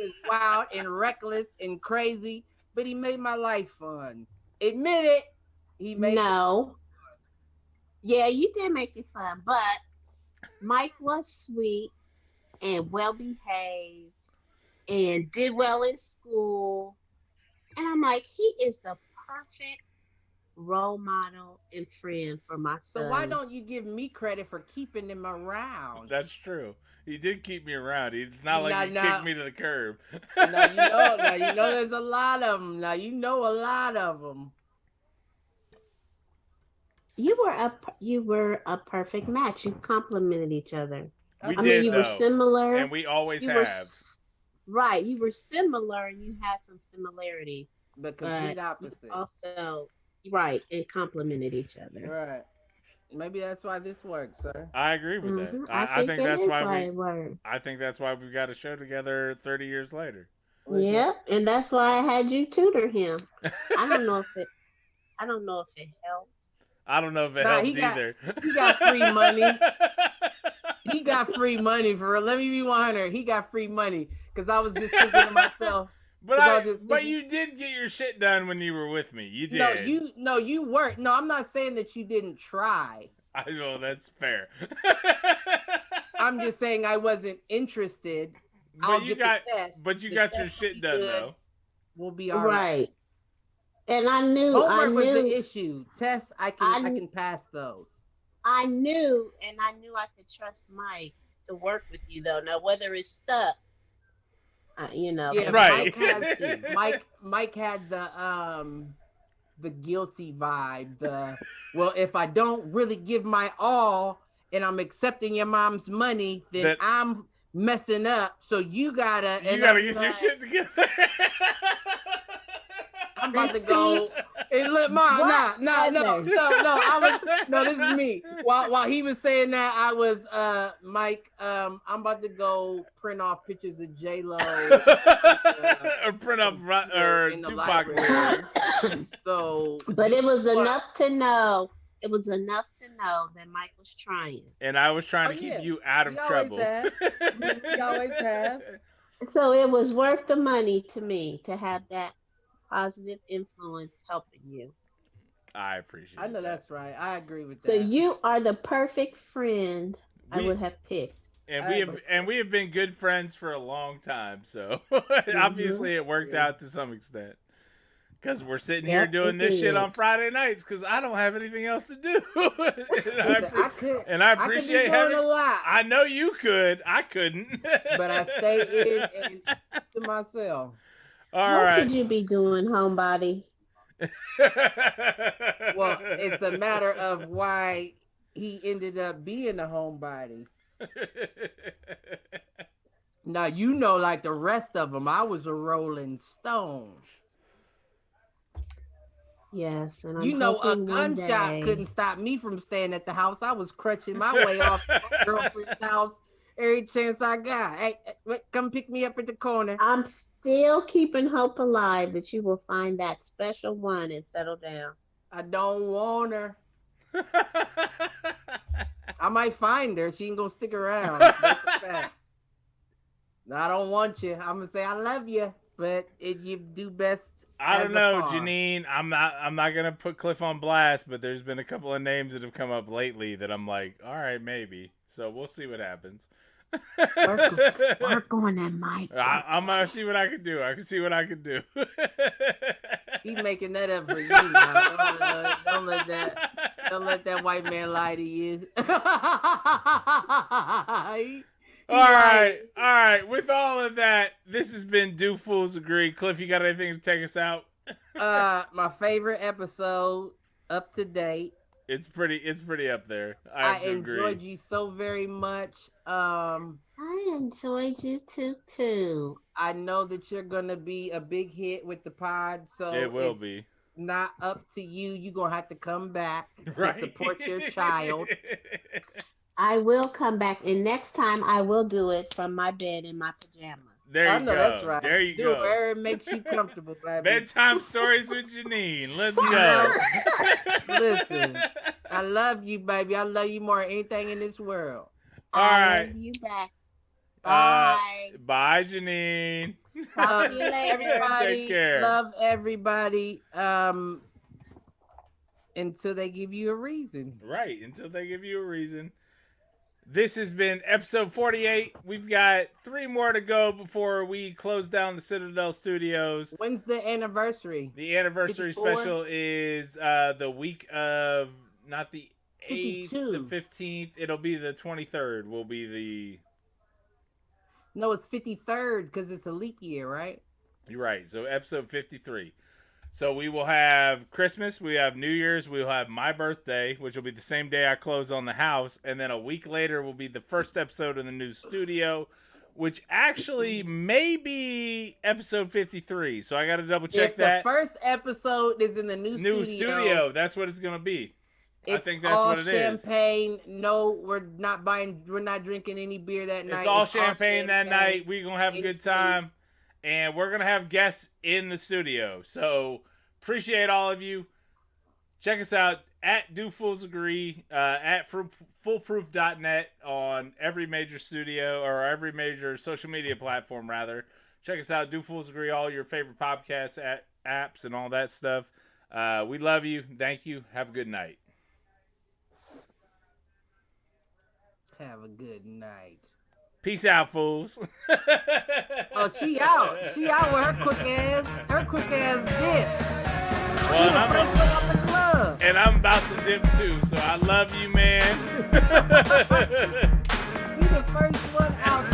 was wild and reckless and crazy, but he made my life fun. Admit it. He made No. Yeah, you did make it fun, but Mike was sweet and well behaved and did well in school. And I'm like, he is the perfect role model and friend for my son. So why don't you give me credit for keeping him around? That's true. He did keep me around. It's not like he kicked me to the curb. Now you know there's a lot of them. Now you know a lot of them. You were a perfect match. You complemented each other. I mean, you were similar, and we always have. Right, you were similar, and you had some similarities, but complete opposite. Also, right, and complemented each other. Right. Maybe that's why this works, sir. I agree with that. I think that's why I think that's why we've got a show together 30 years later. Yeah, and that's why I had you tutor him. I don't know if it helped. I don't know if it helped either. He got free money. He got free money for real. Let me be 100. He got free money because I was just thinking to myself. But you did get your shit done when you were with me. You did. You weren't. No, I'm not saying that you didn't try. I know that's fair. I'm just saying I wasn't interested. But you got your shit done though. We'll be all right. And I knew homework was the issue. Tests I can pass those. I knew I could trust Mike to work with you though. Now whether it's stuck, yeah, right. Mike had the guilty vibe. Well, if I don't really give my all and I'm accepting your mom's money, then I'm messing up. So you gotta get your shit together. I'm about to go and let mom. No. This is me. While he was saying that, I was Mike. I'm about to go print off pictures of J-Lo or print off Tupac lyrics. But it was enough to know. It was enough to know that Mike was trying, and I was trying to keep you out of trouble. We always have. So it was worth the money to me to have that positive influence helping you. I appreciate it. I know that's right. I agree with that. So you are the perfect friend I would have picked. And we have been good friends for a long time, so obviously it worked out to some extent. Because we're sitting here doing this shit on Friday nights because I don't have anything else to do. I appreciate having a lot. I know you could. I couldn't. But I stay in to myself. What could you be doing, homebody? Well, it's a matter of why he ended up being a homebody. Now, like the rest of them, I was a rolling stone. Yes, and a gunshot couldn't stop me from staying at the house. I was crutching my way off my girlfriend's house every chance I got. Hey, come pick me up at the corner. I'm still keeping hope alive that you will find that special one and settle down. I don't want her. I might find her. She ain't gonna stick around. That's a fact. No, I don't want you. I'm gonna say I love you, but you do best. I don't know, Janine. I'm not gonna put Cliff on blast, but there's been a couple of names that have come up lately that I'm like, all right, maybe. So we'll see what happens. Work on that, Mike. I'm gonna see what I can do. I can see what I can do. He's making that up for you now. Don't let that white man lie to you. All right. With all of that, this has been Do Fools Agree. Cliff, you got anything to take us out? My favorite episode, up to date. It's pretty up there. I enjoyed you so very much. I enjoyed you too. I know that you're gonna be a big hit with the pod, so it will be. Not up to you. You're gonna have to come back to support your child. I will come back, and next time I will do it from my bed in my pajamas. There you go. That's right. There you go. Where it makes you comfortable, baby. Bedtime stories with Janine. Let's go. Listen, I love you, baby. I love you more than anything in this world. All right. I love you back. Bye. Bye, Janine. Talk to you later. Everybody, Take care. love everybody. Until they give you a reason. Right, until they give you a reason. This has been episode 48. We've got 3 more to go before we close down the Citadel Studios. When's the anniversary? The anniversary 54? special is the week of, not the 8th, 52. the 15th. It'll be the 23rd will be the... No, it's 53rd because it's a leap year, right? You're right. So episode 53. So we will have Christmas, we have New Year's, we will have my birthday, which will be the same day I close on the house, and then a week later will be the first episode in the new studio, which actually may be episode 53. So I got to double check that. The first episode is in the new studio. That's what it's going to be. I think that's all what it is. champagne. No, we're not drinking any beer that night. It's all champagne that night. We're going to have a good time. And we're going to have guests in the studio. So, appreciate all of you. Check us out at Do Fools Agree, at foolproof.net on every major studio, or every major social media platform, rather. Check us out, Do Fools Agree, all your favorite podcast apps and all that stuff. We love you. Thank you. Have a good night. Have a good night. Peace out, fools. Oh, she out. She out with her quick ass. Her quick ass dip. Well, and I'm about to dip too. So I love you, man. He's the first one out.